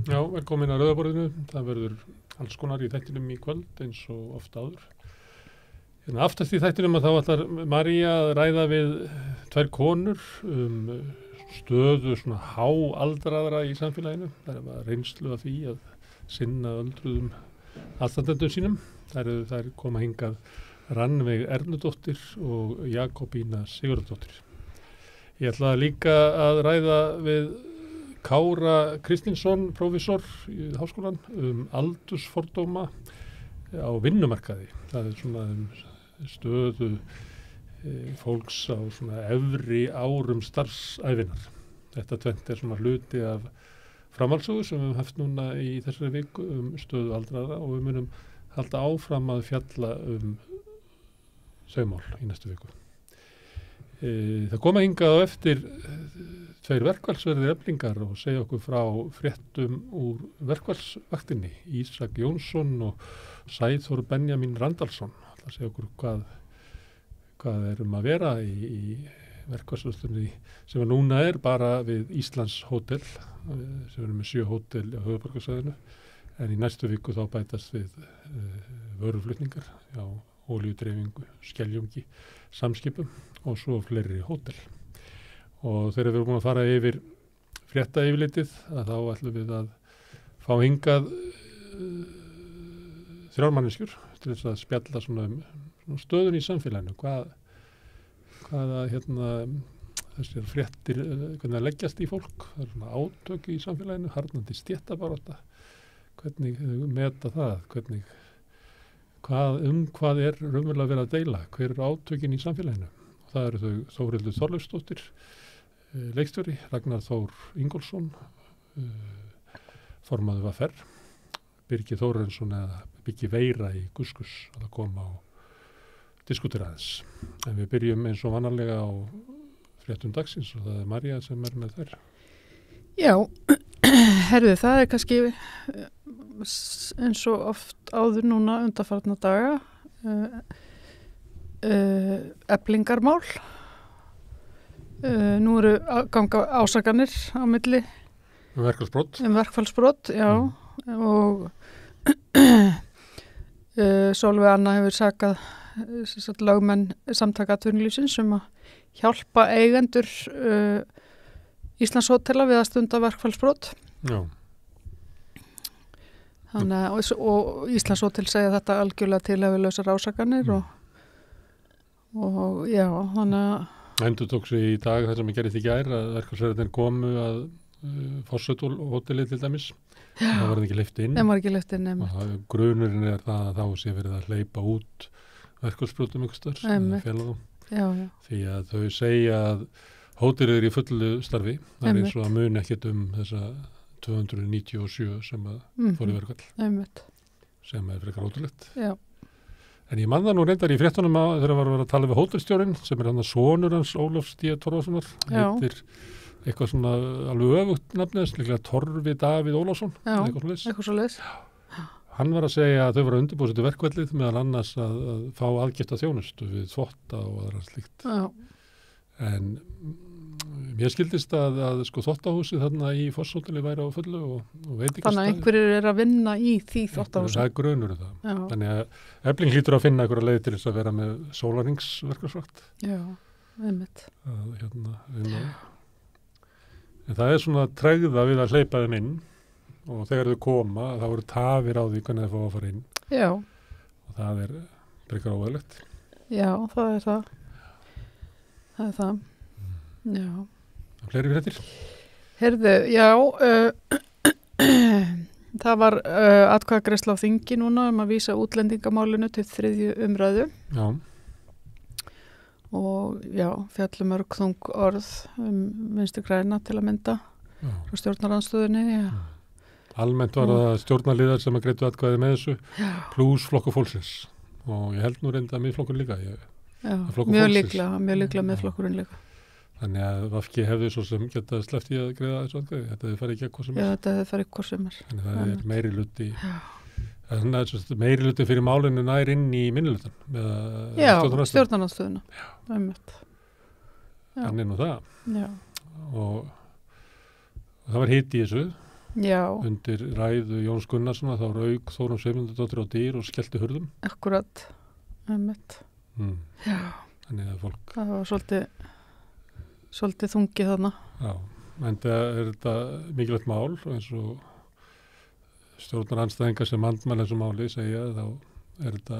Já, velkomin að Rauðaborðinu. Það verður alls konar í þættinum í kvöld eins og oft áður. Aftast í þættinum að þá ætlar María að ræða við tvær konur stöðu svona háaldraðra í samfélaginu. Það var reynslu af því að sinna öldruðum aðstandendum sínum. Þær koma hingað Rannveig Ernudóttir og Jakobína Sigurðardóttir. Ég ætla líka að ræða við Kára Kristinsson, prófessor í Háskólann, aldursfordóma á vinnumarkaði. Það svona stöðu fólks á svona efri árum starfsævinar. Þetta tvennt svona hluti af framhaldsögu sem við höfum haft núna í þessari viku stöðu aldraðra og við munum halda áfram að fjalla þau mál í næstu viku. Það koma hingað á eftir tveir verkfallsverðir Eflingar og segja okkur frá fréttum úr verkfallsvaktinni. Ísak Jónsson og Sæþór Benjamín Randalsson. Það segja okkur hvað að vera í verkfallsvaktinni sem núna bara við Íslands hótel, sem með 7 hótel á höfuðborgarsvæðinu. En í næstu viku þá bætast við vöruflutningar á olíudreifingu, Skeljungi, Samskipum og svo fleiri hótel. Og þegar við erum búin að fara yfir fréttayfirlitið að þá ætlum við að fá hingað 3 manneskjur til þess að spjalla svona stöðun í samfélaginu. Hvaða þessir fréttir, hvernig það leggjast í fólk. Það svona átök í samfélaginu, harðnandi stéttabarátta. Hvernig meta það? Hvað er raunverulega verið að deila? Hver átökin í samfélaginu? Og það eru þau Þórhildur Þorleifsdóttir, leikstjóri, Ragnar Þór Ingólfsson, formaður VR, Birgir Þórarinsson eða Biggi Veira í Guskus að koma og diskutera aðeins. En við byrjum eins og vanalega á fréttum dagsins og það er María sem með þær. Já, herðu, það kannski eins og oft áður núna undanfarna daga Eflingarmál. Nú eru ganga ásakanir á milli verkfallsbrot, já, og Sólveig Anna hefur sakað lögmenn Samtaka atvinnulífsins að hjálpa eigendur Íslandshótela við að stunda verkfallsbrot. Já. Þannig og Íslandshótel segja þetta algjörlega tilhæfulausar ásakanir og já, þannig að Endur tók sig í dag það sem ég gerði í gær að verkfallsverðirnir komu að Fosshóteli til dæmis. Það var ekki hleypt inn. Það var ekki hleypt inn, grunurinn er það að þá sé verið að hleypa út verkfallsbrotum ykkur stöðs eða fela þá. Já. Því að þau segja að hótelið er í fullu starfi. Það er eins og að muni ekkert þessa 297 sem fór í verkfall. Sem frekar ótrúlegt. Já. En ég man það nú reyndar í fréttunum þegar var að tala við hótelstjórinn sem er hann að sonur hans Ólafs D. Torfasonar. Heitir eitthvað svona alveg öfugt nafnið, líklega Torfi Davíð Ólafsson. Já, eitthvað svoleiðis. Hann var að segja að þau voru að undirbúa sér til verkfallið meðal annars að fá aðgifta þjónustu við þvotta og aðra slíkt. Já. En mér skildist að þvottahúsið þarna í Fosshóteli væri á fullu og veitingastæði. Þannig að einhverjir að vinna í því þvottahúsi. Það er grunur það. Já. Þannig að Efling hlýtur að finna einhverja leið til þess að vera með sólarhringsverkfallsvakt. Já, einmitt. En það er svona tregða við að hleypa þeim inn og þegar þau koma þá eru tafir á því hvernig þau fá að fara inn. Já. Og það er frekar óeðlilegt. Já, það er það. Það er það. Já. Fleiri fréttir? Heyrðu, já, það var atkvæðagreiðsla á þingi núna að vísa útlendingamálinu til 3. umræðu. Já. Og já, fjallumörg þung orð Vinstri græna til að mynda frá stjórnarandstöðunni. Já. Almennt var það stjórnarliðar sem að greiddu atkvæði með þessu plús Flokkur fólksins og ég held nú reynda miðflokkur líka. Já, mjög líklega miðflokkurinn líka. Þannig að VFG hefði svo sem geta sleppt í að greiða þessu atkvæði. Þetta hefði farið ekki að hvað sem er. Já, þetta hefði farið hvað sem er. Þannig að það er meiri hluti fyrir málinu nær inn í minnilutan. Já, stjórnarandstöðuna. Þannig nú það. Já. Og það var hitt í þessu Já, undir ræðu Jóns Gunnarssonar, þá rauk Þórunn Sveinbjarnardóttir á dyr og skellti hurðum. akkurat, einmitt. Já, Þannig að fólk, það var svolítið þungið þarna. já, en það er þetta mikilvægt mál eins og stjórnarandstæðingar sem andmæla þessu máli segja, þá er þetta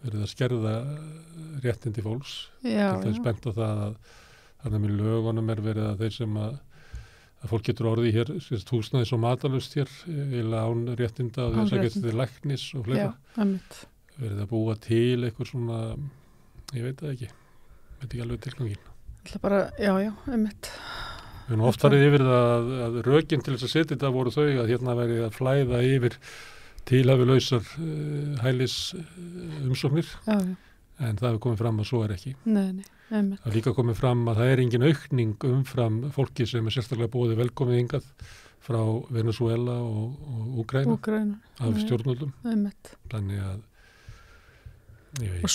verið að skerða réttindi fólks. Já, Til þess bent á það að þannig með lögunum er verið að þeir sem að fólk getur orðið hér húsnæðis og matalust hér eða án réttinda og þess að getur til læknis og fleira. já, einmitt. Verið að búa til eitthvað svona, ég veit það ekki, veit ekki alveg tilgangin. Það bara, já, einmitt. Við erum oft farið yfir það að rökin til þess að setja þetta voru þau að hérna verið að flæða yfir tilhæfulausar hælis umsóknir, Já, en það hefur komið fram að svo er ekki. nei, einmitt. Það er líka komið fram að það er engin aukning umfram fólki sem er sérstaklega búið velkomið hingað frá Venezuela og Úkraína af stjórnvöldum. Einmitt. Þannig að Og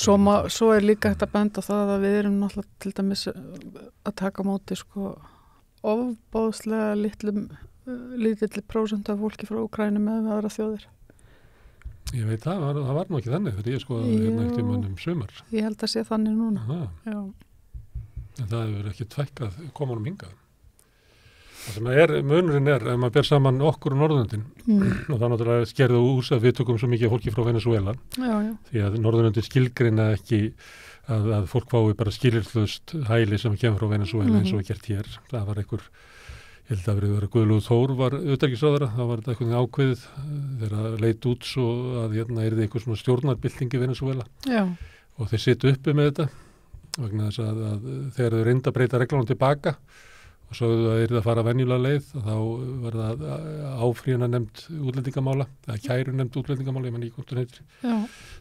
svo er líka hægt að benda á það að við erum náttúrulega til dæmis að taka á móti sko ofbóðslega lítilli prósent af fólki frá Úkraínu með aðra þjóðir. Ég veit það var nú ekki þannig þegar ég skoði hérna ekkert í mönnum sumar. Ég held að sé þannig núna. Aha. Já. En það hefur ekki tvækkað komunum hingað. Það sem munurinn ef maður ber saman okkur og Norðurlöndin og það náttúrulega skerðu úr að við tökum svo mikið fólki frá Venezuela Já. því að Norðurlöndin skilgreina ekki að fólk fái bara skilyrðlaust hæli sem kemur frá Venezuela eins og er gert hér. Það var einhver, ég held að verið Guðlaugur Þór var utanríkisráðherra, það var þetta eitthvað ákveðið þegar leit út svo að hérna yrði eitthvað svona stjórnarbylting í Venezuela. Já. Og þeir situ uppi með þetta vegna þess að þegar þau reynda að breyta reglunum tilbaka og svo að það yrði að fara venjulega leið þá var það áfríðuna nefnd útlendingamála, eða kæru nefnd útlendingamála, ég man ekki hvort hún heitir,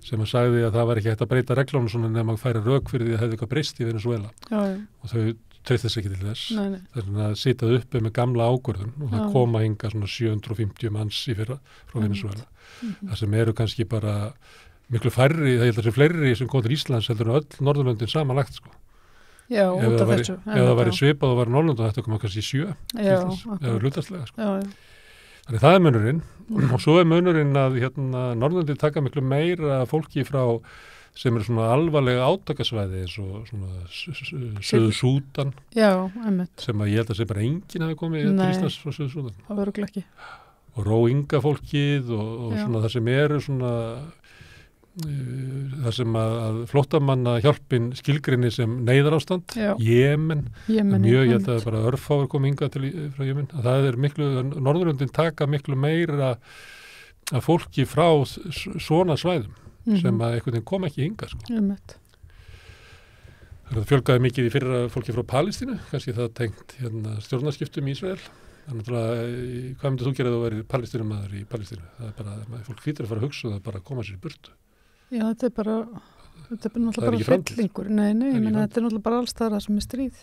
sem að sagði að það var ekki hægt að breyta reglunum svona nefn að færa rök fyrir því að hefði eitthvað breyst í Venezuela. Já. Og þau treyst þess ekki til þess. Nei. Þannig að sitað uppi með gamla ákvörðun og það koma hinga svona 750 manns í fyrra frá Venezuela. Það sem eru kannski bara miklu færri, það heldur sem fleiri sem kom til Íslands heldur en öll Norðurlöndin samanlagt sko. Já, út af þessu. Ef það væri svipað og væri Norðurlöndin þetta koma kannski 7 eða hlutastlega sko. Já. Þannig það er munurinn og svo er munurinn að hérna Norðurlöndin taka miklu meira fólki frá sem er svona alvarlega átakasvæði eins og svona Suður Súdan sem að ég held að sem bara enginn hafi komið til Íslands frá Suður Súdan. Það verður ekki. Og Róhingja fólkið og svona það sem eru svona það sem að flóttamanna hjálpin skilgrinni sem neyðarástand, Jemen, mjög, ég held að bara örfáir komið hingað frá Jemen. Það er miklu, Norðurlöndin taka miklu meira að fólki frá svona svæðum sem að einhvern veginn kom ekki hingað sko. Það fjölgaði mikið í fyrra fólki frá Palestínu, kannski það tengt hérna, stjórnarskiptum í Ísrael. Þannig að hvað myndir þú gera þú verið palestínumæður í Palestínu? Það er bara, fólk hlýtur að fara að hugsa það bara að koma sér í burtu. Já, þetta er náttúrulega bara hryllingur. Nei, ég meina þetta er náttúrulega bara alls það sem er stríð.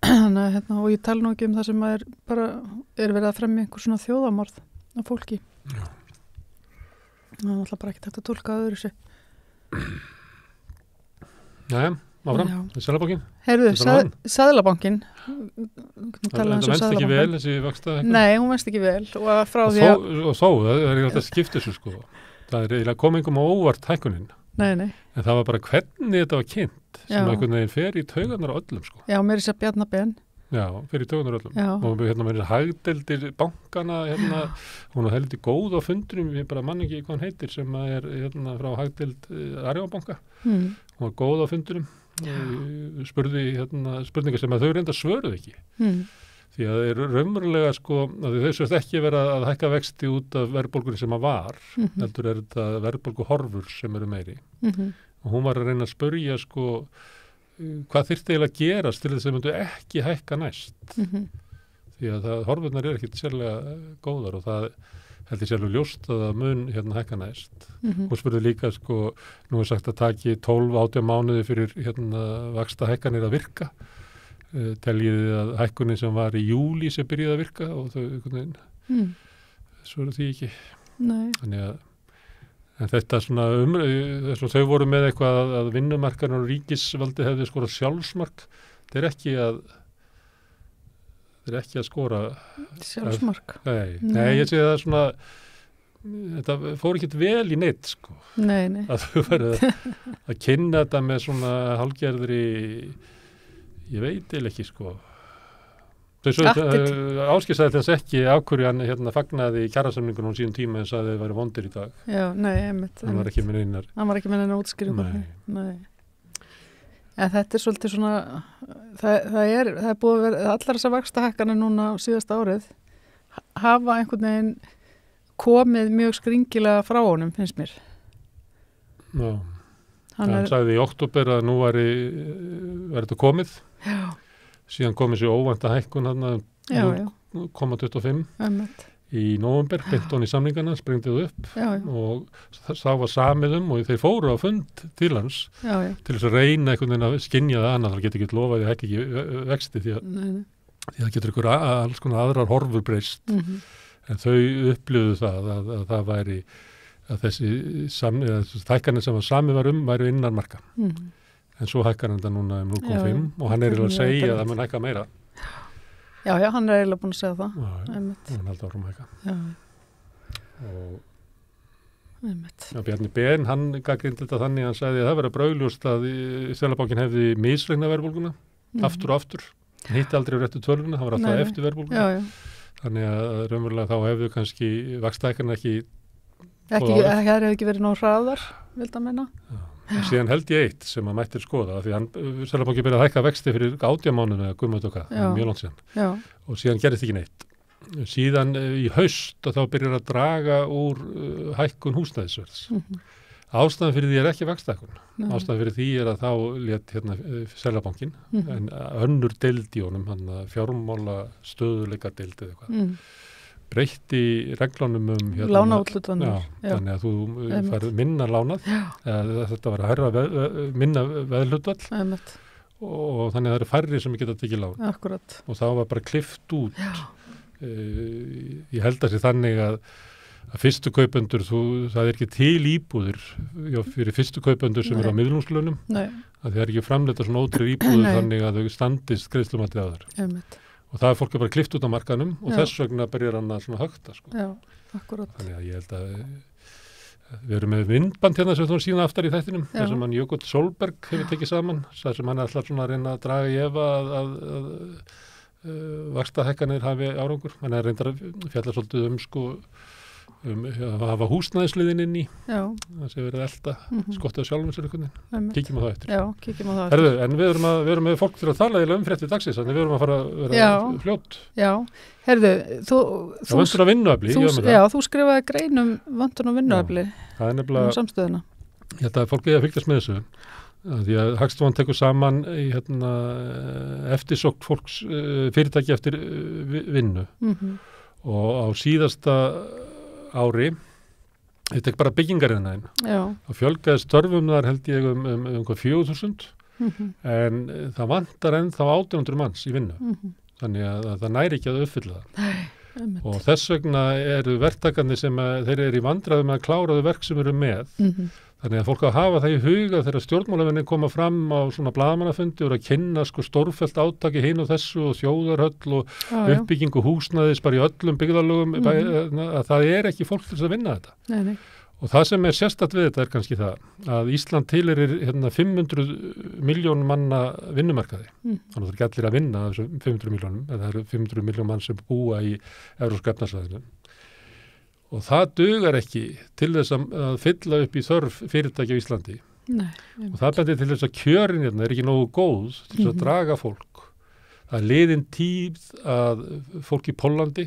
Þannig að hérna, og ég tala nú ekki um það sem er verið að fremja einhver svona þjóðamorð af fólki. Já. Það er náttúrulega bara ekki þetta að tólka öðru sig. Jæja, áfram, Seðlabankinn. Heyrðu, Seðlabankinn. Það venst ekki vel þessi vaxta? Nei, hún venst ekki vel. Og frá því að... Og þó, það er ekki alltaf skipta þessu sko. Það er eiginlega komið einhverjum á óvart hækkunin. Nei. En það var bara hvernig þetta var kynnt sem einhvern veginn fer í taugarnar á öllum sko. Já, mér er þess að Bjarna Ben. Já, fyrir taugarnar öllum. Já. Og hérna með hagdeldir bankana, hérna, hún var heldur góð á fundunum, ég bara mann ekki hvað hann heitir sem er hérna frá hagdeld Arjóbanka. Hún var góð á fundunum, spurði hérna spurningar sem að þau reynda svöruð ekki. Því að það er raunverulega sko, að þau sérst ekki vera að hækka vexti út af verðbólgunni sem að var, heldur er þetta verðbólguhorfur sem eru meiri. Og hún var að reyna að spurja sko, hvað þyrfti eiginlega að gerast til þess að myndu ekki hækka næst. Því að horfurnar er ekkit sérlega góðar og það heldur sérlega ljóst að það mun hérna hækka næst. Hún spurði líka sko, nú er sagt að taki 12-18 mánuði fyrir hérna vaxta hækkanir að virka. Teljiði að hækkunin sem var í júli sem byrjaði að virka og þau einhvern veginn svöru því ekki. Nei. Þannig að en þetta svona þau voru með eitthvað að vinnumarkarnar og ríkisvaldi hefði skorað sjálfsmark. Þetta er flestir ekki að skora sjálfsmark. Nei, ég segi það svona þetta fór ekkert vel í neitt sko. Nei. Að þú verður að kynna þetta með svona hálfgerðri ég veit ekki sko. Ásgeir sagði þess ekki af hverju hann fagnaði kjarasamningunum síðan tíma en sagði þið væri vondir í dag. Já, nei, einmitt. Hann var ekki með neinar. Hann var ekki með neinar útskýringu. Nei. En þetta svolítið svona það er búið að vera allar þessar vaxtahækkanir núna á síðasta árið hafa einhvern veginn komið mjög skringilega frá honum, finnst mér. Já. Hann sagði í október að nú væri þetta komið. Já. Síðan komið sér óvænta hækkun hann 0,25 í nóvember, beint hon í samningana, sprengdi það upp og það var samið og þeir fóru á fund til hans til þess að reyna einhvern veginn að skynja það annað, það getur ekki lofað að hækka ekki vexti því að það getur ykkur alls konar aðrar horfur breyst. En þau upplöðu það að það væri að þessi hækkanir sem samið var væri innan marka. En svo hækkar hann þetta núna 0,5 og hann að segja að það mun hækka meira. Já, hann eiginlega búin að segja það. Og hann haldi áfram að hækka. Og Bjarni Ben, hann gagnrýndi þetta þannig að hann sagði að það verið braugljóst að Seðlabankinn hefði misreiknað verðbólguna aftur og aftur. Hann hitti aldrei réttu tölvuna, hann var alltaf eftir verðbólguna. Þannig að raunverulega þá hefðu kannski vaxtahækkanir það hefði ekki verið nóg hraðar, vildi að menna. Síðan held ég eitt sem að mættir skoða, því hann Seðlabankinn byrjaði að hækka vexti fyrir 18 mánuði eða gummut og hvað, mjög langt síðan. Og síðan gerðist ekki neitt. Síðan í haust og þá byrjar að draga úr hækkun húsnæðisverðs. Ástæðan fyrir því ekki vaxtahækkun. Ástæðan fyrir því að þá lét Seðlabankinn en önnur deild í honum, fjármála stöðuleika deild eða eitthvað. Breytti reglunum lánaúthlutvanir. Þannig að þú færð minna lánað, þetta var að hærra minna veðhlutvall og þannig að það eru færri sem geta tekið lán. Akkurat. Og þá var bara klippt út. Ég held að sé þannig að fyrstu kaupendur, það er ekki til íbúðir fyrir fyrstu kaupendur sem eru á miðlungslunum. Það er ekki framleita svona ótrúð íbúðir þannig að þau standist greiðslumatið á þær. Og það er fólk bara klift út á markanum og þess vegna byrjar hann að svona högta. Sko. Já, akkurat. Þannig að ég held að við erum með myndband hérna sem þú síðan aftar í þættinum, þar sem hann Jökull Solberg hefur tekið saman, þar sem hann ætlar svona að reyna að draga í efa að vaxtahækkanir hafi árangur. Hann reyndar að fjalla svolítið sko að hafa húsnæðisliðin inn í það sé verið elda skottað sjálfum sér einhvern veginn. Kíkjum á það eftir. Já, kíkjum á það eftir. En við erum með fólk til að tala í umfréttir dagsins, þannig við erum að fara að vera fljótt. Já, herðu, þú vöntun á vinnuafli. Já, þú skrifaði grein vöntun á vinnuafli. Það er nefnilega samstöðuna. Ég held að fólk eigi að fylgjast með þessu. Því að Hagstofan tekur saman í eftirsókn fólks fyrirtæki eftir vinnu og á síðasta ári, ég tek bara byggingariðnaðinn og fjölgaði störfum þar held ég um 4.000 en það vantar ennþá 1800 manns í vinnu þannig að það næri ekki að uppfylla það og þess vegna eru verktakarnir sem þeir eru í vandræðum að klára þau verk sem eru með þannig að fólk að hafa það í huga þegar stjórnmálavinni koma fram á svona blaðamannafundi og að kynna sko stórfellt átaki hinn og þessu og þjóðarhöll og uppbyggingu húsnæðis bara í öllum byggðarlögum að það er ekki fólk til þess að vinna þetta. Nei. Og það sem er sérstakt við þetta er kannski það að Ísland tilheyrir 500 milljón manna vinnumarkaði. Þannig að það er ekki allir að vinna af þessum 500 milljónum, en það eru 500 milljón mann sem búa í Evrópska efnahagssvæðinu. Og það dugar ekki til þess að fylla upp í þörf fyrirtæki á Íslandi. Nei, og það bendir til þess að kjörin hérna er ekki nógu góð til þess að draga fólk. Það er liðin tíð að fólk í Póllandi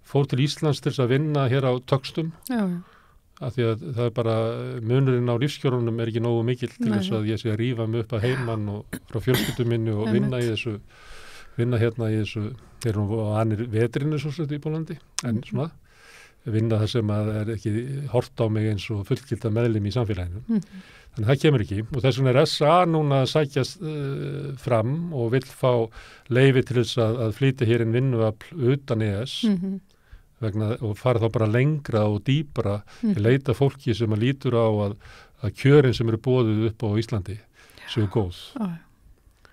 fór til Íslands til þess að vinna hér á tökstum. Af því að það er bara munurinn á lífskjörunum er ekki nógu mikill til þess að ég sé að rífa mig upp að heimann og frá fjölskyldum minni og vinna hérna í þessu, þeir eru á annir vetrinu svo í Póllandi, en svona vinna það sem að er ekki hort á mig eins og fullgilda meðlim í samfélaginu. Þannig það kemur ekki og þess vegna er SA núna að sækjast fram og vill fá leyfi til þess að flytja hér inn vinnuafl utan ES og fara þá bara lengra og dýpra að leita fólki sem að lítur á að kjörin sem eru boðið upp á Íslandi séu góð.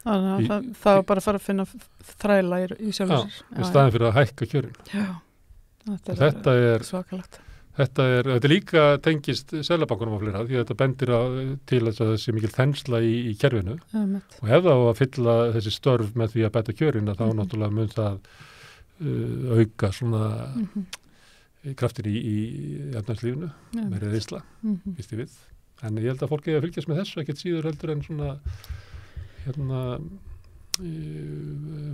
Þannig að það var bara að fara að finna þræla í sjálfur sér. Já, í staðin fyrir að hækka kjörin. Já, þetta er svakalegt. Þetta líka tengist Seðlabankanum á fleira, því að þetta bendir til þess að þessi mikil þensla í kerfinu. Og ef það á að fylla þessi störf með því að bæta kjörin, þá náttúrulega mun það auka svona kraftin í efnahagslífinu, meiri reynsla, víst ég við. En ég held að fólk eigi að fylgjast með þessu, ekkert síður heldur en svona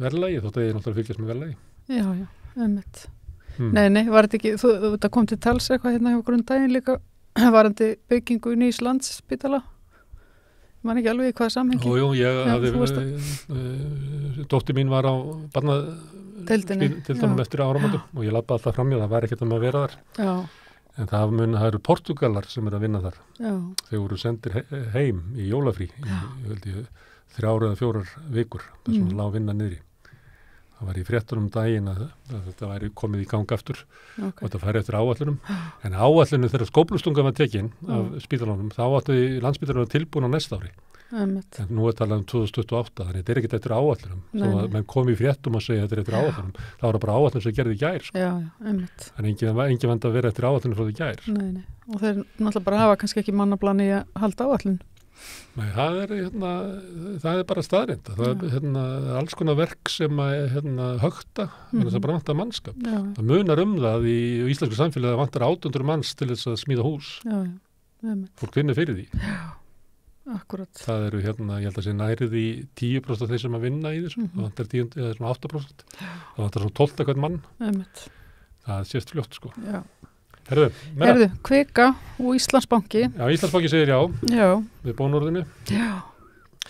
verðlagi, þótt að ég náttúrulega fylgjast með verðlagi. Já, einmitt. Nei, var þetta ekki, þú kom til tals eitthvað hérna hjá Grunddaginn líka, varandi byggingu Nýs Landspítala, man ekki alveg í hvaða samhengi. Jú, ég hafði, dóttir mín var á barnadeildinum eftir áramótum og ég labbaði alltaf framjá, það var ekkert að vera þar. Já. En það eru Portúgalar sem að vinna þar. Já. Þeir voru sendir heim í jólafrí í 3 eða 4 vikur, þess að lág vinna niðri. Það var í fréttunum daginn að þetta væri komið í gang aftur og þetta færi eftir áætlunum. En áætlunum þegar skóflustunga var tekin af spítalunum, þá átti Landspítalinn tilbúin á næsta ári. En nú talað 2028, þannig þetta ekki eftir áætlunum. Þó að menn kom í fréttum að segja þetta eftir áætlunum. Það var bara áætlun sem gerði í gær. Sko. Þannig engin vand að vera eftir áætlunum frá því gær. Nei. Og þeir náttúrulega bara hafa kannski ekki mannaplan í að halda áætlun. Nei, það er bara staðreind. Það er alls konar verk sem högta, það er bara vantar mannskap. Það munar það í íslensku samfélagi að vantar 800 manns til þess að smíða hús. Fólk vinnur fyrir því. Já. Akkurat. Það eru ég held að sé nærið í 10% af þeir sem að vinna í þessu. Það vantar 10 eða svona 8%. Það vantar svona 12 hvern mann. Það sést fljótt, sko. Já. Herðu, Kvika og Íslandsbanki. Já, Íslandsbanki segir já. Við bónorðinu. Já.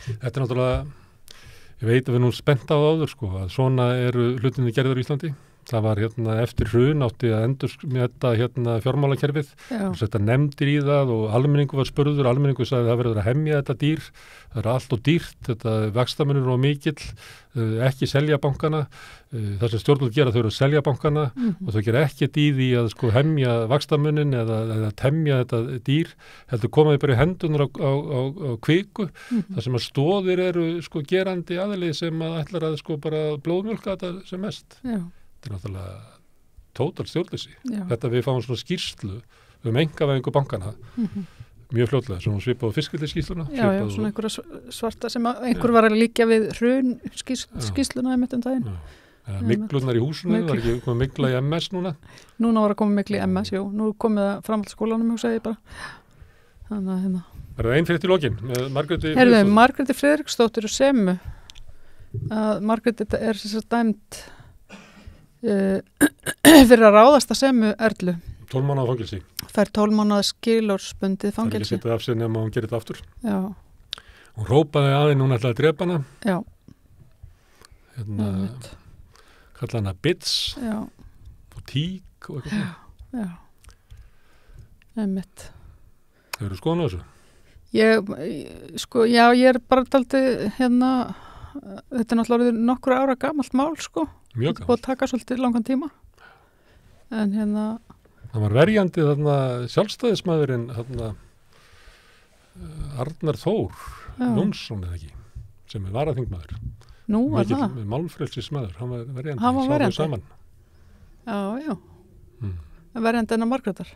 Þetta náttúrulega, ég veit að við erum spennt á áður, sko, að svona eru hlutinni gerður í Íslandi. Það var eftir hrun átti að endurmeta fjármálakerfið og setja nefndir í það og almenningu var spurður, almenningu sagði að það verður að hemja þetta dýr, það er allt og dýrt, þetta vaxtamunur og mikill, ekki selja bankana, það sem stjórnvöld gera þau eru að selja bankana og þau gera ekkert í því að hemja vaxtamunin eða temja þetta dýr, heldur komaði bara í hendunar á Kviku, þar sem að stóðir eru gerandi aðilið sem að ætlar að bara blóðmjólka þetta sem mest. Já. Þetta er náttúrulega tótal stjórnleysi. Þetta við fáum svona skýrslu einkavæðingu bankana mjög fljótlega, svona svipað fiskildiskýrsluna. Já, svona einhverja svarta sem einhver var að líka við hrun skýrsluna um daginn. Miklunar í húsinu, það er ekki komið mikla í MS núna. Núna var að koma mikla í MS, jú. Nú komið það framhaldsskólanum, hugsa ég bara. Þannig að Er það einn frétt í lokin með Margréti Friðriksdóttur? Margréti Friðriksdóttur og Semu. Margréti er þess að dæmt fyrir að ráðast að Semu Erlu. 12 mánaða fangelsi. Fær 12 mánaða skilorðsbundið fangelsi. Það er ekki setið af sig nema hún gerir þetta aftur. Já. Hún rópaði aðeins, hún ætlaði að drepa hana. Já. Kalla hana bitch. Já. Og tík og eitthvað. Já. Einmitt. Þau eru skoðan á þessu? Ég er bara daldið þetta er náttúrulega nokkur ára gamalt mál, sko. Mjög gamalt. Og taka svolítið langan tíma. En það var verjandi sjálfstæðismæðurinn Arnar Þór Jónsson eða ekki, sem er varaþingmaður. Nú var það? Málfrelsismæður, hann var verjandi. Hann var verjandi? Saman. Já. Verjandi en að Margrétar.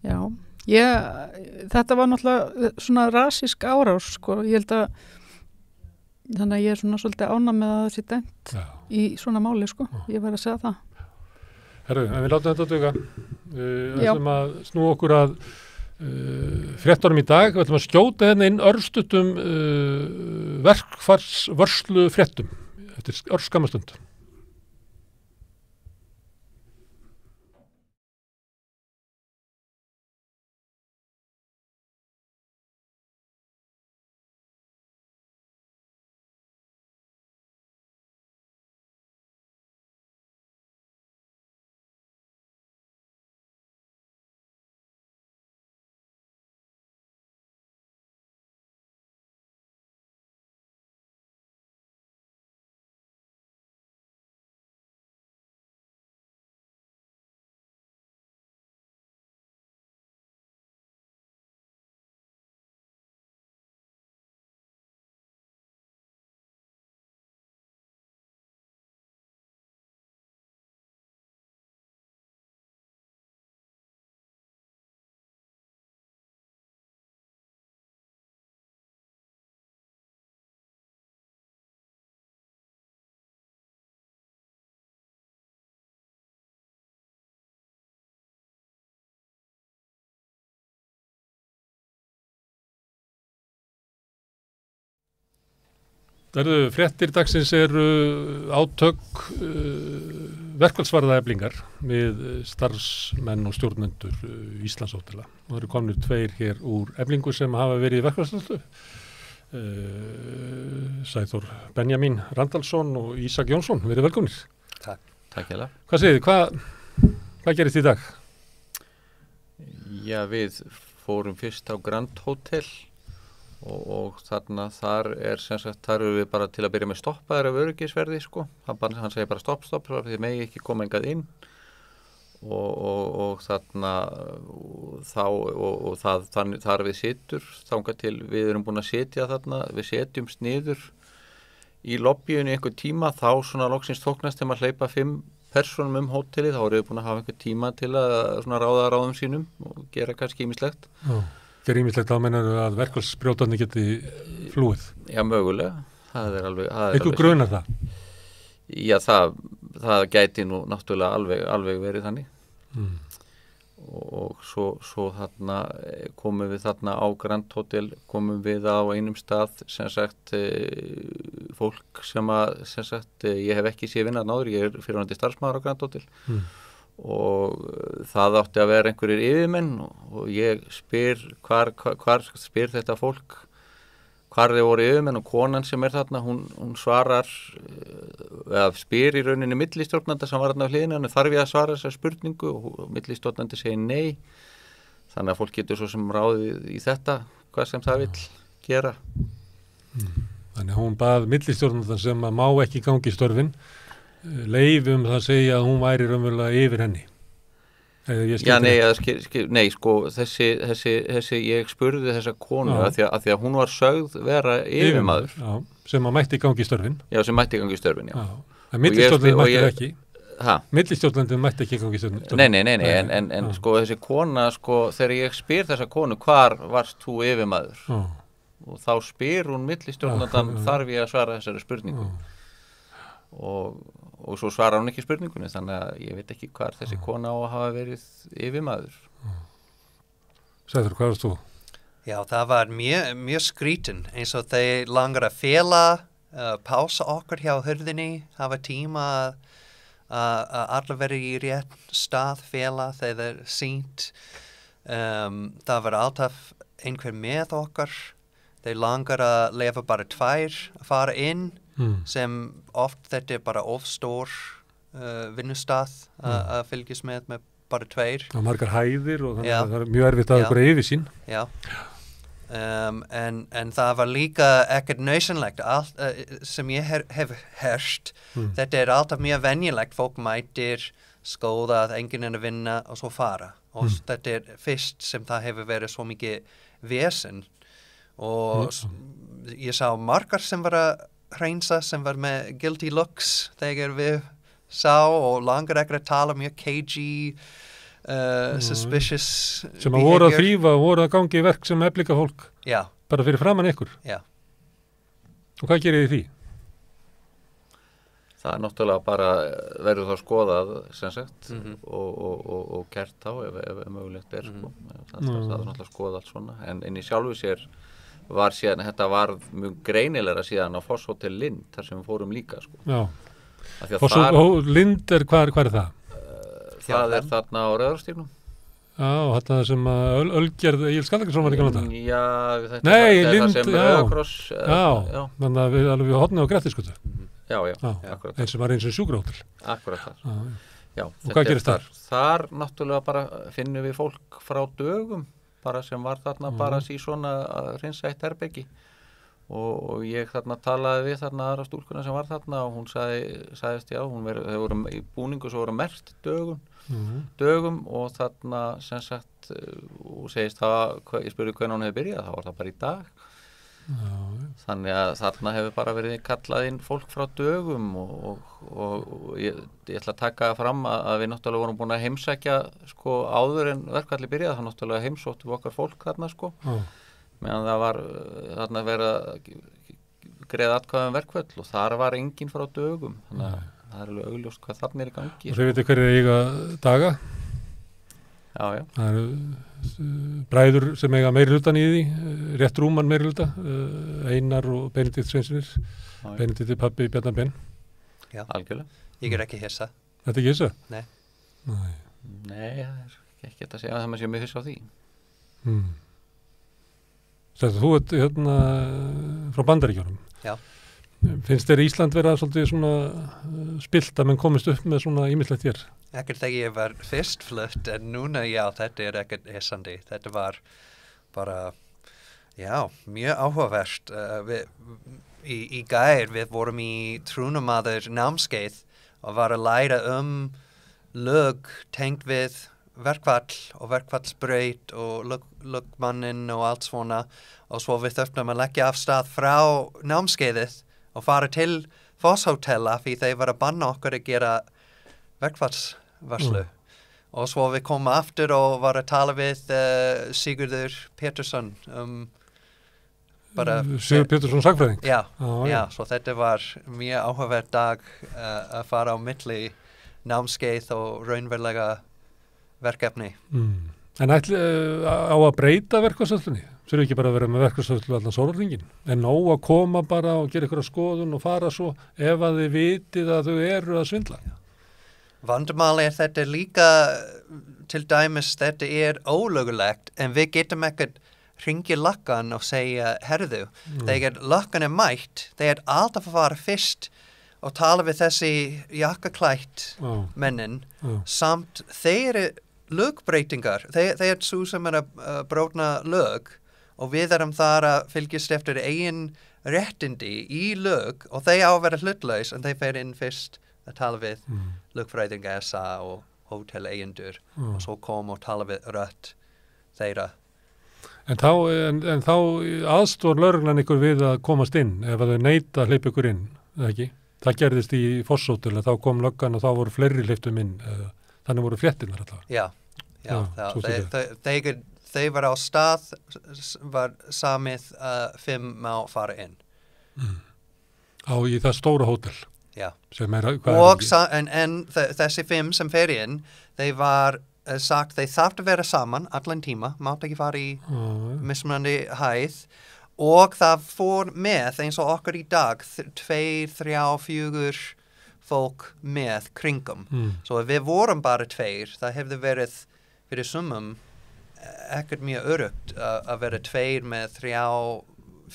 Já. Þetta var náttúrulega svona rasísk árás, sko. Ég held að þannig að ég er svona svolítið ánægð með að það sé dæmt í svona máli, sko. Ég verð að segja það. Herru, en við látum þetta duga. Við ætlum að snúa okkur að fréttunum í dag. Við ætlum að skjóta inn örstutum verkfarsvörslu fréttum eftir örskamastund. Fréttir dagsins eru átök verkfallsvarðaeflingar við starfsmenn og stjórnendur Íslandshótela. Og það eru komnir 2 hér úr eflingu sem hafa verið í verkfallsvarðaeflingu. Sæþór Benjamín Randalsson og Ísak Jónsson, verið velkomnir. Takk hérlega. Hvað segir þið? Hvað gerist í dag? Já, við fórum fyrst á Grand Hotel og þar eru við bara til að byrja með stoppaðir af öryggisverði, sko. Hann segir bara stopp, þið megi ekki koma engað inn og þar við situr, þangað til við erum búin að sitja þarna, við setjumst niður í lobbyinu í einhver tíma, þá svona loksins tóknast þegar maður hleypa 5 personum hótelið, þá erum við búin að hafa einhver tíma til að svona ráða ráðum sínum og gera kannski ýmislegt. Gera ýmislegt ámennar að verkfallsbrjótarnir geti flúið? Já, mögulega. Það er alveg Eitthvað grunar það? Já, það gæti nú náttúrulega alveg verið þannig. Og svo þarna komum við þarna á Grand Hotel, komum við á einum stað, sem sagt, fólk sem sagt, ég hef ekki séð vinna náður, ég er fyrrverandi starfsmaður á Grand Hotel. Og það átti að vera einhverjir yfirmenn og ég spyr hvar spyr þetta fólk hvar þau voru yfirmenn og konan sem er þarna, hún svarar eða spyr í rauninni millistjórnanda sem var þarna á hliðinu, þarf ég að svara þessa spurningu og millistjórnandi segir nei, þannig að fólk getur svo sem ráðið í þetta hvað sem það vill gera. Þannig að hún bað millistjórnanda sem að má ekki gangi störfin leifum það segja að hún væri raunverulega yfir henni. Já, nei, sko, þessi ég spurði þessa konu að því að hún var sögð vera yfirmaður. Já, sem að mætti gangi störfin. Já, sem mætti gangi störfin, já. En millistjórnandi mætti ekki. Millistjórnandi mætti ekki gangi störfin. Nei, en sko þessi kona, sko, þegar ég spyr þessa konu, hvar varst þú yfirmaður? Og þá spyr hún millistjórnandan, þarf ég að svara þessari spurningu? Og svo svarar hún ekki spurningunni, þannig að ég veit ekki hvar þessi kona á að hafa verið yfirmaður. Sæður, hvað varst þú? Já, það var mjög skrítin, eins og þeir langar að fela, pása okkur hjá hurðinni, hafa tíma að alla verið í rétt stað, fela þegar sýnt. Það var alltaf einhver með okkar, þeir langar að lefa bara 2 að fara inn, sem oft þetta er bara ofstór vinnustað að fylgjast með bara 2. Og margar hæðir og þannig að það er mjög erfitt að ykkur yfirsýn. Já, en það var líka ekkert nauðsynlegt sem ég hef hert. Þetta er alltaf mjög venjulegt, fólk mætir, skoða að enginn er að vinna og svo fara. Og þetta er fyrst sem það hefur verið svo mikið vesen. Og ég sá margar sem var að hreinsa sem var með guilty looks þegar við sá og langar ekki að tala mjög cagey, suspicious sem að voru að þrífa og voru að gangi í verk sem eflika fólk. Já. Bara fyrir framan ykkur. Já. Og hvað gerir þið því? Það er náttúrulega bara verður þá skoðað sem sagt og kært þá ef mögulegt er sko. Það er náttúrulega skoðað allt svona en í sjálfu sér var síðan, þetta var mjög greinilega síðan á Foss Hotel Lind, þar sem við fórum líka, sko. Já. Foss Hotel Lind er, hvað er það? Það er þarna á Rauðarstígnum. Já, þetta sem að Ölgerð Egil Skallagrímsson var ekki að nota. Já, þetta er það sem Rauðakross. Já, þannig að við alveg hodni á Grettisgötu. Já, akkurat. Eins sem var eins og sjúkrahótel. Akkurat þar. Já, og hvað gerist þar? Þar náttúrulega bara finnum við fólk frá dögum bara sem var þarna bara í svona að hreinsa eitt herbergi og ég þarna talaði við þarna aðra stúlkuna sem var þarna og hún sagðist já, þau voru í búningu svo voru merkt dögum og þarna sem sagt og segist það, ég spurði hvernig hún hefði byrjað, það var það bara í dag. Þannig að þarna hefur bara verið kallað inn fólk frá dögum og ég ætla að taka fram að við náttúrulega vorum búin að heimsækja sko áður en verkfalli byrjað, það náttúrulega heimsóttum við okkar fólk þarna sko meðan það var þarna verið að greiða atkvæðum verkfall og þar var enginn frá dögum þannig að það er alveg augljóst hvað þarna er í gangi. Og svo veitir hverju eiga daga? Já. Það eru bræður sem eiga meiri hlutan í því, rétt rúman meiri hluta, Einar og Benedikt Sveinsinir, Benedikt pabbi Bjarnar Ben. Já, algjörlega. ég ekki hissa. Þetta er ekki þessu? Nei. Nei, það ekki að segja að það maður sé mjög hissa á því. Þú ert hérna frá Bandaríkjunum. Já. Finnst þér Ísland vera svolítið svona spilt að menn komist upp með svona ýmislegt hér? Ekkert þegar ég var fyrst flutt, en núna, já, þetta er ekkert hissandi. Þetta var bara, já, mjög áhugavert. Í gær við vorum í trúnumaður námskeið og var að læra lög tengt við verkfall og verkfallsbraut og lögmannin og allt svona, og svo við þurftum að leggja af stað frá námskeiðið og fara til Fosshótela því þeir var að banna okkur að gera verkfallsvarslu. Og svo við komum aftur og var að tala við Sigurður Pétursson Sigur Pétursson sagfræðing? Já, svo þetta var mjög áhugavert dag að fara á milli námskeið og raunverulega verkefni. En á að breyta verkfallsvörslunni? Þurfi ekki bara að vera með verkfallsvörslu allan sólarhringinn? En nóg að koma bara og gera ykkur að skoðun og fara svo ef að þið vitið að þau eru að svindla? Vandamáli þetta líka, til dæmis þetta ólögulegt, en við getum ekkert hringi löggan og segja, herðu, þegar löggan mætt, þeir alltaf að fara fyrst og tala við þessi jakkaklætt mennin, samt þeir lögbreytingar, þeir svo sem að brotna lög, og við erum þar að fylgjast eftir eigin réttindi í lög, og þeir á að vera hlutlaus, en þeir fer inn fyrst að tala við lögfræðing SA og hóteleigendur, og svo kom og tala við rödd þeirra. En þá aðstór lögreglan ykkur við að komast inn ef að þau neita að hleypa ykkur inn, eða ekki? Það gerðist í Fosshótel, þá kom löggan og þá voru fleiri hleyptum inn, þannig voru fréttirnar alltaf. Já, þeir var á stað, var samið 5 má fara inn. Í það stóra hótel? Já. En þessi 5 sem fer inn, þeir var sagt þeir þarf að vera saman allan tíma, mátt ekki fara í mismunandi hæð, og það fór með eins og okkar í dag 2, 3, 4 fólk með kringum. Svo við vorum bara 2, það hefði verið fyrir sumum ekkert mjög öruggt að vera 2 með 3,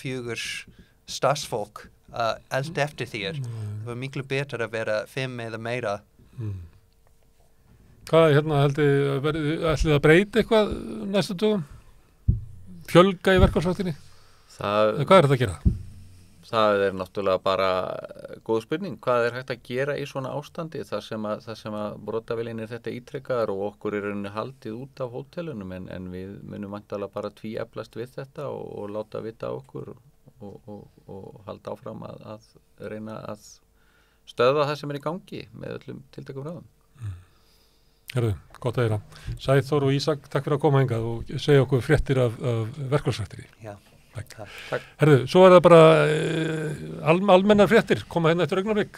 4 starfsfólk allt eftir þér. Það var miklu betur að vera 5 eða meira. Hvað ætlið að breyta eitthvað næstu dögum? Fjölga í verkfallsvaktinni? Hvað er þetta að gera? Það er náttúrulega bara góð spurning. Hvað er hægt að gera í svona ástandi þar sem að brotavélinni þetta ítrekkaðar og okkur er haldið út af hótelunum, en við munum væntanlega bara tvíeflast við þetta og láta vita okkur og halda áfram að reyna að stöðva það sem er í gangi með öllum tiltökum ráðum. Herðu, gott að heyra. Sæþór og Ísak, takk fyrir að koma hingað og segja okkur fréttir af verkfallsvaktinni. Já. Takk. Herðu, svo er það bara almennar fréttir, koma hérna eftir augnablik.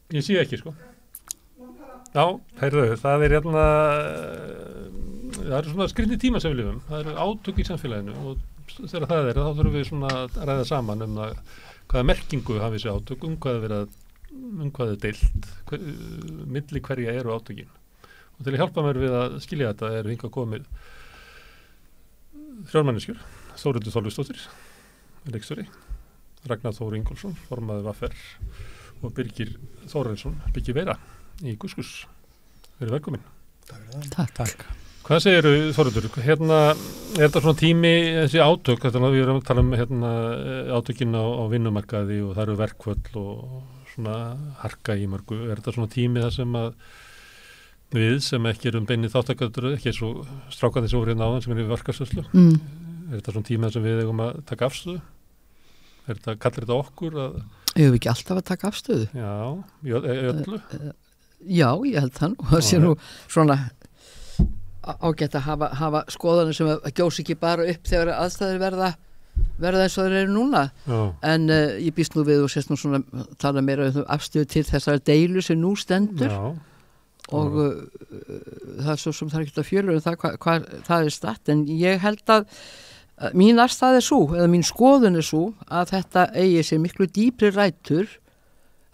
Ég sé ekki, sko. Já, heyrðu, það hérna, það eru svona skrýtni tíma sem við lifum. Það eru átök í samfélaginu og þegar það þá þurfum við svona að ræða saman það, hvaða merkingu hafi þessi átök, hvað er deilt, milli hverja eru átökin. Og til að hjálpa mér við að skilja þetta hingað komið 3 manneskjur, Þórhildur Þorleifsdóttir, leikstjóri, Ragnar Þór Ingólfsson, formaður VR og Birgir Þórarinsson, Birgir Veira í Guskus. Verið velkomin. Takk. Hvað segirðu, Þórhildur? Hérna, er þetta svona tími, þessi átök, við erum að tala átökin á vinnumarkaði og það eru verkföll og svona harka í mörgu. Er þetta svona tími þar sem að við sem ekki erum beinið þáttakaður, ekki svo strákandi sem voru hérna áðan sem er í verkarstöðslu? Er þetta svona tími þar sem við eigum að taka afstöðu? Kallar þetta okkur að... Ég hef ekki alltaf að taka afstöðu. Já, í öllu? Já, ég held það og það sé nú svona ágætt að hafa skoðanir sem að gjósi ekki bara upp þegar aðstæður verða eins og þeir eru núna. Já. En ég býst nú við og sést nú svona tala meira um afstöðu til þessari deilu sem nú stendur. Já. Og það er svo sem það er ekki að fjölur um hvað það er statt, en ég held að mín afstæð er svo, eða mín skoðun er svo að þetta eigi sér miklu dýpri rætur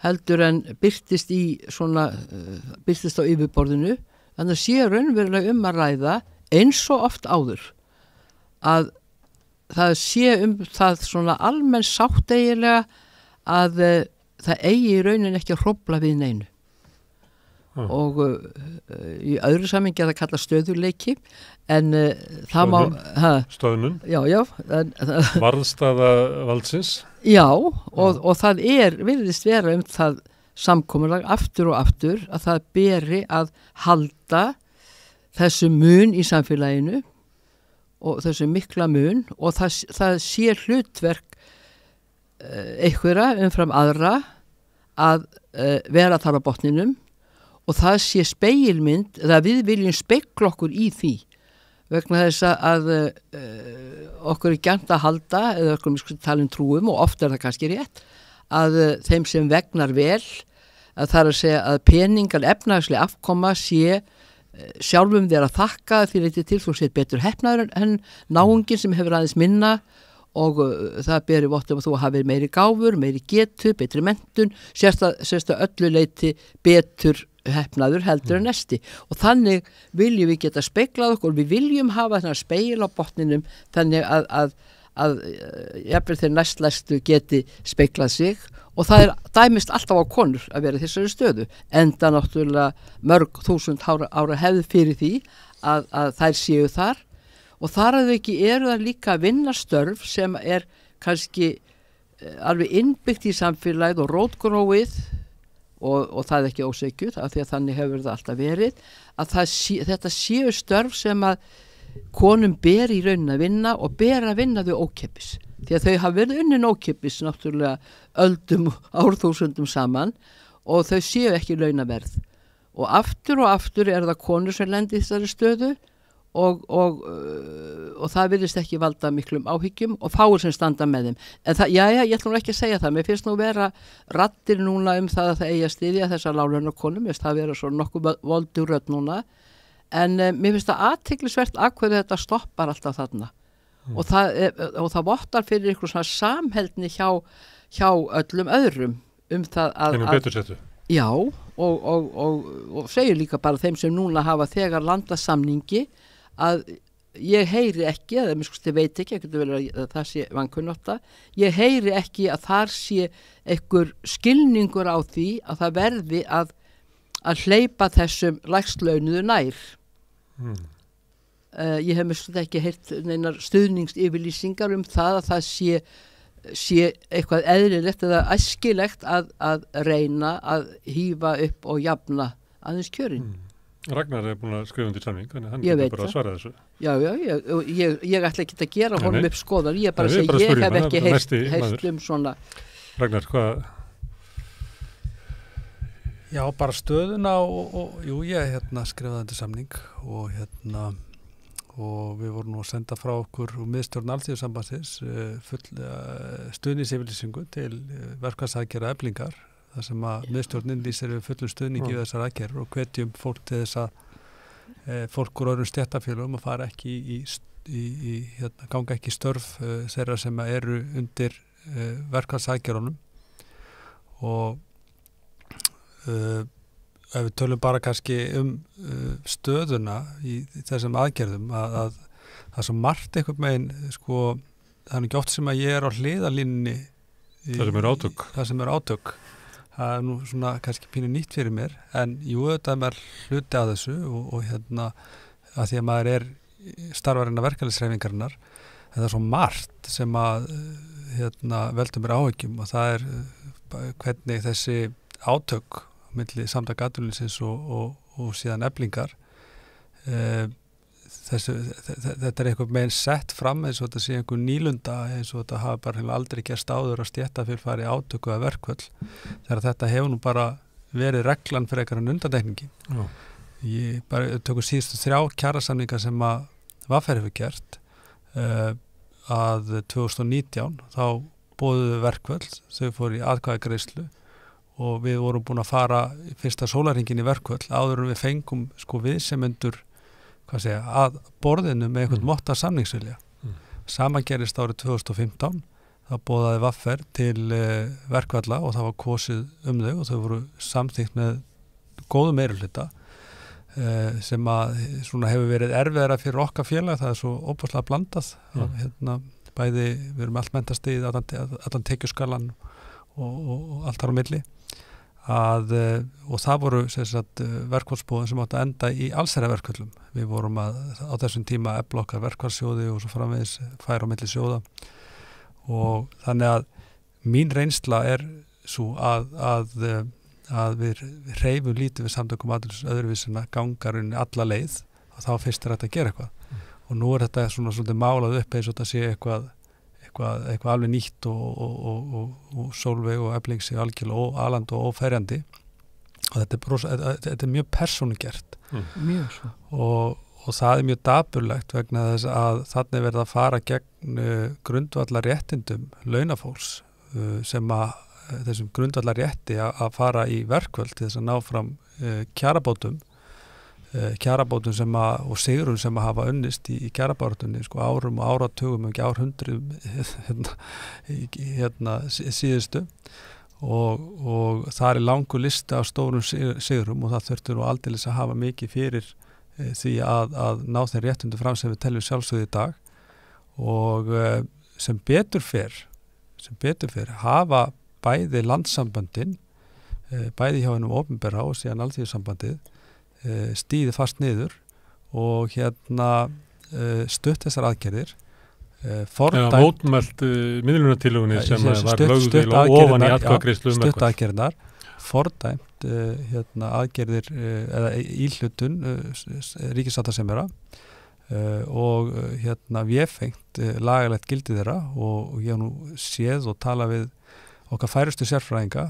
heldur en birtist á yfirborðinu, þannig að sé raunverulega að ræða eins og oft áður að það sé það svona almenn sátt eiginlega að það eigi í raunin ekki að hrófla við neinu. Og í öðru samhengi að það kalla stöðuleiki en það má stöðnun varðstaða valdsins og það virðist vera það samkomulag aftur og aftur að það beri að halda þessu mun í samfélaginu og þessu mikla mun og það sé hlutverk einhverja umfram aðra að vera þar á botninum og það sé spegilmynd, eða við viljum spegla okkur í því vegna þess að okkur er gjarnt að halda, eða okkur er tala trúum og oft er það kannski rétt, að þeim sem vegnar vel, að það er að segja að peningar efnahagslega afkoma sé sjálfum þér að þakka því leyti til þú sér betur heppnaður en náungin sem hefur aðeins minna og það beri vottum að þú hafið meiri gáfur, meiri getu, betri menntun, sérst að öllu leyti betur heppnaður heldur en næsti og þannig viljum við geta speglað okkur, við viljum hafa þennan spegil á botninum þannig að jafnvel þeir næstlæstu geti speglað sig og það dæmist alltaf á konur að vera þessari stöðu enda náttúrulega mörg þúsund ára hefð fyrir því að þær séu þar og þar að þau ekki eru það líka að vinna störf sem er kannski alveg innbyggt í samfélagið og rótgróið og það er ekki ósegjuð af því að þannig hefur það alltaf verið að þetta séu störf sem að konum ber í raunin að vinna og ber að vinna þau ókeppis því að þau hafa verið unnin ókeppis náttúrulega öldum árþúsundum saman og þau séu ekki launaverð og aftur er það konur sem lendi í þessari stöðu og það virðist ekki valda miklum áhyggjum og fáir sem standa með þeim en það, ég ætlum ekki að segja það mér finnst nú vera raddir núna það að það eigi að styðja þessar láglaunakonum mér finnst það vera svo nokkuð voldur rödd núna en mér finnst það athyglisvert að hverju þetta stoppar alltaf þarna og það vottar fyrir ykkur svona samheldni hjá öllum öðrum það að betur settu já og segir líka bara þeim sem núna hafa þegar landasamningi að ég heyri ekki, eða ég veit ekki að það sé vankunnátta, ég heyri ekki að þar sé einhver skilningur á því að það verði að hleypa þessum lægstlaunuðu nær. Ég hef ekki heyrt neinar stuðningsyfirlýsingar það að það sé eitthvað eðlilegt eða æskilegt að reyna að hífa upp og jafna aðeins kjörin. Ragnar er búin að skrifa undir samning, þannig hann getur bara að svara þessu. Já, ég ætla ekki að gera honum upp skoðan, ég bara segi, ég hef ekki heyrt svona. Ragnar, hvað? Já, bara stöðuna jú, ég skrifaði undir samning og við vorum nú að senda frá okkur úr miðstjórn Alþýðusambandsins stuðningsyfirlýsingu til verkfallsaðgerða Eflingar þar sem að miðstjórnin lýsir við fullum stuðningi við þessar aðgerðir og hvetjum fólk til þess að fólk úr öðrum stéttarfélögum að fara ekki ganga ekki í störf þeirra sem eru undir verkfallsaðgerðunum og ef við tölum bara kannski stöðuna í þessum aðgerðum að það er svo margt einhvern veginn sko, það er ekki oft sem að ég er á hliðalínni það sem er átök það er nú svona kannski pínu nýtt fyrir mér en jú, þetta er maður hluti að þessu og að því að maður er starfarinn af verkalýðshreyfingarinnar en það er svo margt sem að veldur mér áhyggjum og það er hvernig þessi átök milli samtaka atvinnulífsins og síðan Eflingar þetta er einhvern veginn sett fram eins og þetta sé einhver nýlunda eins og þetta hafa bara aldrei gerst áður að stéttarfélag fari átöku að verkföll þegar þetta hefur nú bara verið reglan fyrir einhverjan undantekningi ég bara tökum síðustu 3 kjarasamninga sem að VFR hefur gert að 2019 þá boðuðu verkföll þau fóru í atkvæðagreiðslu og við vorum búin að fara fyrsta sólarhringin í verkföll áður en við fengum sko viðsemjendur að borðinu með einhvern motta samningsvilja. Sama gerist árið 2015 þá boðaði VFR til verkfalla og það var kosið þau og þau voru samþykkt með góðu meirihluta sem að svona hefur verið erfiðara fyrir okkar félag, það er svo óbúslega blandað bæði, við erum allt mentastig allan tekjuskalan og allt þar á milli og það voru verkfallsboðin sem átti að enda í allsherjarverkföllum. Við vorum á þessum tíma efla okkar verkfallssjóði og svo framvegis færa á milli sjóða og þannig að mín reynsla er svo að við hreyfum lítið við samtökum atvinnulífsins öðruvísina gangarinn alla leið og þá fyrst er þetta að gera eitthvað og nú er þetta svona svolítið málað upp eins og þetta sé eitthvað alveg nýtt og Sólveig og Efling sig algjörlega alandi og óferjandi og þetta er mjög persónugert mjög svo og það er mjög dapurlegt vegna þess að þarna er verið að fara gegn grundvallar réttindum launafólks sem að þessum grundvallar rétti að fara í verkvöld til þess að ná fram kjarabótum og sigrum sem að hafa unnist í kjarabáratunni sko árum og áratugum ekki árhundruðum síðustu og það er langur lista af stórum sigrum og það þurftur nú aldeilis að hafa mikið fyrir því að ná þeim réttundu fram sem við teljum sjálfsögðu í dag og sem betur fer hafa bæði landssamböndin bæði hjá hennum opinbera og síðan alþýðusambandið stíði fast niður og stutt þessar aðgerðir mótmælt miðlunartillögunni sem var lögð ofan í atkvæðagreiðslu stutt aðgerðirnar fordæmt aðgerðir eða íhlutun ríkissáttasemjara og véfengt lagalegt gildi þeirra og ég hef nú séð og tala við okkar færustu sérfræðinga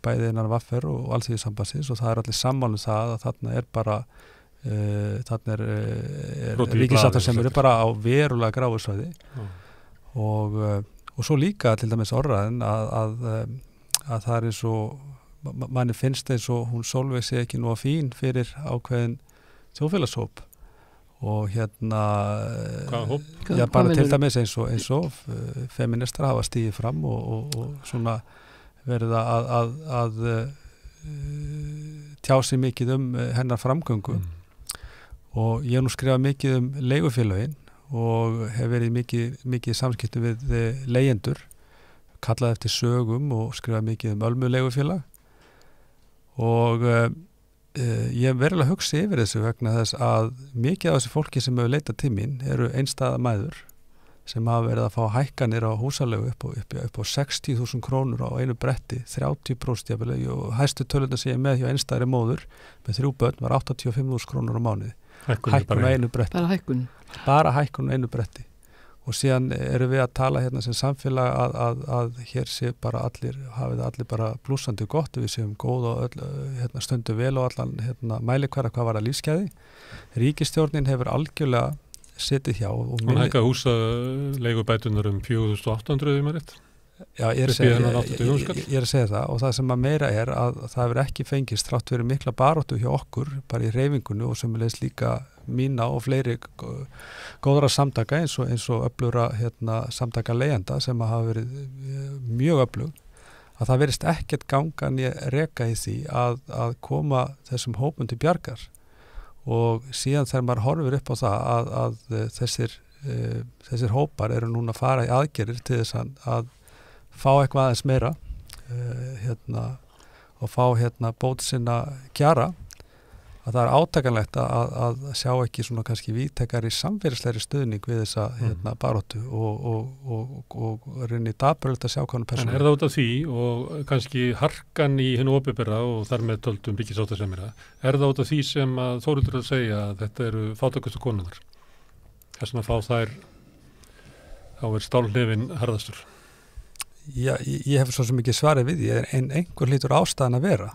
bæði innan VFR og alþýðusambandsins og það er allir sammála það að þarna er bara þarna er ríkissáttasemjari bara á verulega gráu svæði og svo líka til dæmis orðræðin að það er eins og manni finnst eins og hún Sólveig sé ekki nú að fín fyrir ákveðin þjóðfélagshóp og hvaða hóp? Já, bara til dæmis eins og feministar hafa stigið fram og svona verið að tjá sig mikið hennar framgöngu og ég nú skrifa mikið leigufélögin og hef verið mikið samskipti við leigjendur kallað eftir sögum og skrifa mikið Ölmu leigufélag og ég hef verulega að hugsa yfir þessu vegna þess að mikið af þessu fólki sem hefur leitað til mín eru einstæða mæður sem hafa verið að fá hækkanir á húsalegu upp á 60.000 krónur á einu bretti, 30% jafnvel og hæstu tölurnar sem ég með hjá einstæðri móður með 3 börn var 85.000 krónur á mánuði. Hækkun á einu bretti. Bara hækkun á einu bretti. Og síðan erum við að tala sem samfélag að hér sé bara hafið allir bara blúsandi gott, við séum góð og stundu vel og allan mælikvarða hvað var að lífsgæði. Ríkisstjórnin hefur algjörlega setið hjá. Hún hækkaði húsaleigubætunar 4.800 í maður rétt. Já, ég er að segja það og það sem að meira að það hefur ekki fengist þrátt verið mikla baráttu hjá okkur bara í hreyfingunni og sömulegis líka mína og fleiri góðra samtaka eins og öflugra samtaka leigjenda sem að hafa verið mjög öflug að það verist ekkert ganga reka í því að koma þessum hópum til bjargar og síðan þegar maður horfir upp á það að þessir hópar eru núna að fara í aðgerðir til þess að fá eitthvað aðeins meira og fá bót sinna kjara að það er átakanlegt að sjá ekki svona kannski vítekari samfélagslegri stuðning við þessa baráttu og reyni daburlegt að sjá hvernig persónu. En það út af því og kannski harkan í hinu opinbera og þar með töldum byggisáttasemjara, það út af því sem að Þórhildur að segja að þetta eru fátækustu konurnar? Þess að fá þær þá stálhnefinn harðastur. Já, ég hef svo sem ekki svarið við því en einhver hlýtur ástæðan að vera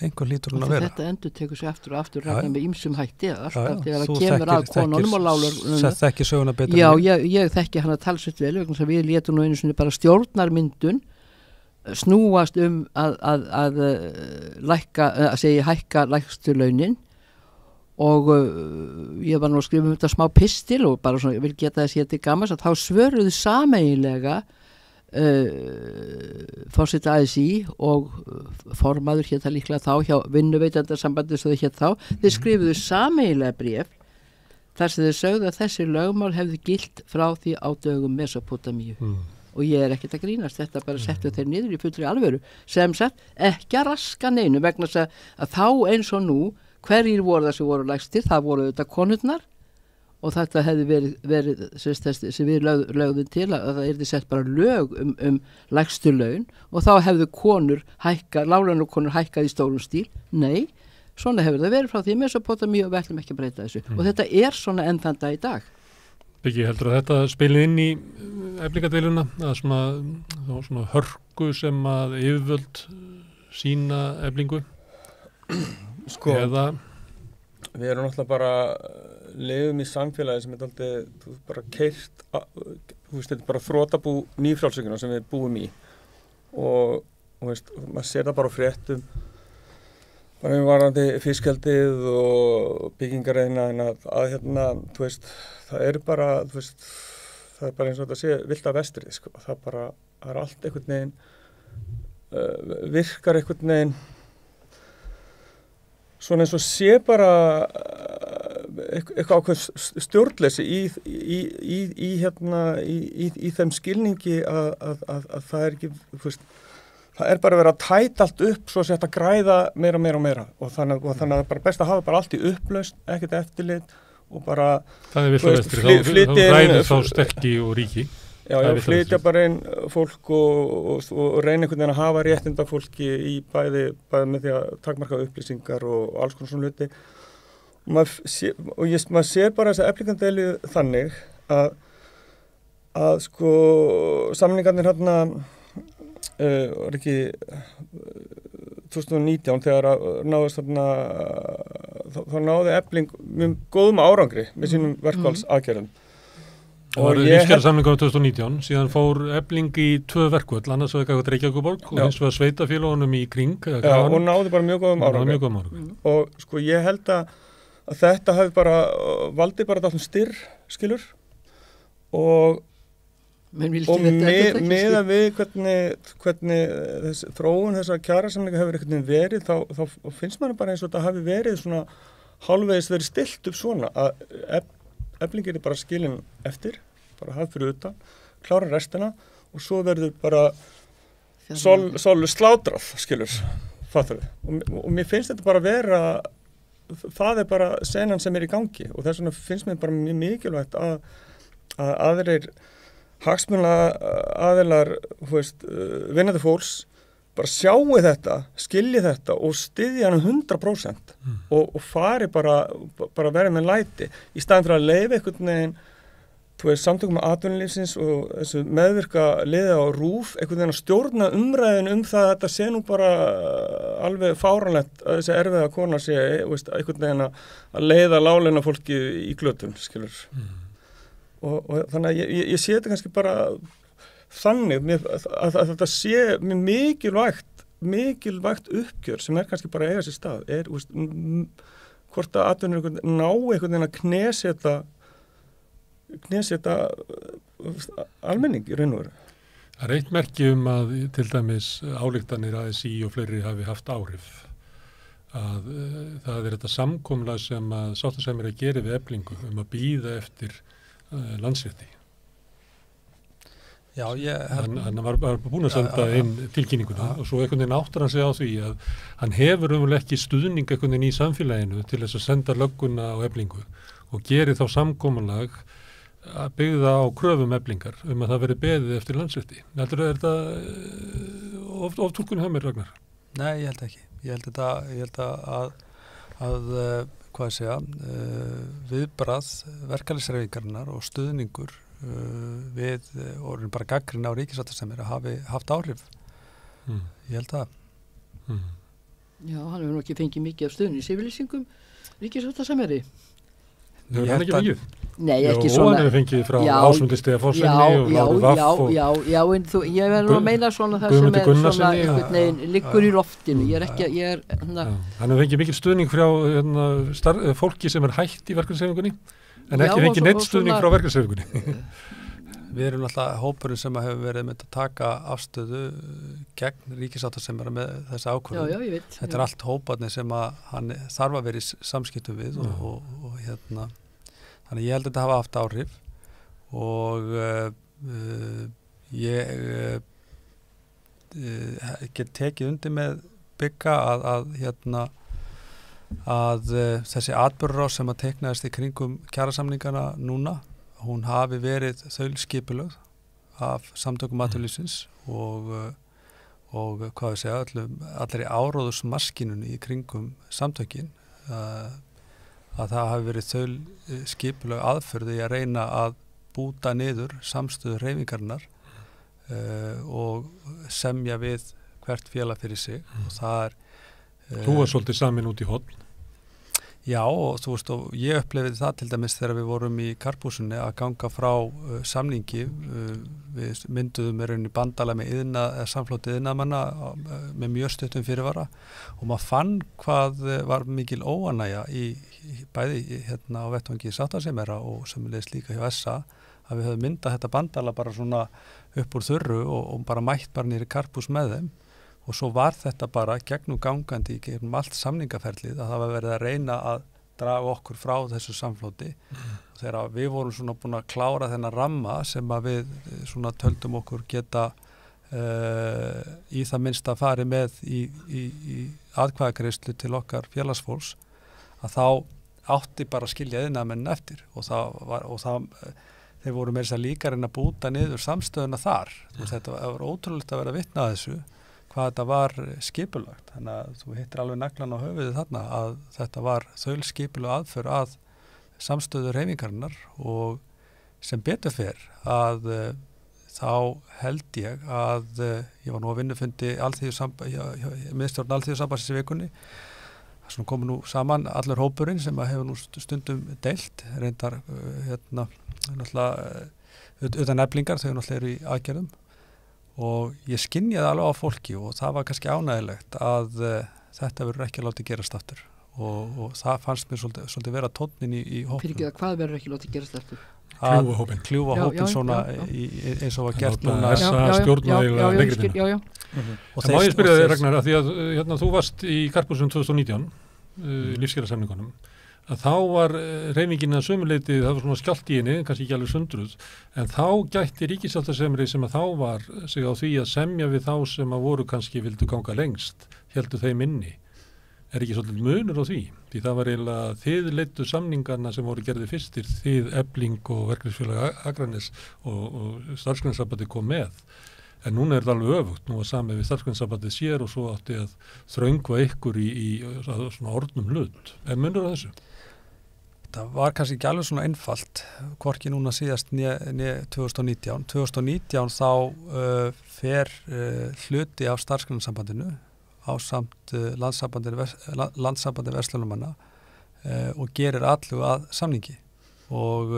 hún að vera. Þetta endur tekur sig aftur og aftur ræðna með ýmsum hætti alltaf þegar það kemur að konunum og lálur. Þú þekki söguna betur. Já, ég þekki hana talsveit vel vegna þess að við létum nú einu sinni bara stjórnarmyndun snúast að hækka lægstu launin og ég var nú að skrifa þetta smá pistil og bara svona, ég vil geta þess hér til gamans að þá svöruðu sameiginlega forseta ASÍ og formaður hér það líklega þá hjá vinnuveitandasambandi svo þau hér þá, þeir skrifuðu sameiginlega bréf þar sem þeir sögðu að þessi lögmál hefðu gilt frá því á dögum Mesópótamíu og ég er ekkert að grínast, þetta bara settu þeir niður í fullri alvöru sem sagt ekki að raska neinu vegna að þá eins og nú hverjir voru það sem voru lægstir, það voru þetta konurnar og þetta hefði verið sem við lögðum til að það erði sett bara lög lægstu laun og þá hefðu láglaunakonur hækkað í stórum stíl. Nei, svona hefur það verið frá því Mesópótamíu og við ætlum ekki að breyta þessu. Og þetta er svona enn þann dag í dag. Byggi, heldur að þetta spili inn í eflingadeiluna að svona hörku sem að yfirvöld sína eflingu? Sko, eða við erum náttúrulega bara lifum í samfélagi sem er alltaf bara keyrt, þetta er bara þrotabú nýfrjálsökunar sem við búum í og maður sér það bara á fréttum bara varðandi fiskjaldið og byggingareina að það er bara það er bara eins og þetta sé villta vestrið sko. Það er allt einhvern veginn virkar einhvern veginn svona eins og sé bara eitthvað ákveð stjórnleysi í þeim skilningi að það er ekki, það er bara verið að tæta allt upp svo að þetta græða meira og þannig að það er bara best að hafa bara allt í upplausn, ekkert eftirlit og bara það er villavestri, þá ræðir þá sterki og ríki. Já, flytja bara inn fólk og reyna einhvern veginn að hafa réttinda fólki í bæði með því að takmarka upplýsingar og alls konar svona hluti. Maður sér bara þessa eflingandeilu þannig að sko samningarnir var ekki 2019 þegar náðist þá náði Efling mjög góðum árangri með sínum verkfallsaðgerðum. Það var lífskjara samningar á 2019, síðan fór Efling í 2 verkvöld, annars var eitthvað Reykjavíkurborg og hins vegar sveitafélögunum í kring. Og náði bara mjög góðum árangri. Og sko ég held að þetta hafi bara valdi bara þessum styrr, skilur, og meðan við hvernig þróun þessar kjarasamninga hefur einhvern veginn verið, þá finnst maður bara eins og þetta hafi verið svona hálfvegis verið stilt upp svona að Efling er bara skilin eftir, bara hafa fyrir utan, klára restina og svo verður bara slátrað, skilur, fattar við. Og mér finnst þetta bara vera, það er bara senan sem er í gangi og þess vegna finnst mér bara mjög mikilvægt að aðrir hagsmunaaðilar, vinnandi fólks, bara sjáu þetta, skilji þetta og styðja hann 100% og fari bara verið með læti í staðin fyrir að leyfa einhvern veginn samtökum með atvinnulífsins og þessu meðvirka liði á RÚV einhvern veginn að stjórna umræðin það að þetta sé nú bara alveg fáranlegt að þessi erfiða kona sé einhvern veginn að leiða láglauna fólki í glötun, skilur og þannig að ég sé þetta kannski bara þannig að þetta sé mikilvægt uppgjör sem kannski bara að eiga sér stað, hvort að atvinnur ná einhvern veginn að kneseta almenning í raun og veru. Það er eitt merki að til dæmis ályktanir ASÍ og fleiri hafi haft áhrif að það er þetta samkomulag sem að sáttasemjari gerir við Eflingu að bíða eftir Landsrétti. Já, hann var búin að senda inn tilkynninguna og svo einhvern veginn áttar hann sig á því að hann hefur ekki stuðning einhvern veginn í samfélaginu til þess að senda lögguna á Eflingu og gerir þá samkomulag að byggða á kröfum Eflingar að það veri beðið eftir Landsrétti. Heldur þetta oftúlkun hjá mér, Ragnar? Nei, ég held ekki. Ég held að hvað ég segja, viðbrað verkalýðshreyfingarinnar og stuðningur við orðin bara gagnrýni á ríkissáttasemjara hafi haft áhrif. Ég held það. Já, hann hefur nú ekki fengið mikið af stuðningsyfirlýsingum ríkissáttasemjari. Hefur hann ekki fengið? Nei, ekki svona. Og hann hefur fengið frá Ásmundi Stefánssyni og Láru Vaff og... Já, en ég verður að meina svona það sem er svona einhvern veginn liggur í loftinu. Hann hefur fengið mikil stuðning frá fólki sem er hætt í verkalýðshreyfingunni en ekki fengið neitt stuðning frá verkalýðshreyfingunni. Við erum alltaf hópurinn sem hefur verið með að taka afstöðu gegn ríkissáttasemjara með þessi ákvörðun. Já, ég veit. Þetta er allt hóparnir sem að hann þarf að vera í samskiptum við og þannig ég held að þetta hafa haft áhrif og ég get tekið undir með Bygga að þessi atburðarás sem að teiknaðist í kringum kjarasamningana núna, hún hafi verið þaulskipulögð af samtökum atvinnulífsins og hvað við segja, allri áróðusmaskinunni í kringum samtökin að það hafi verið þaulskipulögð aðferði í að reyna að búta niður samstöðu hreyfingarinnar og semja við hvert félag fyrir sig og það er Þú var svolítið samin út í horn. Já, og þú veist, og ég upplifði það til dæmis þegar við vorum í Karphúsinu að ganga frá samningi, við mynduðum í rauninni bandalag með samflótið iðnaðarmanna með mjög stuttum fyrirvara og maður fann hvað var mikil óánægja bæði á vettvangi sáttasemjara og sömuleiðis líka hjá SA að við höfum myndað þetta bandalag bara svona upp úr þurru og bara mætt bara niður í Karphús með þeim. Og svo var þetta bara gegnum gangandi í gegnum allt samningaferlið að það var verið að reyna að draga okkur frá þessu samflóti. Þegar við vorum svona búin að klára þennan ramma sem að við svona töldum okkur geta í það minnst að fari með í atkvæðagreiðslu til okkar félagsfólks að þá átti bara að skilja iðnaðarmenn eftir og þeir voru með þess að líka reyna að búta niður samstöðuna þar. Þetta var ótrúlegt að vera að vitna að þessu hvað þetta var skipulagt. Þannig að þú hittir alveg naglan á höfuðið þarna að þetta var þaulskipulögð aðför að samstöðu hreyfingarinnar og sem betur fer að þá held ég að ég var nú að vinnufundi miðstjórn Alþýðusambandsins í vikunni. Það komu nú saman allur hópurinn sem hefur nú stundum deilt, reyndar náttúrulega utan Eflingar, þau náttúrulega eru í aðgerðum. Og ég skynjaði alveg á fólki og það var kannski ánægilegt að þetta verður ekki látið gerast aftur og það fannst mér svolítið vera tónnin í hópnum. Fyrir ekki að hvað verður ekki látið gerast aftur? Kljúfa hópinn svona eins og var gert núna. Stjórnvægilega leikritinu. Það má ég spyrja þig, Ragnar, að því að þú varst í Karphúsinu 2019 lífskjarasamningunum að þá var hreyfingin að sömuleyti, það var svona skjálft í henni, kannski ekki alveg sundruð, en þá gætti ríkissáttasemjari sem að þá var sig á því að semja við þá sem að voru kannski vildu ganga lengst, heldu þeim inni. Er ekki svolítið munur á því? Því það var eiginlega þið leiddu samningarna sem voru gerði fyrstir, þið Efling og Verkalýðsfélag Akraness og Starfsgreinasambandið kom með. En núna er þetta alveg öfugt, nú var samið við Starfsgreinasambandið sér og svo átti að þröngva ykkur í svona orðnum hlut. Er munur á þessu? Það var kannski ekki alveg svona einfalt, hvorki núna síðast né 2019. 2019 þá fer hluti af Starfsgreinasambandinu ásamt landssambandi verslunumanna og gerir allu að samningi og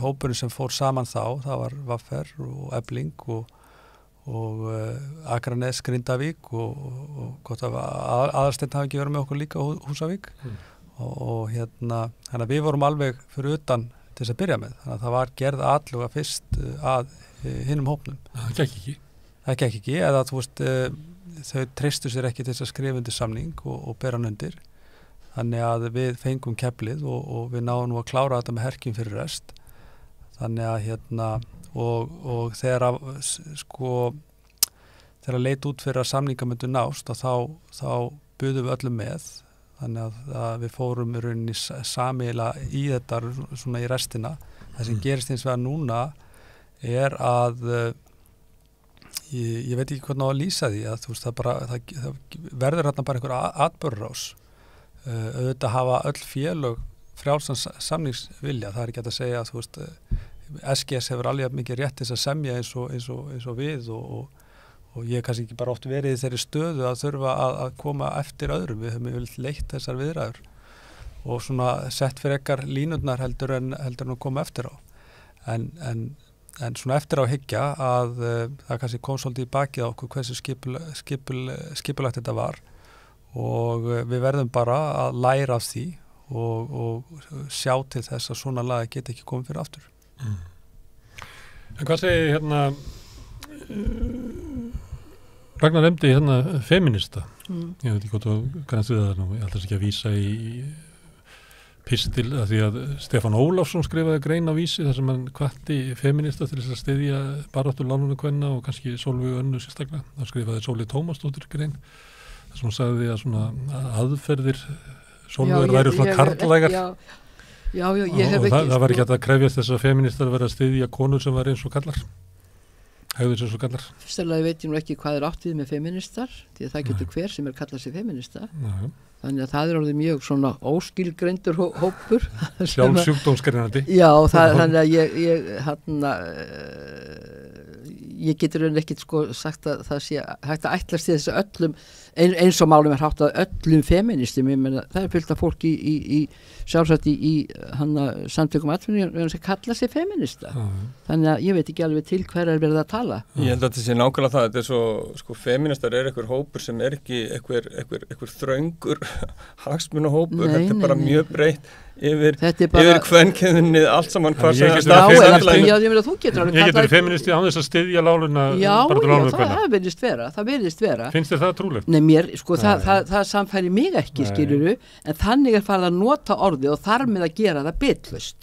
hópurinn sem fór saman þá, það var Vaffer og Efling og Akranes, Grindavík og gott af Aðalsteinn hafi ekki verið með okkur líka Húsavík og hérna, þannig að við vorum alveg fyrir utan til þess að byrja með, þannig að það var gerð atluga fyrst að hinum hópnum. Það gekk ekki. Það gekk ekki, eða þú veist, þau treystu sér ekki til þess að skrifa undir samning og bera hann undir, þannig að við fengum keflið og við náðum nú að klára þetta með herkjum fyrir rest, þannig að hérna, og þegar leit út fyrir að samninga myndu nást og þá buðum við öllum með, þannig að við fórum í rauninni sameiginlega í þetta svona í restina. Það sem gerist hins vegar núna að ég veit ekki hvernig á að lýsa því að þú veist það verður hérna bara einhver atburðarás. Auðvitað hafa öll félög frjálsan samningsvilja, það ekki að segja að þú veist SGS hefur alveg mikið rétt til að semja eins og við og ég kannski ekki bara oft verið í þeirri stöðu að þurfa að koma eftir öðrum, við höfum yfirleitt leitt þessar viðræður og svona sett fyrir ekkar línurnar heldur en að koma eftir á en svona eftir á hyggja að það kannski kom svolítið í bakið á okkur hversu skipulagt þetta var og við verðum bara að læra af því og sjá til þess að svona lagi geti ekki komið fyrir aftur. En hvað segir hérna Ragnar nefndi hérna feminista. Ég veit ekki hvort þú kannast við það nú, ég ætla ekki að vísa í pistil að því að Stefán Ólafsson skrifaði grein á Vísi þar sem hann hvatti feminista til þess að styðja baráttu lánunarkvenna og kannski Sólveigu Önnu sérstaklega. Það skrifaði Sóli Tómasdóttir grein þar sem hann sagði að svona aðferðir Sólveigur væru svona karlægar. Já, ég hef ekki. Og það var ekki að krefjast þess að feministar vera að styðja konur sem var eins og kallar. Hegður sem svo kallar. Fyrstulega veit ég nú ekki hvað átt við með feministar, því að það getur hver sem kallað sig feminista. Nei. Þannig að það orðið mjög svona óskilgreindur hópur. Sjálfsjúkdómsgreinandi. Já, þannig að ég getur ekkert sagt að það sé hægt að ætlast til þess að öllum, eins og málum hátt að öllum feministum, ég meina það fullt af fólki í sjálfsagt í samtökum atvinnulífsins sem kalla sig feminista. Þannig að ég veit ekki alveg til hver verið að tala. Ég held að þetta sé nákvæmlega það, þetta svo, feministar einhver hópur sem ekki einhver þröngur hagsmunahópur, þetta bara mjög breytt yfir kvenkynnið allt saman ég getur feministi án þess að styðja láluna. Það virðist vera. Finnst þér það trúlegt? Nei, mér, það samfæri mig ekki, skilurðu, en þannig farið að nota orðið og þar með að gera það bitlaust.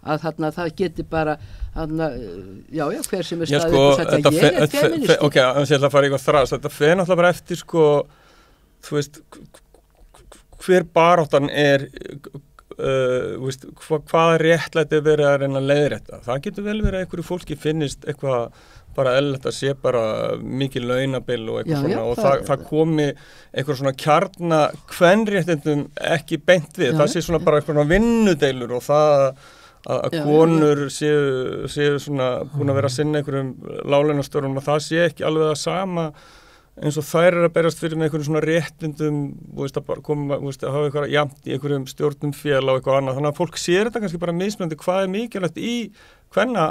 Að það geti bara hver sem er staðið og sagt að ég er feministi. Ok, þannig að ég ætla að fara eitthvað þræðs, þetta fer náttúrulega bara eftir þú veist, hver baráttan er hvaða réttlæti verið að reyna að leiðrétta. Það getur vel verið að einhverju fólki finnist eitthvað bara eðlilegt að sé bara mikið launabil og eitthvað svona og það komi eitthvað svona kjarna kvenréttindum ekki beint við. Það sé svona bara eitthvað vinnudeilur og það að konur séu svona búin að vera að sinna einhverjum láglaunastörfum og það sé ekki alveg það sama eins og þær að berast fyrir með einhverjum svona réttindum að bara koma, að hafa eitthvað jafnt í einhverjum stjórnum félag og eitthvað annað, þannig að fólk sér þetta kannski bara mismunandi hvað er mikilvægt í kvenna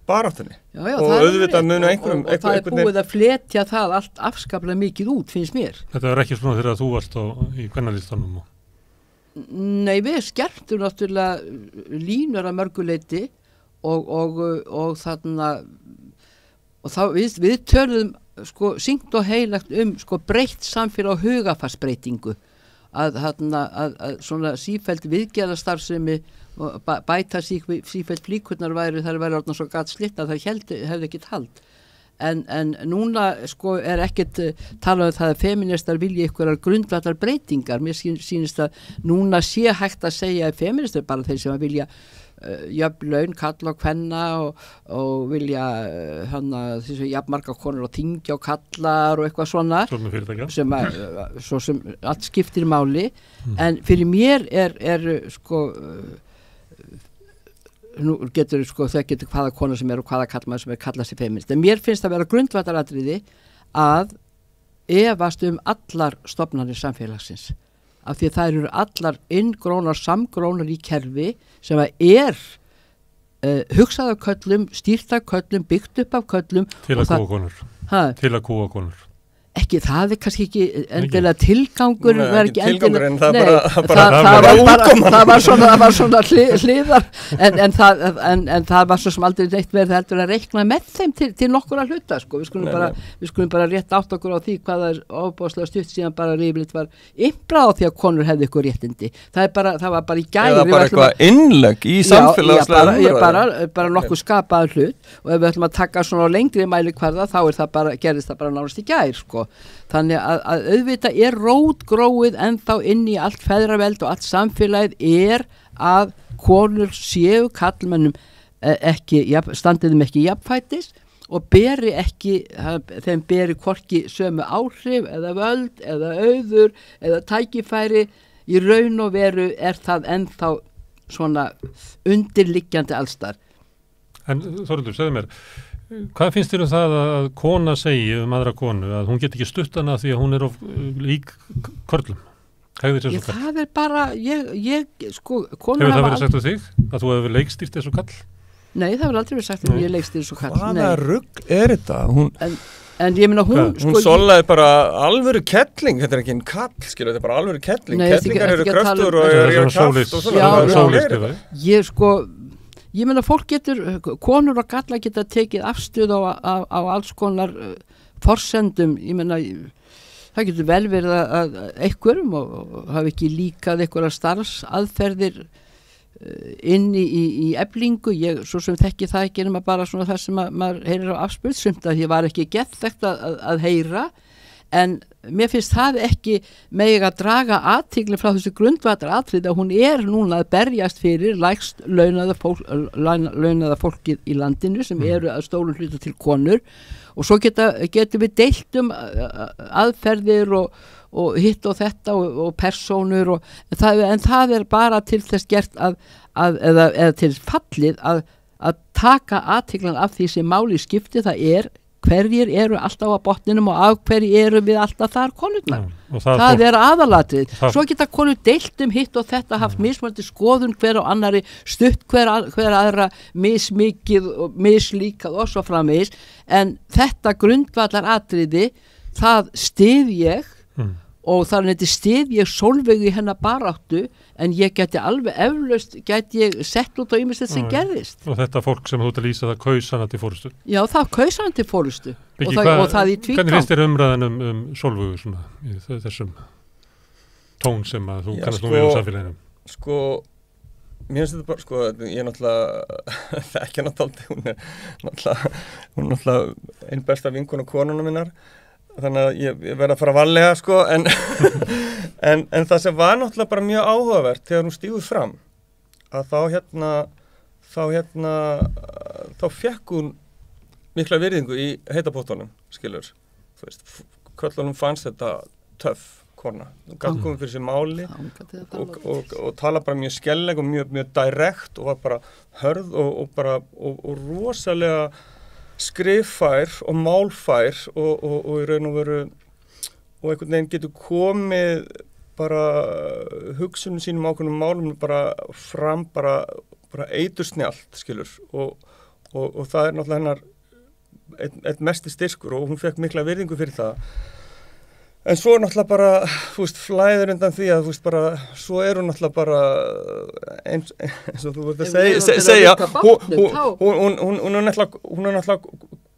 baráttunni og auðvitað munu einhverjum og það er búið að fletja það allt afskaplega mikið út, finnst mér. Þetta er ekki svona þegar þú varst í kvennalistanum? Nei, við skerptum náttúrulega línur að mörguleiti og þarna og þá við töluðum syngt og heilagt breytt samfélag og hugafarsbreytingu að svona sífellt viðgerðarstarfsemi og bæta sífellt líkurnar þær væri orðnar svo gat slitt að það hefði ekkert hald en núna er ekkert talað það að feministar vilja einhverjar grundvallar breytingar. Mér sýnist að núna sé hægt að segja að feministar bara þeir sem að vilja jöfn laun, kalla og kvenna og vilja jafn marga konur og þingja og kallar og eitthvað svona sem allt skiptir máli en fyrir mér er nú getur það getur hvaða kona sem er og hvaða kallmaður sem er kallað sér feminist en mér finnst að vera grundvallaratriði að efast allar stofnanir samfélagsins af því að það eru allar inngrónar, samgrónar í kerfi sem er hugsað af köllum, stýrt af köllum, byggt upp af köllum. Til að kúga konur. Ekki, það kannski ekki endilega tilgangur. Nei, var ekki tilgangur en það það var svona hliðar en það var svo sem aldrei neitt verið heldur að reikna með þeim til nokkura hluta sko. Við skulum bara rétt átt okkur á því hvað það ofbóðslega stutt síðan bara rífilegt var ymbrað á því að konur hefði ykkur réttindi. Það var bara í gæri. Eða bara eitthvað innlegg í samfélagslega umræðu. Bara nokkuð skapaður hlut og ef við ætlum að taka svona lengri mælikvarða þá gerðist það bara nánast í gær sko. Þannig að auðvitað rótgróið ennþá inn í allt feðraveld og allt samfélagið að konur séu karlmönnum standiðum ekki jafnfætis og þeim beri hvorki sömu áhrif eða völd eða auður eða tækifæri. Í raun og veru það ennþá svona undirliggjandi allstar. En Þórhildur, segðu mér, hvað finnst þér það að kona segi aðra konu að hún get ekki stutt hana því að hún of lík körlum? Það bara, konur hefur það verið sagt um þig? Að þú hefur leikstýrt þessu kall? Nei, það hefur aldrei verið sagt um ég leikstýrt þessu kall. Hvaða rugl þetta? En ég meina hún sollaði bara alvöru kettling, þetta ekki einn kall, þetta bara alvöru kettling. Kettlingar eru kröftur og eru kjátt og svona. Ég meina konur og gallar geta tekið afstöð á alls konar forsendum. Ég meina, það getur vel verið að einhverjum og hafi ekki líkað einhverja starfsaðferðir inni í eflingu. Svo sem þekki það ekki nema bara svona það sem maður heyrir á afspurt, sumt að ég var ekki gett þetta að heyra. En mér finnst það ekki mega að draga athygli frá þessu grundvallaratriði að hún núna að berjast fyrir lægst launaða fólkið í landinu sem eru að stórum hluta til konur og svo getum við deilt aðferðir og hitt og þetta og persónur en það bara til þess gert eða til fallið að taka athyglan af því sem máli skipti. Það hverjir eru alltaf á botninum og af hverju eru við alltaf þar konurnar. Það aðalatrið. Svo geta konur deilt hitt og þetta haft mismunandi skoðun hver á annari, stutt hver aðra mismikið og mislíkað og svo framvegis. En þetta grundvallaratriði, það styð ég og þar styð ég Sólveigu í hennar baráttu en ég geti alveg eflaust sett út á ýmislegt sem gerðist. Og þetta fólk sem þú ert að lýsa það kaus hana til forystu? Já, það kaus hana til forystu og það í tvígang. Hvernig finnst þér umræðan Sólveigu svona í þessum tón sem að þú kannast nú við samfélaginu? Mér finnst þetta bara, ég náttúrulega þekki hana dálítið, hún er náttúrulega einn besta vinkona konuna minnar. Þannig að ég verði að fara varlega en það sem var náttúrulega bara mjög áhugavert þegar hún stígur fram að þá fekk hún mikla virðingu í heitapottunum, skilur. Þú veist, köllunum fannst þetta töff kona, hún gat komið fyrir sér máli og tala bara mjög skelleg og mjög direkt og var bara hörð og rosalega skriffær og málfær og í raun og veru og einhvern veginn getur komið bara hugsunum sínum ákveðnum málum bara fram bara eitursnjallt, skilur og það náttúrulega hennar eitt mesti styrkur og hún fekk mikla virðingu fyrir það. En svo náttúrulega bara, flæður undan því að, svo hún náttúrulega bara, eins og þú vart að segja, hún er náttúrulega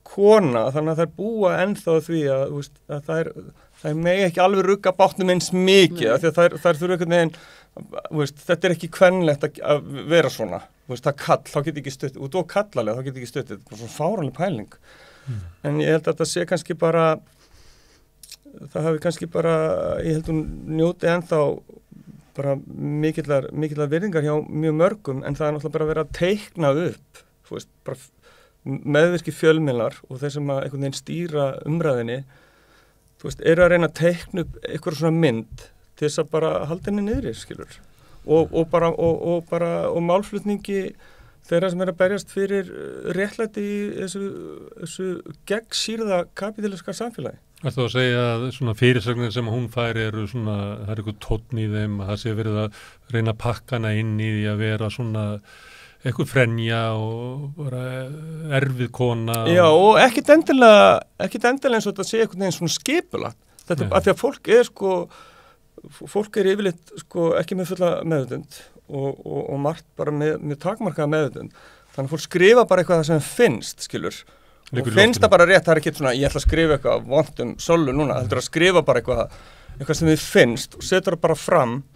kona, þannig að þær búa ennþá því að þær megi ekki alveg rugga bátnum eins mikið, af því að þær þurfa einhvern veginn, þetta ekki kvenlegt að vera svona, það kall, þá getur ekki stuttið, og þú kallalega, þá getur ekki stuttið, það er svona fáránleg pæling. En ég held að þetta sé kannski bara, það hafi kannski bara, ég held hún njóti ennþá bara mikillar virðingar hjá mjög mörgum en það er náttúrulega bara að vera að teikna upp, bara meðvirki fjölmiðlar og þeir sem að einhvern veginn stýra umræðinni, eru að reyna að teikna upp eitthvað svona mynd til þess að bara halda henni niðri, skilur, og málflutningi þeirra sem að berjast fyrir réttlæti í þessu gegnsýrða kapítaliska samfélagi. Ættu að segja að svona fyrirsögnin sem hún fær eru svona, það er eitthvað tónn í þeim, að það sé verið að reyna að pakka hana inn í því að vera svona eitthvað frenja og bara erfið kona. Já, og ekkit endilega eins og þetta sé eitthvað neginn svona skipulagt. Þetta er að því að fólk er yfirleitt ekki með fulla meðvitund og margt bara með takmarkaða meðvitund. Þannig að fólk skrifa bara eitthvað sem finnst, skilur. Og finnst það bara rétt, það er ekki svona, ég ætla að skrifa eitthvað vont Sollu núna, heldur að skrifa bara eitthvað sem þið finnst og setur það bara fram,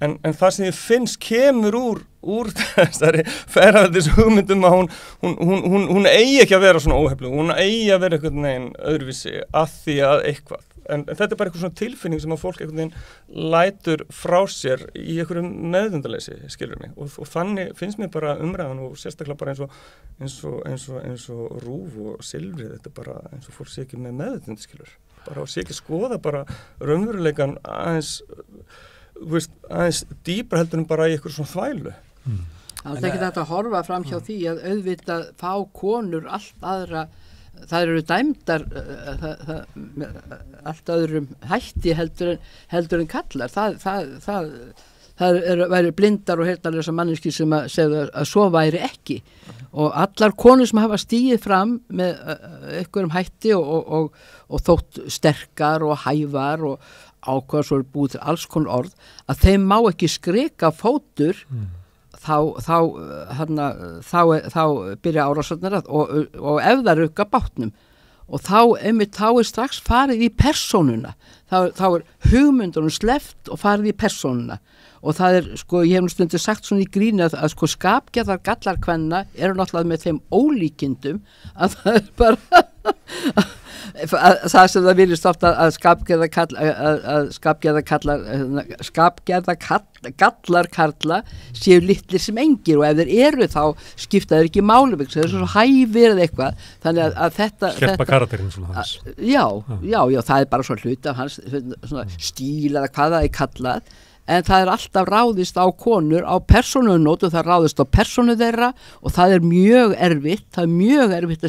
en það sem þið finnst kemur úr þessari ferðardis hugmyndum að hún eigi ekki að vera svona óheflu, hún eigi að vera eitthvað neginn öðruvísi að því að eitthvað. En þetta er bara eitthvað svona tilfinning sem að fólk einhvern veginn lætur frá sér í einhverjum meðvindaleysi, skilur mig. Og þannig finnst mér bara umræðan og sérstaklega bara eins og Rúf og Silfrið, þetta er bara eins og fólk sé ekki með meðvind, skilur. Bara sé ekki skoða bara raunveruleikan aðeins dýpra heldur en bara í eitthvað svona þvælu. Það er ekki þetta að horfa fram hjá því að auðvitað fá konur allt aðra. Það eru dæmdar allt öðrum hætti heldur en kallar. Það væri blindar og heyrnarlausa manneskjur sem að segja að svo væri ekki. Og allar konur sem hafa stigið fram með einhverjum hætti og þótt sterkar og hæfar og ákvæðar svo er búið til alls konar orð, að þeim má ekki skrika fótur þá byrja árásarnir og ef það rukka bátnum og þá er strax farið í persónuna, þá er hugmyndunum sleppt og farið í persónuna og það er, ég hef nú stundu sagt svona í gríni að skapgerðar gallarkvenna eru náttúrulega með þeim ólíkindum að það er bara það sem það viljast ofta að gallarkarla séu litlir sem engir og ef þeir eru þá skipta þeir ekki máli þeir eru svo hæfir eða eitthvað þannig að þetta sleppa karakterinn svona hans já, það er bara svo hluti af hans svona stíl eða hvað það er kallað en það er alltaf ráðist á konur á persónunót og það ráðist á persónu þeirra og það er mjög erfitt að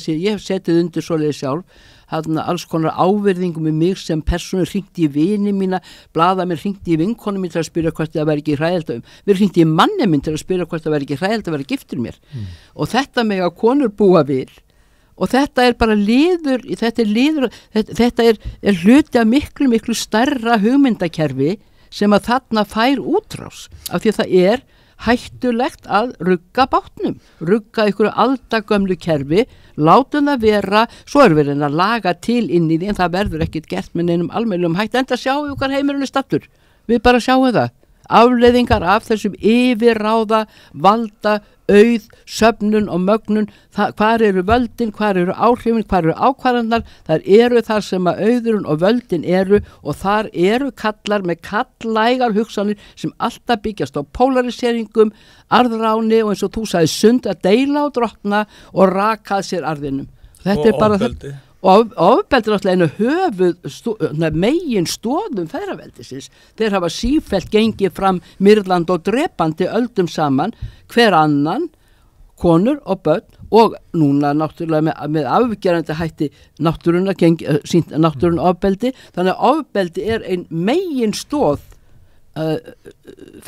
sé, ég hef setið undir svoleiðis sjálf alls konar ávirðingum með mig sem persónu hringdi í vini mína, blaðamenn hringdi í vinkonu mín til að spyrja hvort það væri ekki hræðilegt við hringdi í manni mín til að spyrja hvort það væri ekki hræðilegt að vera giftur mér og þetta með að konur búa við og þetta er bara þetta er hluti af miklu stærra hugmyndakerfi sem að þarna fær útrás af því að það er hættulegt að rugga bátnum, rugga einhverju aldagömlu kerfi, látum það vera, svo er við að laga til inn í því en það verður ekkert gert með neinum almennum hætti, enda sjáum við hvar heimurinn er stattur, við bara sjáum það, afleiðingar af þessum yfirráða, valda, auð, söfnun og mögnun, hvar eru völdin, hvar eru áhrifin, hvar eru ákvarðanar, þar eru þar sem að auðurinn og völdin eru og þar eru kallar með kallægar hugsanir sem alltaf byggjast á polariseringung, arðráni og eins og þú sagði sund að deila og drottna og rakað sér arðinum. Þetta er bara ofbeldi. Ofbeldi er náttúrulega megin stóðum feðraveldisins. Þeir hafa sífellt gengið fram myrðland og drepandi öldum saman hver annan, konur og börn og núna náttúrulega með afgerandi hætti náttúrun ofbeldi. Þannig að ofbeldi er ein megin stóð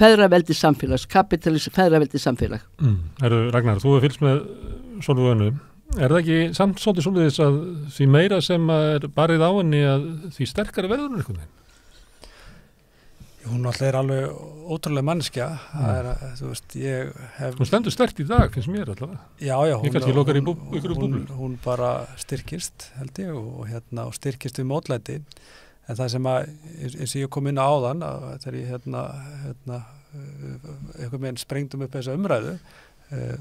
feðraveldis samfélags, kapitalist feðraveldis samfélag. Ragnar, þú hefur fylgst með Sólveig Önnu. Er það ekki samt svolítið svoleiðis að því meira sem er barið á henni að því sterkari verður hún einhvern veginn? Hún alltaf er alveg ótrúlega manneskja. Þú veist, ég hef... Hún stendur sterkt í dag, finnst mér allavega. Já. Ég kannski lokar í ykkur búblu. Hún bara styrkist, held ég, og styrkist við mótlæti. En það sem að, eins og ég kom inn á áðan, þegar ég einhvern veginn sprengdum upp þessa umræðu,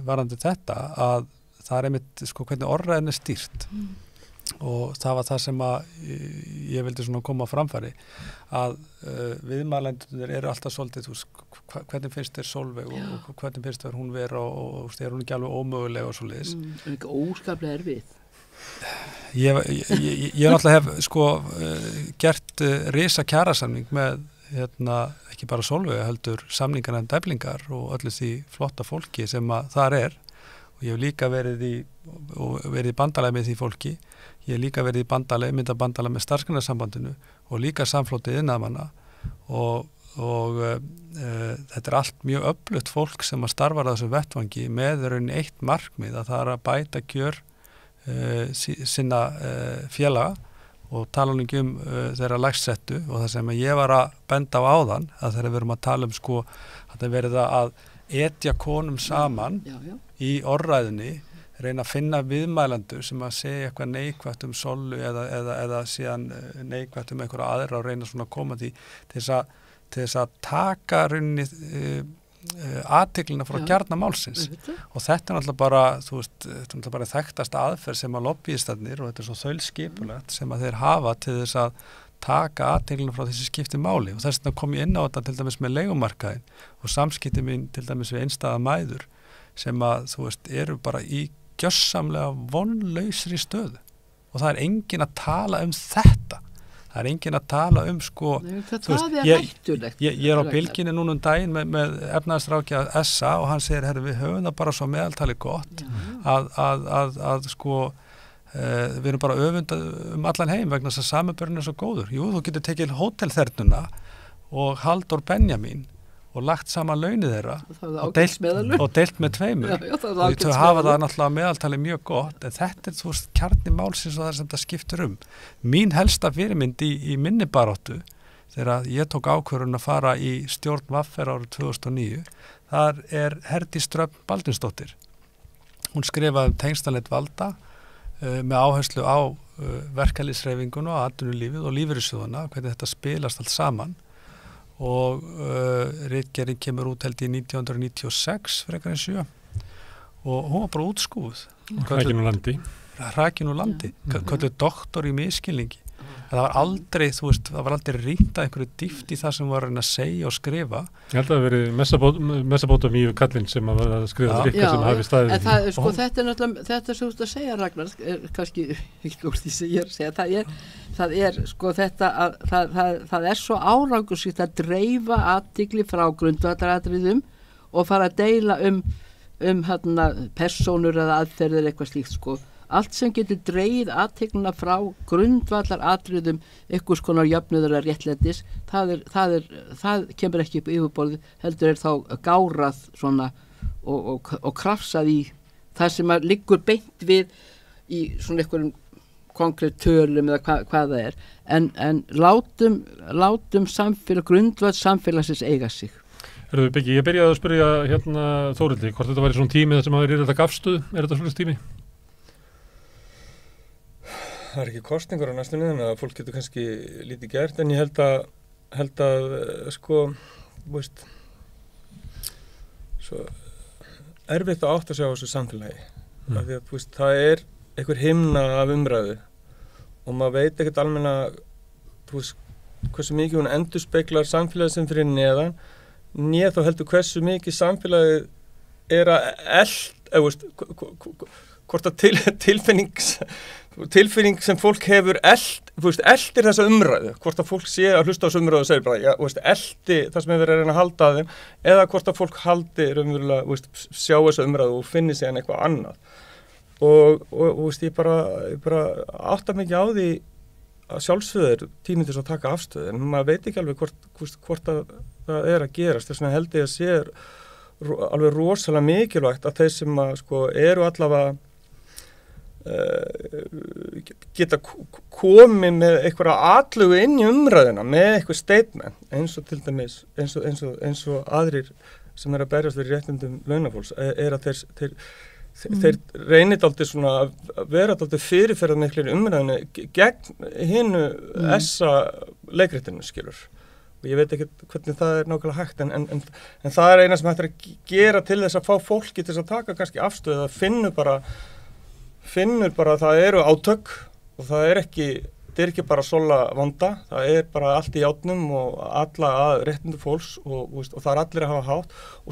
varandi þetta, að það er einmitt hvernig orðræðin er stýrt og það var það sem að ég vildi svona koma á framfæri að viðmælendurnir eru alltaf svolítið hvernig finnst þér Sólveig og hvernig finnst þér hún vera og er hún ekki alveg ómöguleg og svoleiðis. Er ekki óskaplega erfið? Ég náttúrulega hef gert risa kjarasamning með ekki bara Sólveig heldur samningarnefnd Eflingar og öllu því flotta fólki sem að þar er og ég hef líka verið í bandalagi með því fólki, ég hef líka verið í myndabandalagi með starfsgreinasambandinu og líka samflótið iðnaðarmanna og þetta allt mjög öflugt fólk sem að starfa á þessum vettvangi með rauninni eitt markmið að það að bæta kjör sinna félaga og tala þeirra lægstsettu og það sem ég var að benda á áðan að þegar við erum að tala sko að það verið að etja konum saman í orðræðinni, reyna að finna viðmælendur sem að segja eitthvað neikvætt Sollu eða síðan neikvætt einhverja aðra og reyna svona að koma því til þess að taka rauninni athyglinna frá kjarna málsins og þetta náttúrulega bara, þú veist, þetta náttúrulega bara þekktast aðferð sem að lobbyistarnir og þetta svo þaulskipulegt sem að þeir hafa til þess að taka athyglinna frá þessi skipti máli og þess vegna kom ég inn á þetta til dæmis með leigumarkaðin og samskipti mín til dæmis við einstæða mæður sem að, þú veist, eru bara í gjörsamlega vonlausri stöðu og það enginn að tala þetta. Það enginn að tala sko, ég á bylginni núna daginn með efnahagsráðgjafa SA og hann segir, herru, við höfum það bara svo meðaltali gott að sko, við erum bara öfundað allan heim vegna þess að samanburðin svo góður. Jú, þú getur tekið hótelþernuna og Halldór Benjamin og lagt saman launið þeirra og deilt með tveimur og þau hafa það náttúrulega meðaltali mjög gott en þetta þú veist kjarni málsins og það sem það skiptir mín helsta fyrirmynd í minni baráttu þegar ég tók ákvörðun að fara í stjórn VFR árið 2009 þar Herdís Dröfn Baldursdóttir hún skrifaði tengslanlegt valda með áherslu á verkalýðshreyfinguna og atvinnulífið og lífeyrissjóðana hvernig þetta spilast allt saman og ritgerðin kemur út held í 1996 frekar en 7 og hún var bara útskúfuð hrakin úr landi kölluð doktor í misskilningi það var aldrei, þú veist, það var aldrei rýnt að einhverju dýft í það sem var að segja og skrifa. Ég held að það verið messabóta mjög kallinn sem að skrifa drikka sem hafi staðið. En það, sko, þetta er náttúrulega, þetta sem þú ert að segja, Ragnar, kannski ekki úr því sem ég er að segja, það er sko þetta að það er svo árangursríkt að dreifa athygli frá grundvallaratriðum og fara að deila persónur eða aðferðir eitthvað slíkt, sko. Allt sem getur dreigið athyglinna frá grundvallaratriðum einhvers konar jöfnuðar að réttlætis, það kemur ekki upp yfirborðið, heldur þá gárað svona og krafsað í það sem að liggur beint við í svona einhverjum konkrétt tölum eða hvað það er. En látum grundvall samfélagsins eiga sig. Biggi, ég byrjaði að spyrja Þórildi, hvort þetta væri svona tími þar sem hafi þetta gafstuð, er þetta svona tími? Það er ekki kosningur á næstunni þannig að fólk getur kannski lítið gert en ég held að sko, veist, svo erfitt að átta sig á þessu samfélagi af því að veist, það er einhver himna af umræðu og maður veit ekkert almennilega hversu mikið hún endurspeglar samfélagið sem fyrir neðan þá heldur hversu mikið samfélagið er að hvort að tilfinning sem fólk hefur eldir þessa umræðu, hvort að fólk sé að hlusta á þessu umræðu og segir bara, eldi það sem hefur verið að reyna að halda að þeim, eða hvort að fólk haldi raunverulega, sjá þessa umræðu og finni sig en eitthvað annað. Og ég bara átta mikið á því að sjálfsögður tíminn til að taka afstöðu, en maður veit ekki alveg hvort að það er að gerast, þess vegna held ég að sé alveg rosalega mikilvægt að þeir sem eru allavega geta komið með einhverja atlugu inn í umræðina með eitthvað statement eins og til dæmis eins og aðrir sem að berjast fyrir réttindum launafólks er að þeir reynir dálítið svona að vera dálítið fyrirferðar miklir umræðinu gegn hinu essa leikritinu skilur og ég veit ekki hvernig það er nákvæmlega hægt en það er eina sem hægt er að gera til þess að fá fólki til þess að taka kannski afstöðu að finnur bara að það eru átök og það er ekki bara sola vonda, það er bara allt í játnum og alla að réttindu fólks og það er allir að hafa hátt og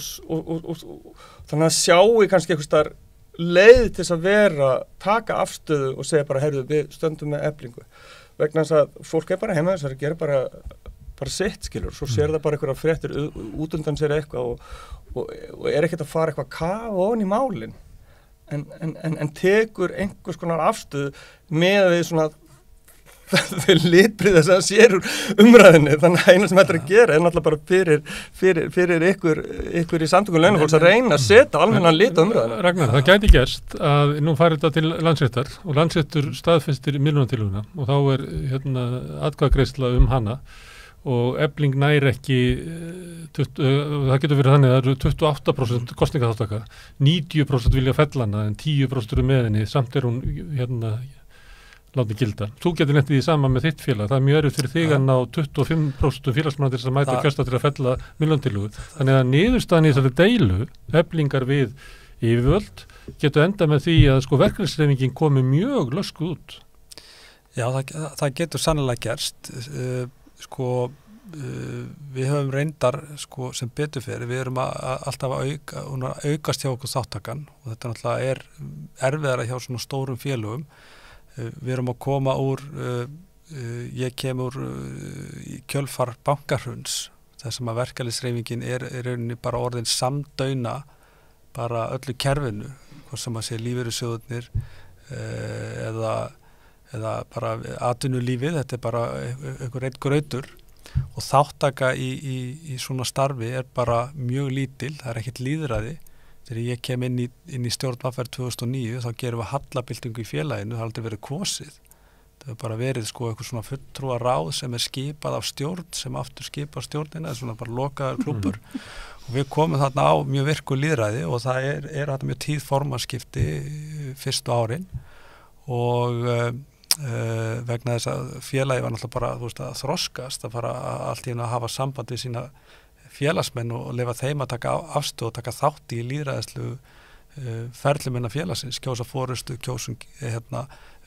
þannig að sjái kannski eitthvað starf leið til þess að taka afstöðu og segja bara, heyrðu, við stöndum með eflingu vegna þess að fólk er bara heima þess að gera bara sitt skilur, svo sér það bara einhverja fréttir út undan sér eitthvað og er ekkert að fara eitthvað kafa ofan í málin en tekur einhvers konar afstöðu með við svona þau litbriða sem það sér úr umræðinni, þannig að eina sem þetta að gera náttúrulega bara fyrir ykkur í samtökum launafólks að reyna að setja almennan lit á umræðinni. Ragnar, það gæti gerst að nú farið þetta til Landsréttar og Landsréttur staðfestir miðlunartillöguna og þá atkvæðagreiðsla hana og Efling nær ekki það getur verið þannig að það eru 28% kosningaþáttaka, 90% vilja fella hana en 10% eru með henni, samt hún látni gilda. Þú getur nefnt því sama með þitt félag, það mjög fyrir þig að ná 25% félagsmanna til þess að mæta kjörstað til að fella miðlunartillögu. Þannig að niðurstaðan í þessari deilu, Eflingar við yfirvöld, getur enda með því að verkalýðshreyfingin komi mjög löskuð út. Já, það getur sannlega gerst. Við höfum reyndar sem betur fyrir, við erum alltaf að aukast hjá okkur þáttakan og þetta náttúrulega erfiðara hjá svona stórum félögum. Við erum að koma úr, ég kem úr í kjölfar bankahruns, þar sem að verkalýðshreyfingin rauninni bara orðin samdauna bara öllu kerfinu, hvað sem að sé lífeyrissjóðirnir eða bara atvinnulífið, þetta bara einhver einn grautur og þáttaka í svona starfi bara mjög lítil, það ekkert lýðræði. Þegar ég kem inn í stjórn VFR 2009 þá gerum við hallabyltingu í félaginu, það har aldrei verið kosið. Það hefur bara verið eitthvað svona fulltrúa ráð sem skipað af stjórn, sem aftur skipað stjórnina, það svona bara lokaður klúbbur. Og við komum þarna á mjög virku lýðræði og það þetta mjög tíð formanskipti fyrstu árin og vegna þess að félagi var náttúrulega bara að þroskast, að fara allt í einu að hafa samband við sína félagsmenn og leyfa þeim að taka afstöð og taka þátt í lýðræðislegu ferlum innan félagsins, kjósa forystu,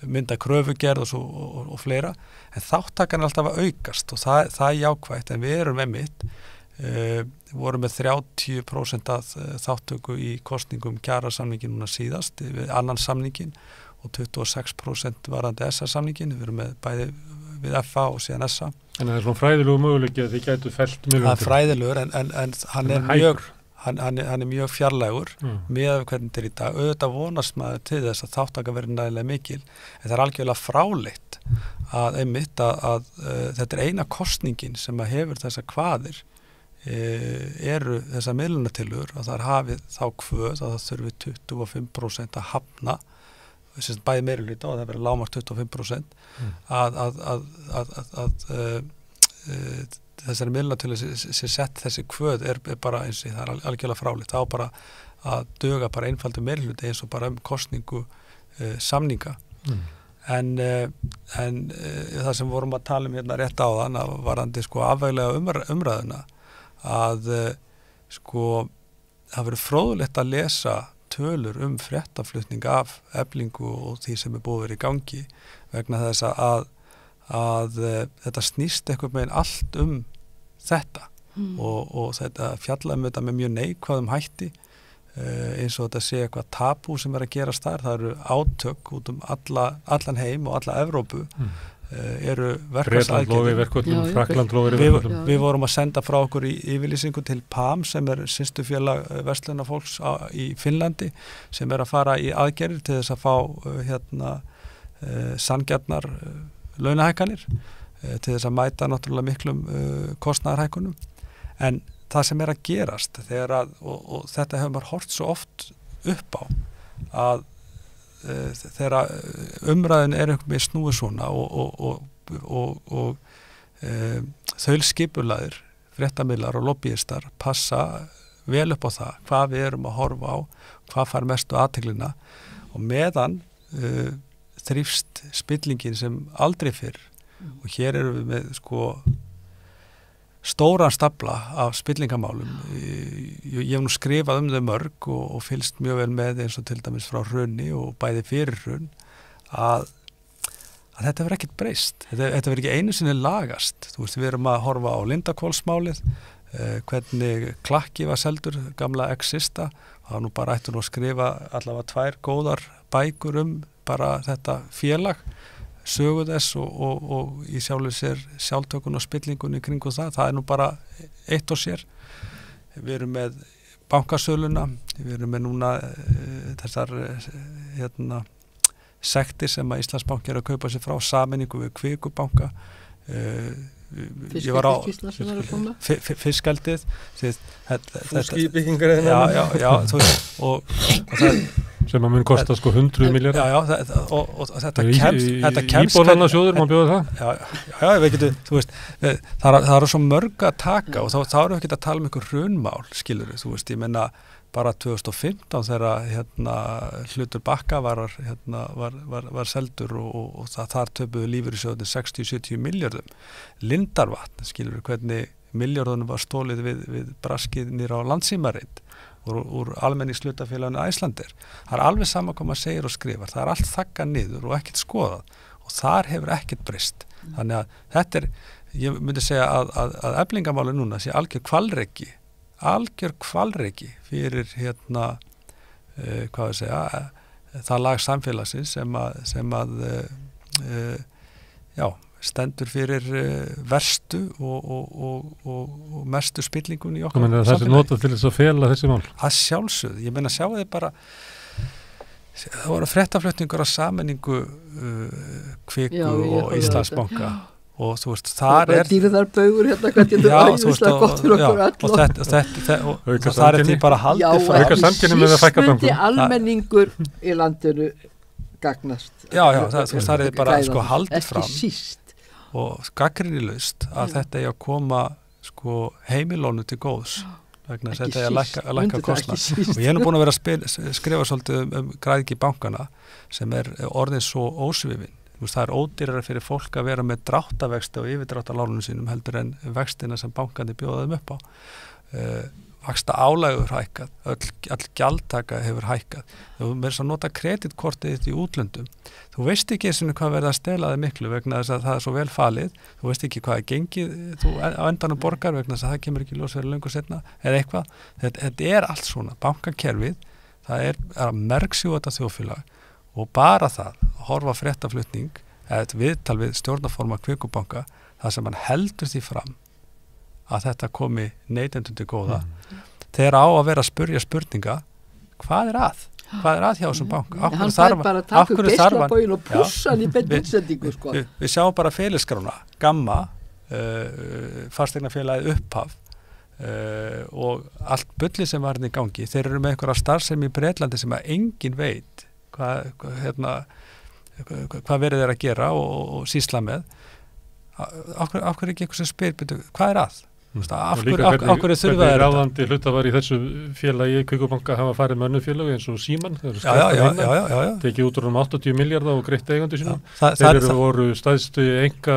mynda kröfugerð og fleira, en þáttakan alltaf að aukast og það jákvætt, en við erum vorum með 30% af þáttöku í kosningum kjarasamningin núna síðast, við annan samningin og 26% varandi SA-samningin, við erum með bæði við FA og síðan SA. En það svona fræðilegu möguleiki að þið gætu fellt miðlunartillögu. Það fræðilegur en hann mjög fjarlægur með hvernig þetta í dag. Auðvitað vonast maður til þess að þáttaka verið nægilega mikil, en það algjörlega fráleitt að einmitt að þetta eina kosningin sem að hefur þessa kvaðir eru þessa miðlunartillögur að það hafið þá kvöð að það þurfi 25% að hafna bæði meirihluta og það verið lágmark 25% að þessari miðlunartillögu sem sett þessi kvöð bara eins og það algjörlega fráleitt, þá bara að duga bara einfaldur meirihluta eins og bara kosningu samninga en það sem vorum að tala hérna rétt áðan að varandi afveglega umræðuna að það verið fróðlegt að lesa tölur fréttaflutning af Eflingu og því sem búið verið í gangi vegna þess að þetta snýst eitthvað með allt þetta og þetta fjallaði þetta með mjög neikvæðum hætti eins og þetta sé eitthvað tabú sem að gerast þar, það eru átök út allan heim og alla Evrópu eru verkfallsaðgerðir. Frakkland lofi verkfallum. Við vorum að senda frá okkur í yfirlýsingu til PAM sem systurfélag verslunarfólks í Finnlandi sem að fara í aðgerðir til þess að fá sanngjarnar launahækkanir til þess að mæta náttúrulega miklum kostnaðarhækkunum. En það sem að gerast og þetta hefur maður hort svo oft upp á að þegar umræðin einhvern veginn snúið svona og þaulskipulaðir fréttamiðlar og lobbyistar passa vel upp á það hvað við erum að horfa á, hvað fær mestu athyglina og meðan þrífst spillingin sem aldrei fyrr og hér erum við með stóran stafla af spillingamálum. Ég hef nú skrifað þau mörg og fylgst mjög vel með eins og til dæmis frá hruni og bæði fyrir hrun að þetta verður ekkert breyst. Þetta verður ekki einu sinni lagast. Þú veist, við erum að horfa á Lindarhvolsmálið, hvernig Klakki var seldur, gamla Exista. Það var nú bara ættu að skrifa allavega 2 góðar bækur bara þetta félag sögu þess og í sjálfu sér sjálftökun og spillingunni kringu það nú bara eitt og sér. Við erum með bankasöluna, við erum með núna þessar sektir sem að Íslandsbanki að kaupa sér frá, sameiningu við Kvikubanka, ég var á fiskeldið fúskýbyggingar og það sem að mun kosta sko 100 miljardar og þetta kemst íbúðalánasjóður, má bjóða það við getum, þú veist það eru svo mörg að taka og þá erum við ekki að tala um einhver hrunmál, skilur þú veist, ég menna bara 2015 þegar hlutur Bakka var seldur og þar töpuðu lífeyrissjóðirnir 60-70 miljardum. Lindarvatn, skilur hvernig miljardunum var stólið við braskið nýra á Landsímaritt úr almenningshlutafélaginu Æslandir. Það er alveg sama hvað maður segir og skrifar, það er allt þakkað niður og ekkert skoðað og þar hefur ekkert breyst. Þannig að þetta ég myndi segja að Eflingamáli núna sé algjör kvalreiki fyrir hvað að segja það lag samfélagsins sem að stendur fyrir verstu og mestu spillingun í okkar samfélagi. Það er notað til þess að fela þessi mál? Að sjálfsögðu, ég meina sjáu þið bara það voru fréttaflutningur á sameiningu Kviku og Íslandsbanka og þú veist, þar dýrðarbaugur hvernig þetta æðislega gott fyrir okkur öll og það því bara haldið frá sístmundi almenningur í landinu gagnast það bara sko haldið fram síst. Og gagnrýnilaust að þetta að koma sko heimilónu til góðs vegna þess að þetta að lækka kostnað og ég er búin að vera að skrifa svolítið græðgi bankana sem orðin svo ósvifin. Það er ódýrara fyrir fólk að vera með dráttavexti og yfirdráttalánunum sínum heldur en vextina sem bankandi bjóðaðum upp á. Vaxta álægur hækkað, all gjaldtaka hefur hækkað. Þú verður að nota kreditkortið þitt í útlöndum. Þú veist ekki eins og hvað verður að stela þig miklu vegna þess að það er svo vel falið. Þú veist ekki hvað er gengið, þú á endanum borgar vegna þess að það kemur ekki ljós fyrir löngu seinna eða eitthvað. Þetta er allt svona. Bankakerfið, það er að mergsjúga þetta þjóðfélag og bara það að horfa fréttaflutning eða viðtal við stjórnarforma Kvikubanka þar sem hann heldur því fram að þetta komi neytendum til góða þegar á að vera að spurja spurninga hvað er að hjá þessum banka hann þarf bara að taka upp geislabógin og pússa hann í beinútsendingu sko. Við sjáum bara félagsskrána Gamma, fasteignafélagið Upphaf og allt bulli sem var hérna í gangi, þeir eru með einhverja starfsemi í Bretlandi sem að enginn veit hvað verið þeir að gera og sýsla með af hverju ekki eitthvað sem spyr hvað er að? Af hverju þurfa þeir ráðandi hlutafar í þessu félagi Kvikubanka hafa farið með önnur félagi eins og Símann tekið út úr 80 miljardar og greitt eigandi sínum þeir voru stæðstu enga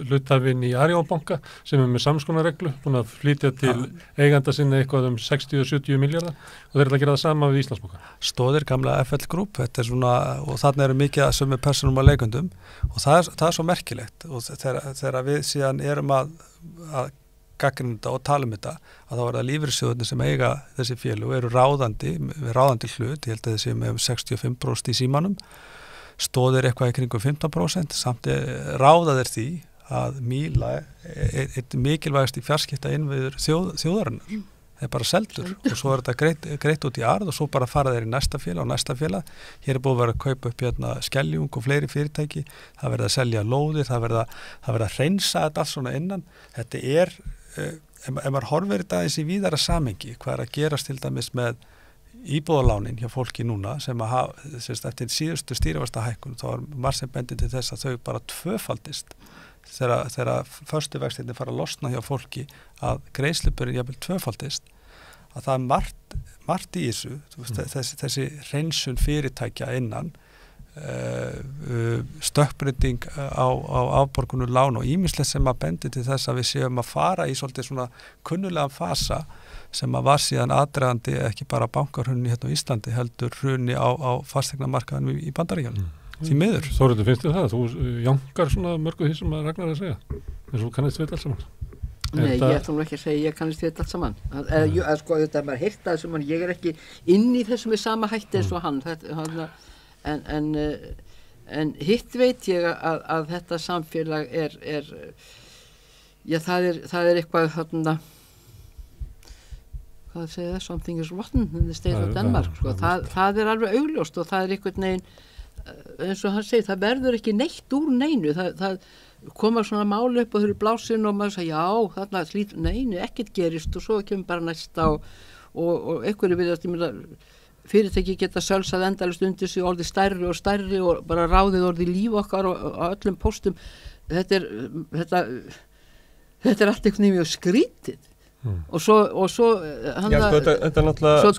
hlutafinn í Arjónbanka sem með samskonareglu búin að flytja til eiganda sinna eitthvað 60-70 miljardar og þeir að gera það sama við Íslandsbanka. Stóðir gamla FL Group þetta svona, og þarna eru mikið að sömu personum að leikundum og það er svo merkilegt og þegar við síðan erum að gagnrýna og tala þetta að þá er það lífeyrissjóðirnir sem eiga þessi félög og eru ráðandi hlut, ég held að þessi með 65% í Símanum, Stóðir eitthvað í kringum 15%, samt ráða þeir því að Míla er mikilvægast í fjarskipta innviður þjóðarinnar. Það er bara seldur og svo er þetta greitt út í arð og svo bara fara þeir í næsta félag. Hér er búið að vera að kaupa upp Skeljung og fleiri fyrirtæki, það verða að selja lóðir, það verða að hreinsa þetta allt svona innan. Þetta er, ef maður horfir þetta eins í víðara samhengi, hvað er að gerast til dæmis með íbúðalánin hjá fólki núna sem að hafa, eftir síðustu stýrivaxtahækkun, þá er margt sem bendir til þess að þau bara tvöfaldist. Þegar förstu vextinni fara að losna hjá fólki að greiðslubyrðin jafnvel tvöfaldist að það er margt í þessu þessi hreinsun fyrirtækja innan stökkbreyting á afborgunum lán og ýmislegt sem að bendi til þess að við séum að fara í svolítið svona kunnulegan fasa sem að var síðan aðdragandi ekki bara bankarhrunni hérna á Íslandi heldur hrunni á fasteignamarkaðinum í Bandaríkjunum. Því miður. Þórhildur, finnst þér það? Þú jánkar svona mörgu því sem að Ragnar að segja en þú kannist við allt saman. Nei, ég ætlum ekki að segja ég kannist við allt saman. Sko, þetta er bara heyrt að þessum ég er ekki inn í þessum með sama hætti eins og hann. En hitt veit ég að þetta samfélag það er eitthvað hvað segir það, something is rotten in the state of Denmark, sko. Það alveg augljóst og það einhvern veginn, eins og hann segir, það verður ekki neitt úr neinu, það koma svona máli upp og þau eru blásin og maður sagði, já, þarna neini, ekkert gerist og svo kemur bara næsta og einhverju við að fyrirtæki geta sölsað endalist undir sig orðið stærri og stærri og bara ráðið orðið líf okkar og á öllum póstum. Þetta er allt einhvern veginn mjög skrítið. Og svo svo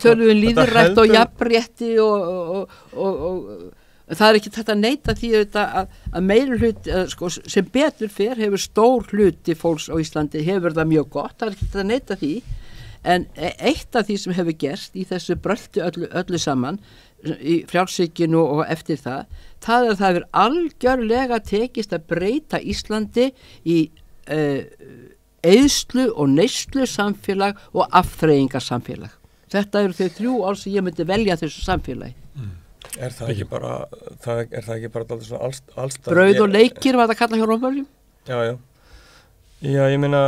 tölum við líðrætt og jafnrétti og það er ekki þetta neita því að meiri hluti, sko, sem betur fer hefur stór hluti fólks á Íslandi hefur það mjög gott, það er ekki þetta neita því, en eitt af því sem hefur gerst í þessu bröldu öllu saman í frjálshygginu og eftir það er að það hefur algjörlega tekist að breyta Íslandi í eyðslu og neyslu samfélag og afþreyingarsamfélag. Þetta eru þau 3 ár sem ég myndi velja þessu samfélagi. Er það ekki bara alltaf svona allstað? Brauð og leikir var það að kalla hjá Rómverjum? Já, ég meina,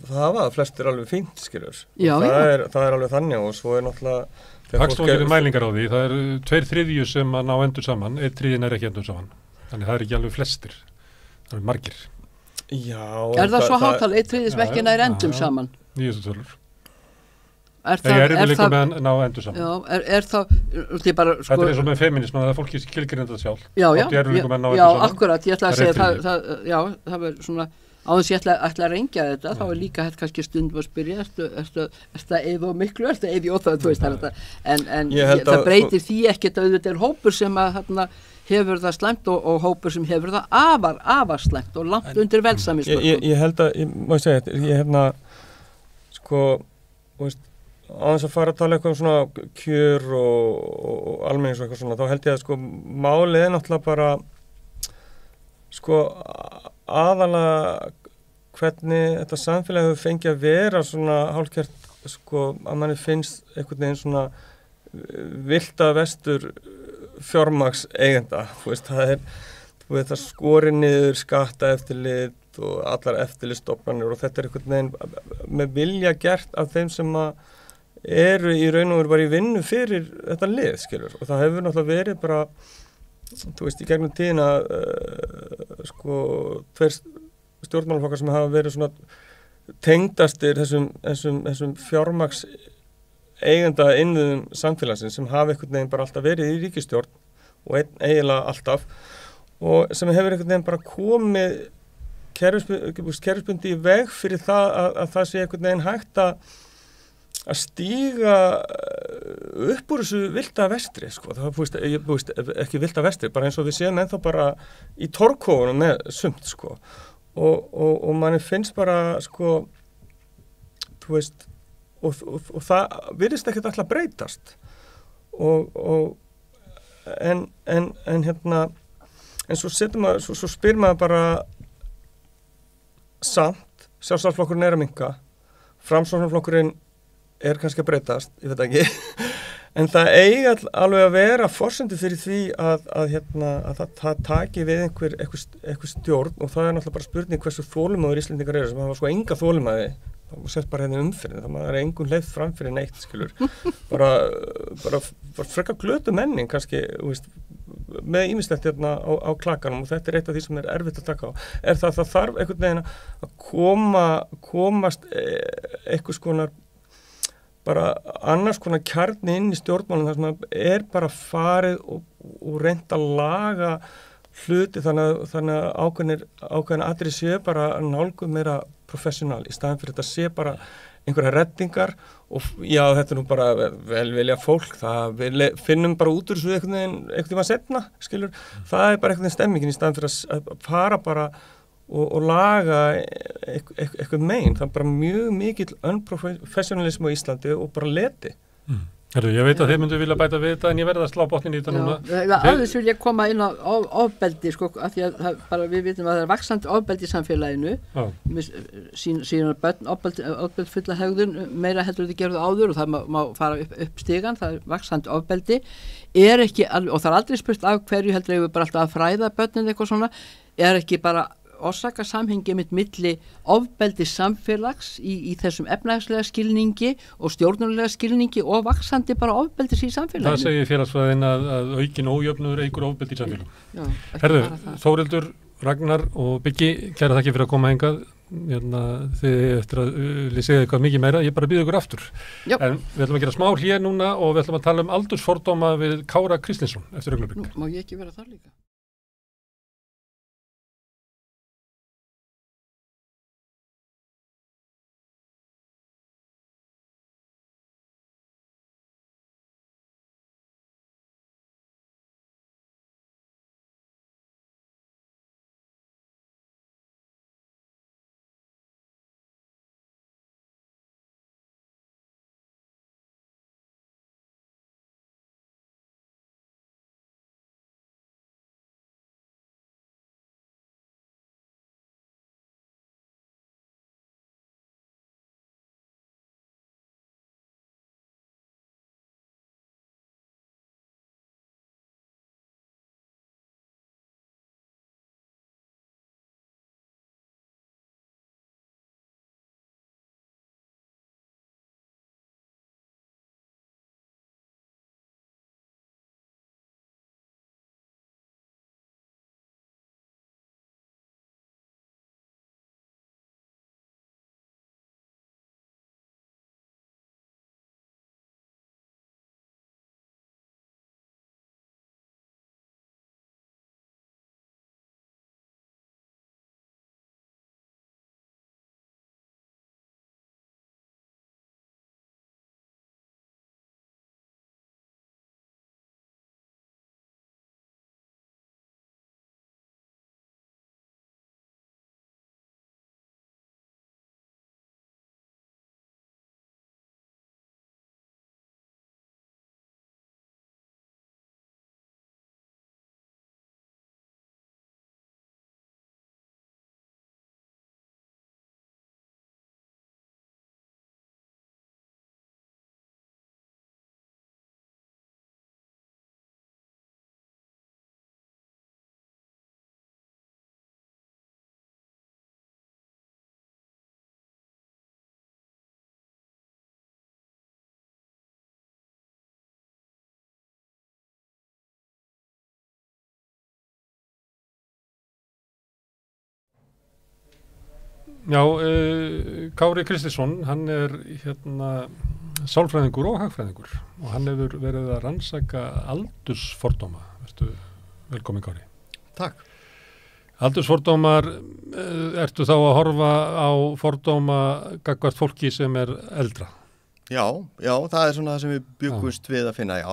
það var flestir alveg fínt, skilur. Það er alveg þannig og svo er náttúrulega Hagstofan gerir mælingar á því, það eru 2/3 sem að ná endur saman, 1/3 er ekki endur saman, þannig það er ekki alveg flestir, það eru margir. Já. Er það svo hátal 1/3 sem ekki nær endum saman? Nýjastu tölur. Það er líka með að ná endur saman. Já, er það, bara, sko, þetta er eins og með feminism, það er fólki skilgreina þetta sjálf. Já, akkurat, ég ætla að segja það verður svona, á þess ég ætla að rengja þetta, þá er líka hægt kannski stundum að spyrja, ertu að eyða miklu, ertu að eyða óþað, þú veist þetta, en það breytir því ekkert að þetta er hópur sem að hefur það slæmt og hópur sem hefur það afar slæmt og langt undir velsæmismörkum. Ég held að, má ég segja þetta, ég sko, veist, á þess að fara að tala eitthvað um svona kjör og almennings og eitthvað svona, þá held ég að sko málið er náttúrulega bara sko aðalega hvernig þetta samfélag hefur fengið að vera svona hálfgert sko að manni finnst einhvern veginn svona villta vestur fjármagns eigenda, þú veist, það skori niður skattaeftirlit og allar eftirlitsstofnanir og þetta er einhvern veginn með vilja gert af þeim sem að eru í raun og veru bara í vinnu fyrir þetta lið, skilur, og það hefur náttúrulega verið bara, þú veist, í gegnum tíðina sko, 2 stjórnmálaflokkar sem hafa verið svona tengdastir þessum fjármagns eigenda innviðum samfélagsins sem hafa einhvern veginn bara alltaf verið í ríkisstjórn og eiginlega alltaf og sem hefur einhvern veginn bara komið kerfisbundi í veg fyrir það að það sé einhvern veginn hægt að stíga upp úr þessu villta vestri, sko. Það búist ekki villta vestri, bara eins og við séum ennþá bara í torfkófunum með sumt, sko. Og manni finnst bara, sko, þú veist, og það virðist ekkert alltaf breytast. En svo spyr maður bara samt, Sjálfstæðisflokkurinn er að minnka, Framsóknarflokkurinn er kannski að breytast, ég veit ekki, en það eiga alveg að vera forsendur fyrir því að það taki við einhver stjórn og það er náttúrulega bara spurning hversu þolinmóður Íslendingar eru sem hafa sko enga þolinmæði, það sett bara hérna umfyrir, það er engun leið fram fyrir neitt, skilur, bara frekar glötu menning kannski, veist, með ýmislegt hérna á klakanum og þetta er eitt af því sem er erfitt að taka á, er það þarf einhvern veginn að komast einhvers konar bara annars konar kjarni inn í stjórnmálum þar sem er bara farið og reynt að laga hluti þannig að ákveðin atriði sé bara nálgu meira professional í staðan fyrir þetta sé bara einhverja reddingar og já þetta er nú bara velvilja fólk, við finnum bara út úr þessu einhvern veginn setna, skilur, það er bara einhvern veginn stemmingin í staðan fyrir að fara bara og laga eitthvað megin, það er bara mjög mikill unprofessionalism á Íslandi og bara leti. Herru, ég veit að þið myndu vilja bæta við þetta en ég verði að slá botnin í þetta núna. Aðeins vil ég koma inn á ofbeldi, sko, af því að bara við vitum að það er vaxandi ofbeldi í samfélaginu, síðan börn ofbeldi fulla hegðun, meira heldur þið gerðu áður og það má fara upp stigan, það er vaxandi ofbeldi, og það er aldrei spurt af hverju heldur við bara alltaf að fræða börnin eitthvað svona, er ekki bara orsaka samhengi mitt milli ofbeldi samfélags í þessum efnahagslega skilningi og stjórnulega skilningi og vaxandi bara ofbeldis í samfélaginu. Það segir félagsfræðin að aukin ójöfnur eigur ofbeldi í samfélaginu. Herðu, Þórhildur, Ragnar og Biggi, kæra þakki fyrir að koma hingað. Þið eftir að segja eitthvað mikið meira, ég bara býð ykkur aftur. En við ætlum að gera smá hlé núna og við ætlum að tala aldursfordóma við Kára Kristinsson eftir augnablik. Má ég ekki vera þar líka? Já, Kári Kristinsson, hann sálfræðingur og hagfræðingur og hann hefur verið að rannsaka aldursfordóma. Vertu velkomin, Kári. Takk. Aldursfordómar, ertu þá að horfa á fordóma gagnvart fólki sem er eldra? Já, það er svona það sem við byggumst við að finna, já.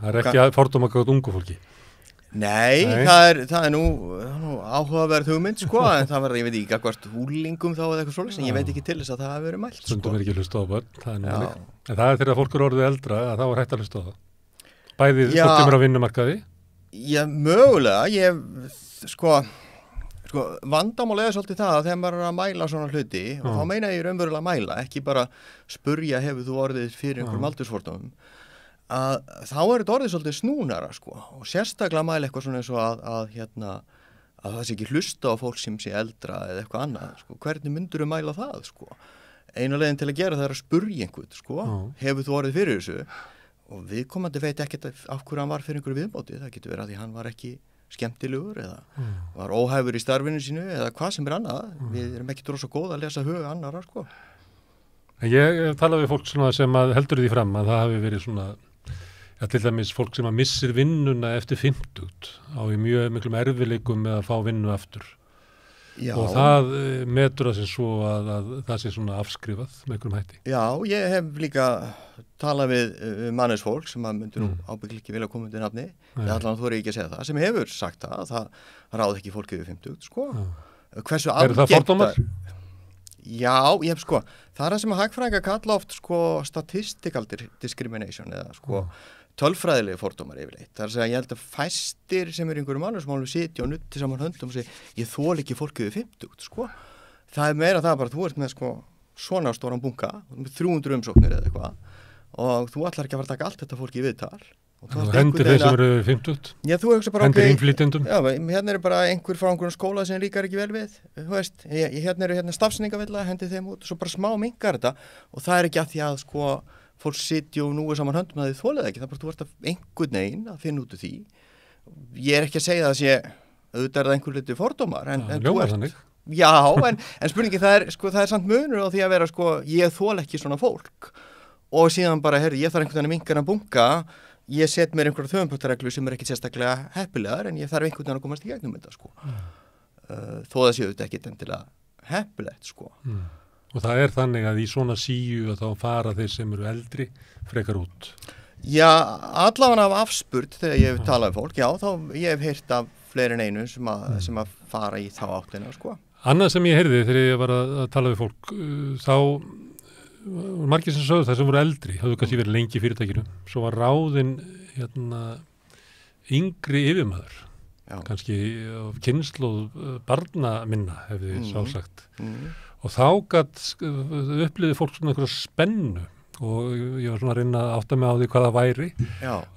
Það er ekki að fordóma gagnvart ungu fólki? Nei. Það er nú áhugaverð hugmynd, sko, en það verður, ég veit ekki, gagnvart húlingum þá eða eitthvað svoleiðis, en ég veit ekki til þess að það hafi verið mælt, sko. Stundum er ekki hlusta á börn, það er nú alveg. En það er þegar fólk eru orðið eldra, að þá er hægt að hlusta á það. Bæði fólk sem er á vinnumarkaði? Já, mögulega, sko, vandamál er svolítið það að þegar maður er að mæla svona hluti, og þá meina ég raunverulega að mæla, ekki bara spurja hefur þú orðið fyrir einhverjum aldursfordómum, að þá er þetta orðið svolítið snúnara, sko, og sérstaklega mæla eitthvað svona eins og að það sé ekki hlusta á fólk sem sé eldra eða eitthvað annað, sko, hvernig myndur þú mæla það, sko? Eina leiðin til að gera það er að spurja einhvern, sko, hefur þú orðið fyrir þessu? Og viðkomandi veit ekkert af hverju hann var fyrir einhverju viðbóti, það getur verið að því hann var ekki skemmtilegur eða var óhæfur í starfinu sínu eða hvað sem er annað. Við erum ekki rosa góð að lesa huga annara, sko. Ég talaði við fólk svona sem að heldur því fram að það hafi verið svona, til dæmis fólk sem að missir vinnuna eftir 50 á í mjög miklum erfileikum með að fá vinnu aftur. Já. Og það metur það sem svo að það sé svona afskrifað með einhverjum hætti. Já, ég hef líka talað við mannesfólk sem að myndur nú ábyggilega ekki vilja koma undir nafni, eða allan þori ekki að segja það, sem hefur sagt það ráð ekki fólk yfir 50, sko. Hversu algengt það fordómar? Já, ég hef sko, það er það sem að hagfræðingar kalla oft sko statistical discrimination eða sko tölfræðilegi fordómar yfirleitt. Það er að segja, ég held að fæstir sem er einhverjum mannesmálum sitja og nutti saman höndum og segja, ég þoli ekki fólk yfir 50, sko. Það er meira það bara, þú ert með sko svona stóran bunka, með 300 umsóknir eða eitthvað og þú ætlar ekki að fara að taka allt þetta fólk í viðtal og hendir þeir sem eru 50. Já, þú hugsa bara hendir innflytjendum. Já, hérna eru bara einhver frá einhverjum skóla sem líkar ekki vel við, þú veist, hérna eru stafsningavilla, hendir þeim út og svo bara smá minkar þetta og það er ekki að því að sko fólk sitja og núi saman höndum að þið þolið ekki, það er bara þú ert að einhvern veginn að finna út úr því. Ég er ekki að segja að það sé auðvitað er það einhver hluti fordómar en þú ert, já, en spurningi það er samt munur á því að vera sko ég þol ekki svona fólk og síðan bara, heyrðu, ég þarf einhvern veginn að minkar að bunga, ég set mér einhverja þjóðumpöttareglu sem er ekki sérstaklega heppilegar en ég þarf einhvern veginn að komast í gegnum þetta sko. Þó það séu þetta ekki endilega heppilegt sko. Og það er þannig að í svona síu að þá fara þeir sem eru eldri frekar út. Já, allavega af afspurt þegar ég hef talað um fólk, já, þá ég hef heyrt af fleiri en einu sem að fara í þá áttina sko. Annað sem ég heyrði þegar ég var að tala við fólk, þá margir sem sögðu það sem voru eldri, hafðu kannski verið lengi í fyrirtækinu, svo var ráðinn yngri yfirmaður, kannski kynslóð barna minna, hefði sjálfsagt. Og þá upplifði fólk svona einhverja spennu og ég var svona að reyna að átta mig á því hvað það væri.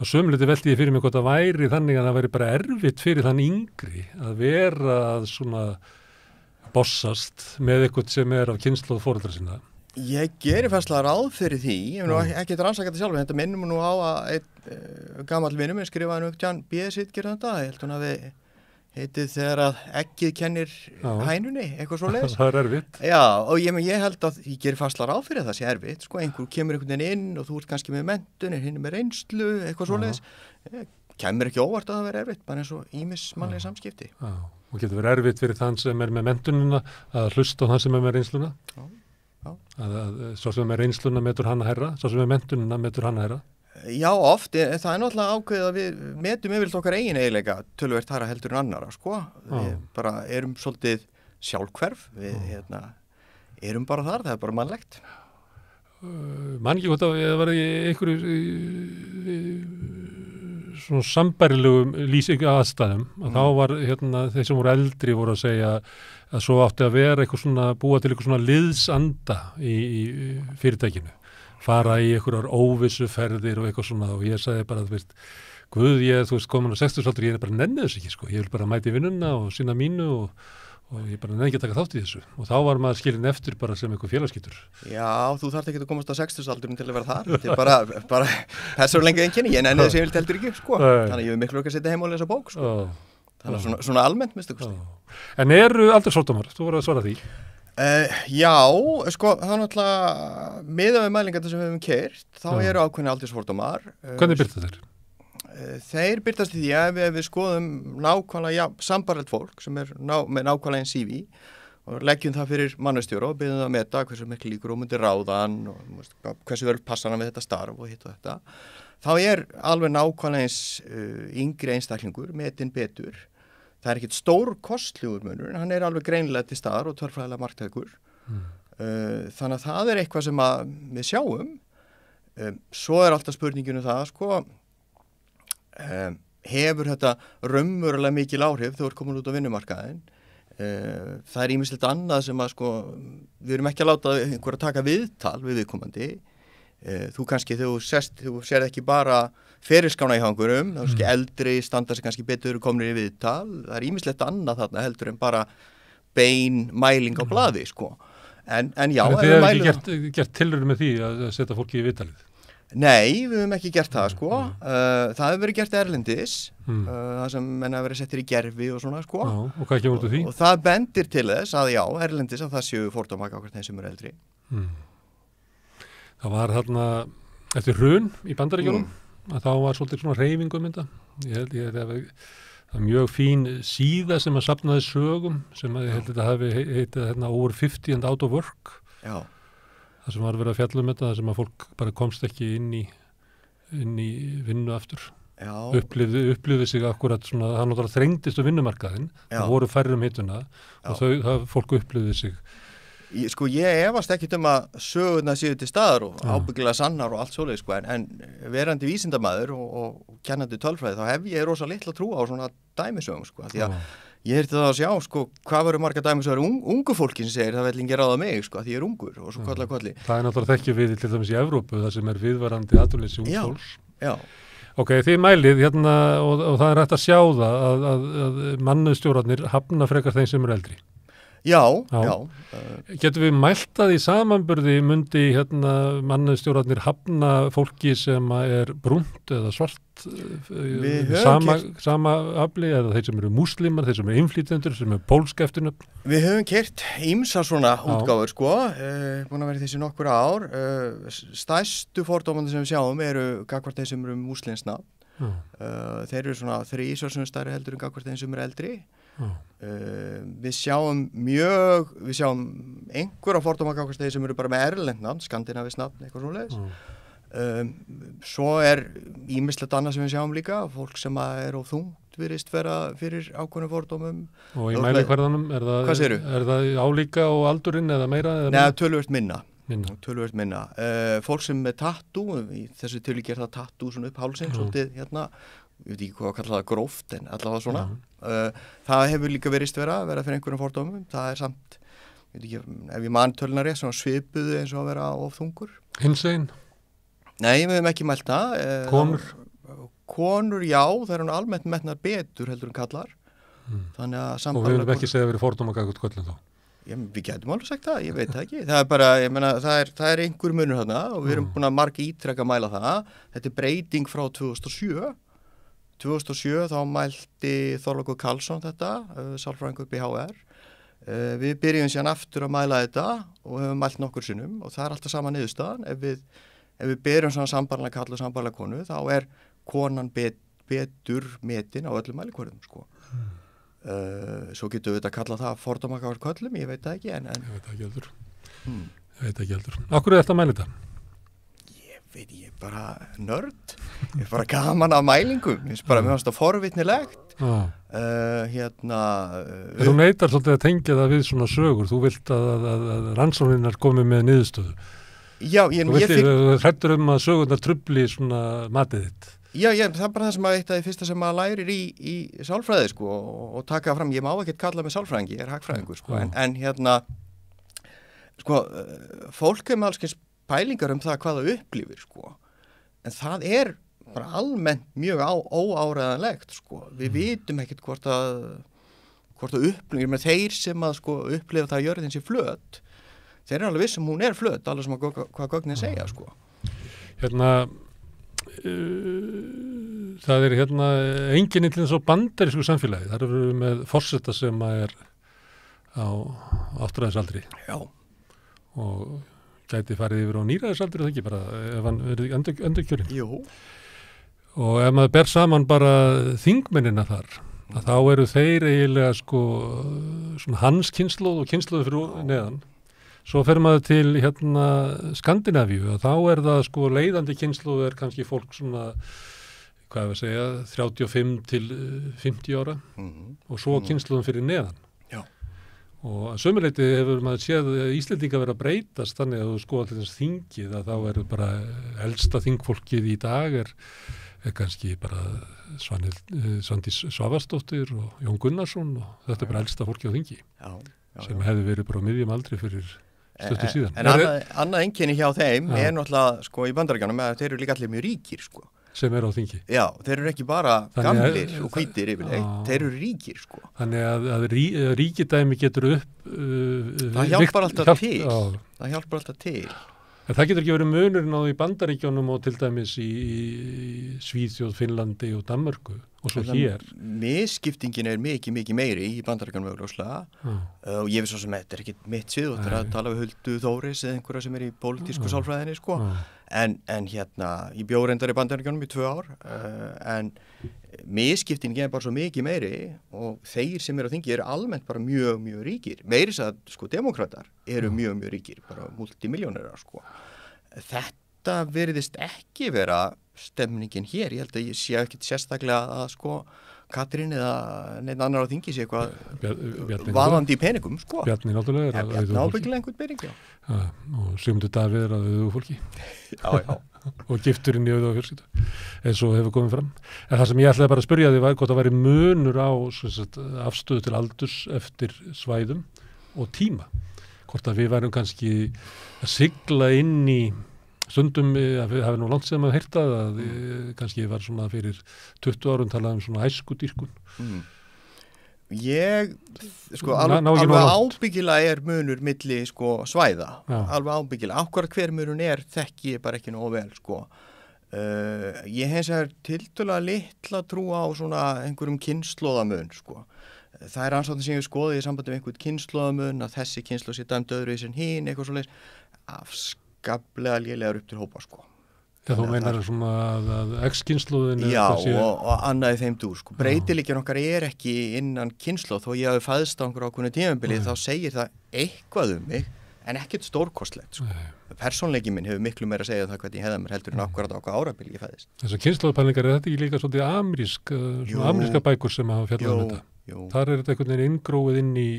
Og sömuleyti velti ég fyrir mig hvað það væri þannig að það væri bara erfitt fyrir þann yngri að vera að svona bossast með eitthvað sem er af kynslóð foreldra sinna. Ég gerir færslega ráð fyrir því, ég hef nú ekki rannsakað þetta sjálf, þetta minnum nú á að einn gamall vinur minn skrifaði Jan B.S. gerðan það, ég held hún að við heitið þegar að eggið kennir hænunni, eitthvað svo leiðis. Það er erfitt. Já, og ég held að ég gerir færslega ráð fyrir það sé erfitt, sko, einhver kemur einhvern veginn inn og þú ert kannski með menntun, hinn með reynslu, eitthvað svo leiðis. Kemur ekki óvart að það vera erfitt, bara eins og ýmis mannlega samskipti. Já, og getur verið erfitt fyrir þann sem er með menntunina að hlusta á þann sem er með reynsluna. Að svo sem er reynsluna metur hann að herra, svo sem er menntunina metur hann að herra. Já, oft, það er náttúrulega ákveðið að við metum yfirleitt okkar eigin eiginleika töluvert hærra heldur en annara, sko. Við bara erum svolítið sjálfhverf, við erum bara þar, það er bara mannlegt. Man ekki hvort að það var í einhverju svona sambærilegum lýsingu aðstæðum, að þá var þeir sem voru eldri voru að segja að svo átti að vera eitthvað svona, búa til eitthvað svona liðsanda í fyrirtækinu. Fara í einhverjar óvissuferðir og eitthvað svona og ég sagði bara, þú veist, guð, þú veist, komin á 60-aldur, ég er bara nennið þessu ekki, sko. Ég vil bara mæti vinnuna og sinna mínu og ég bara nenni ekki að taka þátt í þessu. Og þá var maður skilinn eftir bara sem eitthvað félagsskýtur. Já, þú þarft ekki að komast á 60-aldurinn til að vera þar. Þetta er bara persónulega einkenni, ég nenni þessu heldur ekki, sko. Þannig að ég hef miklu ekki að setja heim og lesa bók, sko. Þannig að svona almennt, minnstu kosti. En eru aldursfordómar? Þú voru að svara því. Já, sko, það er náttúrulega miðað við mælingar sem við hefum keyrt, þá eru ákveðni aldursfordómar. Hvernig birta þeir? Þeir birtast í því að við skoðum nákvæmlega sambarlegt fólk sem er með nákvæmlega einn CV og leggjum það fyrir mannustjóra og byrjum það að meta hversu miklu líkur og myndir ráðan og hversu vel passar hann við þetta starf og hitt og þetta. Þá er alveg nákvæmlega eins yngri einstaklingur, metinn betur. Það er ekkert stór kostlegur munur, en hann er alveg greinilega til staðar og tölfræðilega marktækur. Þannig að það er eitthvað sem við sjáum. Svo er alltaf spurningin það, sko, hefur þetta raunverulega mikil áhrif þegar þú ert komin út á vinnumarkaðinn. Það er ýmislegt annað sem að, sko, við erum ekki að láta einhver að taka viðtal við viðkomandi. Þú kannski, þú sér ekki bara ferilskána í hangurum, þá kannski eldri standa sem kannski betur komnir í viðtal, það er ýmislegt annað þarna heldur en bara bein mæling á blaði, sko. En já, þið hefur ekki gert tilraun með því að setja fólki í viðtalið? Nei, við hefum ekki gert það, sko. Það hefur verið gert erlendis, það sem menn hafa verið settir í gerfi og svona, sko. Já, og hvað kemur út úr því? Og það bendir til þess að já, erlendis að það séu fordómar gagnvart þeim sem eru eldri. Það var þarna eftir hrun í Bandaríkjunum að þá var svolítið svona hreyfing þetta. Ég held að það var mjög fín síða sem að safnaði sögum sem að ég held að þetta hafi heitið Over 50 and Out of Work. Já. Það sem var verið að fjalla þetta, það sem að fólk bara komst ekki inn í vinnu aftur. Já. Upplifði sig akkurat svona, það náttúrulega þrengdist vinnumarkaðinn, það voru færri hittuna og fólk upplifði sig. Sko ég efast ekkit að sögurnar séu til staðar og ábyggilega sannar og allt svoleið, sko, en verandi vísindamaður og kennandi tölfræði þá hef ég rosa litla trú á svona dæmisögum, sko, því að ég heyrti það að sjá, sko, hvað verður marga dæmisögur ungu fólki sem segir það vill ekki ráða mig, sko, því ég er ungur og svo kolli. Það er náttúrulega þekkja við til dæmis í Evrópu, það sem er viðvarandi atvinnuleysi ungs fólks. Já. Ok, þið mælið hérna og það hægt að sjá það að mannustjórarnir hafna frekar þeim sem eru eldri. Já. Getum við mælt að í samanburði myndi hérna mannustjórarnir hafna fólki sem er brúnt eða svart sama afli eða þeir sem eru múslimar, þeir sem eru innflytjendur, sem eru pólsk eftirnöfn? Við höfum kert ýmsa svona útgáfur sko, búin að vera þessi nokkur ár. Stærstu fordómandi sem við sjáum eru gagnvart þeir sem eru múslimsna. Þeir eru svona 3 stærri heldur en gagnvart þeir sem eru eldri. Við sjáum einhverja fordóma gagnvart þeir sem eru bara með erlend nafn, skandinavískt nafn, eitthvað svoleiðis. Svo er ýmislegt annað sem við sjáum líka, fólk sem er of þungt virðist vera fyrir ákveðnum fordómum. Og í mælikvarðanum, er það álíka og aldurinn eða meira? Nei, töluvert minna. Fólk sem með tattoo, í þessu tilviki er það tattoo svona upp hálsinn, svolítið hérna, ég veit ekki hvað að kalla það gróft, en allavega svona. Það hefur líka verið fyrir einhverjum fordómum. Það er samt, ég veit ekki, ef ég man töluna rétt, svona svipuðu eins og að vera of þungur. Hinsegin? Nei, við hefum ekki mælt það. Konur? Konur, já, það eru almennt metnar betur heldur en kallar. Þannig að og við höfum ekki segið að verið fordóma gagnvart köllum þá? Við getum alveg sagt það, ég veit það ekki. Það er bara, ég meina, það er einhver munur þarna og við erum búin að marga ítrekka mæla það. Þetta er breyting frá 2007. 2007 þá mælti Þorlákur Karlsson þetta, sálfræðingur BHR. Við byrjum síðan aftur að mæla þetta og höfum mælt nokkur sinnum og það er alltaf sama niðurstaðan. Ef við byrjum svona sambarlega kall og sambarlega konu, þá er konan betur metin á öllum mælikvörðum, sko. Svo getum við þetta að kalla það fordóma gagnvart köllum, ég veit það ekki en... Ég veit ekki heldur. Akkur er þetta að mæla þetta? Ég er bara nörd, ég er bara gaman af mælingum, ég er bara mjög forvitnilegt. Þú neitar svolítið að tengja það við svona sögur, þú vilt að rannsóknirnar komi með niðurstöðu. Já, þú hrættur að sögurnar trufli svona matið þitt. Já, það er bara það sem að eitt af því fyrsta sem maður lærir í sálfræði, sko, og taka fram, ég má ekkert kalla mig sálfræðingi, ég er hagfræðingur, sko, en hérna, sko, fólk með alls pælingar það hvað það upplifir, sko, en það er bara almennt mjög óáreiðanlegt, sko, við vitum ekkert hvort að upplifir, með þeir sem að, sko, upplifa það að jörðin sé flöt, þeir eru alveg vissum hún er flöt, alveg sem að hvað gögnin segja, sko. Hérna, það er hérna enginn til þess að bandarísku samfélagi, þar eru við með forseta sem er á áttræðisaldri. Já. Og gæti farið yfir á nýræðisaldri, það ekki bara, ef hann verið endurkjörinn. Jú. Og ef maður ber saman bara þingmennina þar, að þá eru þeir eiginlega sko svona hans kynslóð og kynslóð fyrir neðan. Svo fer maður til hérna Skandinavíu og þá er það sko leiðandi kynslóð er kannski fólk svona, hvað ég að segja, 35 til 50 ára og svo kynslóðum fyrir neðan. Já. Og að sömuleyti hefur maður séð Íslendinga vera að breytast þannig að þú skoða til þess þingið að þá er bara elsta þingfólkið í dag er kannski bara Svandís Svavarsdóttir og Jón Gunnarsson og þetta er bara elsta fólkið á þingi sem hefði verið bara á miðjum aldri fyrir stuttu síðan. En annað einkenni hjá þeim er náttúrulega sko í Bandaríkjunum að þeir eru líka allir mjög ríkir sko. Sem er á þingi. Já, þeir eru ekki bara gamlir og hvítir yfirleitt, þeir eru ríkir sko. Þannig að ríkidæmi getur upp það hjálpar alltaf til. Það hjálpar alltaf til. En það getur ekki verið munurinn á því Bandaríkjunum og til dæmis í Svíþjóð, Finnlandi og Danmörku og svo hér. Misskiptingin er mikið meiri í Bandaríkjunum augljóslega og ég veist svo sem þetta er ekki mitt svið og þetta er að tala við Huldu Þóris eða einhverja sem er í pólitísku sálfræðinni sko. En hérna, ég bjó reyndar í Bandaríkjunum í 2 ár en misskiptingin er bara svo mikið meiri og þeir sem eru á þingi eru almennt bara mjög ríkir. Meiri þess að sko demokratar eru mjög ríkir, bara multimilljónerar sko. Þetta veriðist ekki vera stemningin hér, ég held að ég sé ekki sérstaklega að sko Katrín eða neinn annar á þingi sé eitthvað vaðandi í peningum sko. Bjarni náttúrulega er Bjarni ábyggilega einhvern pening, já. Og Sigmundur Davíð er að auðvitað fólki. Já. Og gifturinn í auðvitað fjölskyldu, eins og hefur komið fram. En það sem ég ætlaði bara að spyrja því var hvort það væri munur á afstöðu til aldurs eftir svæðum og tíma. Hvort að við værum kannski að sigla inn í stundum hafi nú langt sem að heyrta að kannski var svona fyrir 20 árum talað um svona æskudýrkun. Ég, sko, alveg ábyggilega munur milli, sko, svæða. Já. Alveg ábyggilega. Akkurat hver munur þekki ég bara ekki nógu vel, sko. Ég hins vegar tiltölulega litla trú á svona einhverjum kynslóðamun, sko. Það rannsóknir sem ég skoði í sambandi við einhvern kynslóðamun, að þessi kynslóð sé dæmd öðruvísi en hin, eitthvað svoleiðis, afskaplega lélegar upp til hópa, sko. Já, þú meinar svona að X-kynslóðin... Já, og annað í þeim dúr, sko. Breytileikinn okkar ekki innan kynslóð, þó ég hafi fæðst á einhverju ákveðnu tímabili, þá segir það eitthvað mig, en ekkert stórkostlegt, sko. Persónleiki minn hefur miklu meira að segja það hvernig ég hefði mér heldur en akkurat á hvað árabili ég fæðist. Þessar kynslóðpælingar, þetta ekki líka svolítið ameríska bækur sem hafa fjallað þetta? Þar þetta einhvern veginn inngróið inn í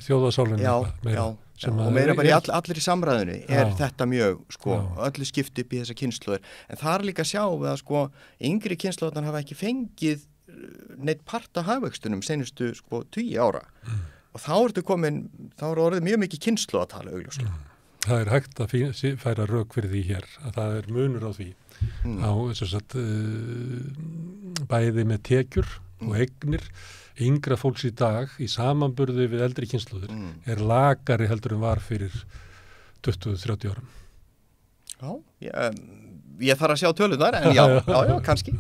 þjóðasálinu. Já, og meira bara í allir í samræðinu þetta mjög, sko, öllu skipt upp í þessa kynslóðir. En það líka að sjá við að, sko, yngri kynslóðarnar hafa ekki fengið neitt part af hagvöxtunum senustu, sko, 20 ára. Og þá er orðið mjög mikið kynslóðatala augljóslega. Það er hægt að færa rök fyrir því hér, að það er munur á því. Á bæði með tekjur og eignir. Yngra fólks í dag í samanburði við eldri kynslóðir er lakari heldur en var fyrir 20-30 árum. Já, ég þarf að sjá tölunar, en já, kannski.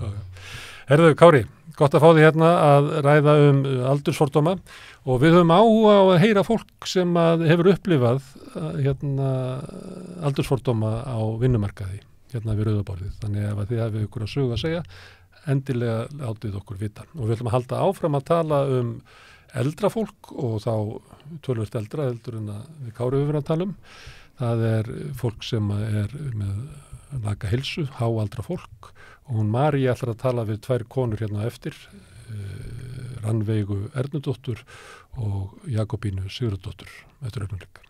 Herðu, Kári, gott að fá því hérna að ræða aldursfordóma og við höfum áhuga á að heyra fólk sem hefur upplifað aldursfordóma á vinnumarkaði hérna við rauðaborðið. Þannig að þið hafið ykkur að sögu að segja, endilega látið okkur vita. Og við ætlum að halda áfram að tala eldra fólk og þá tölvöld eldra heldur en að við Kári höfum að tala Það er fólk sem er með laga heilsu, háaldra fólk og hún María ætlar að tala við 2 konur hérna eftir, Rannveigu Ernudóttur og Jakobínu Sigurðardóttur eftir augnablik.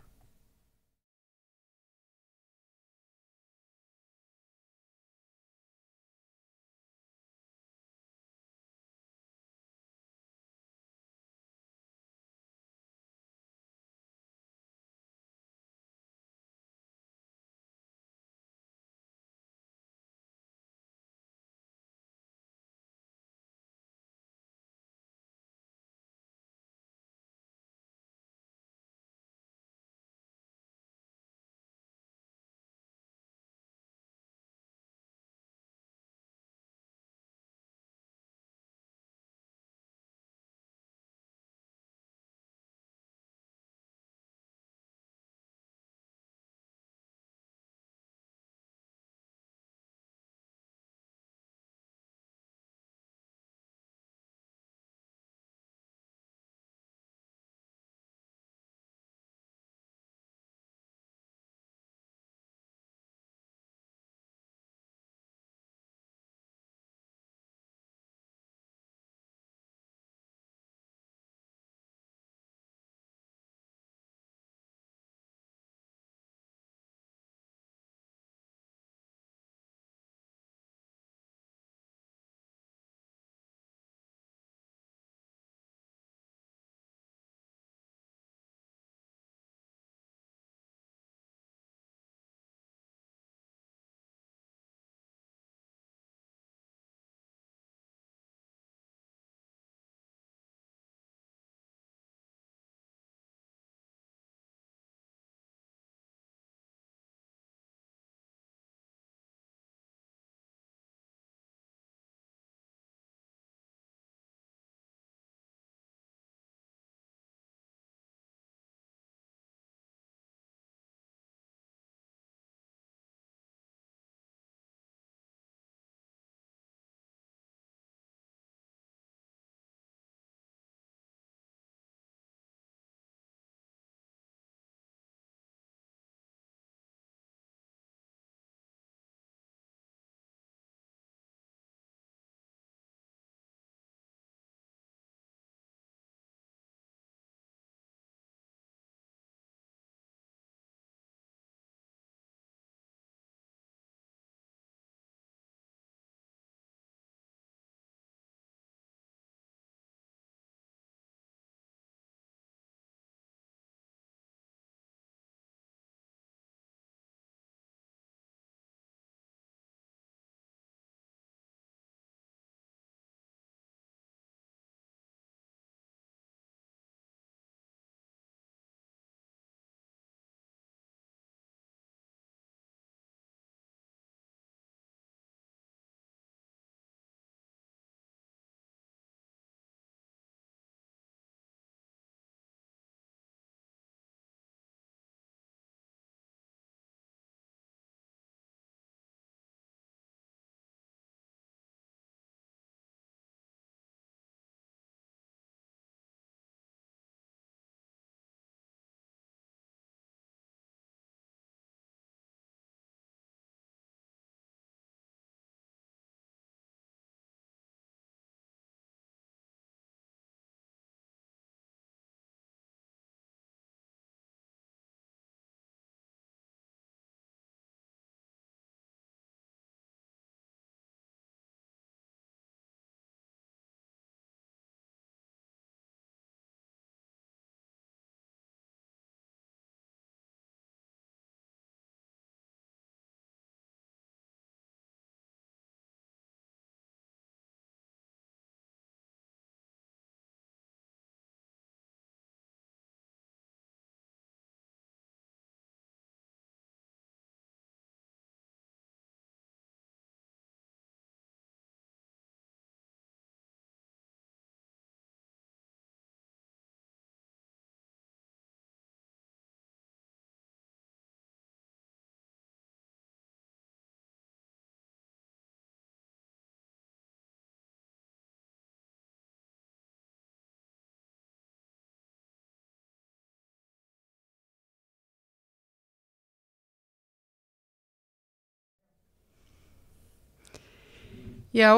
Já,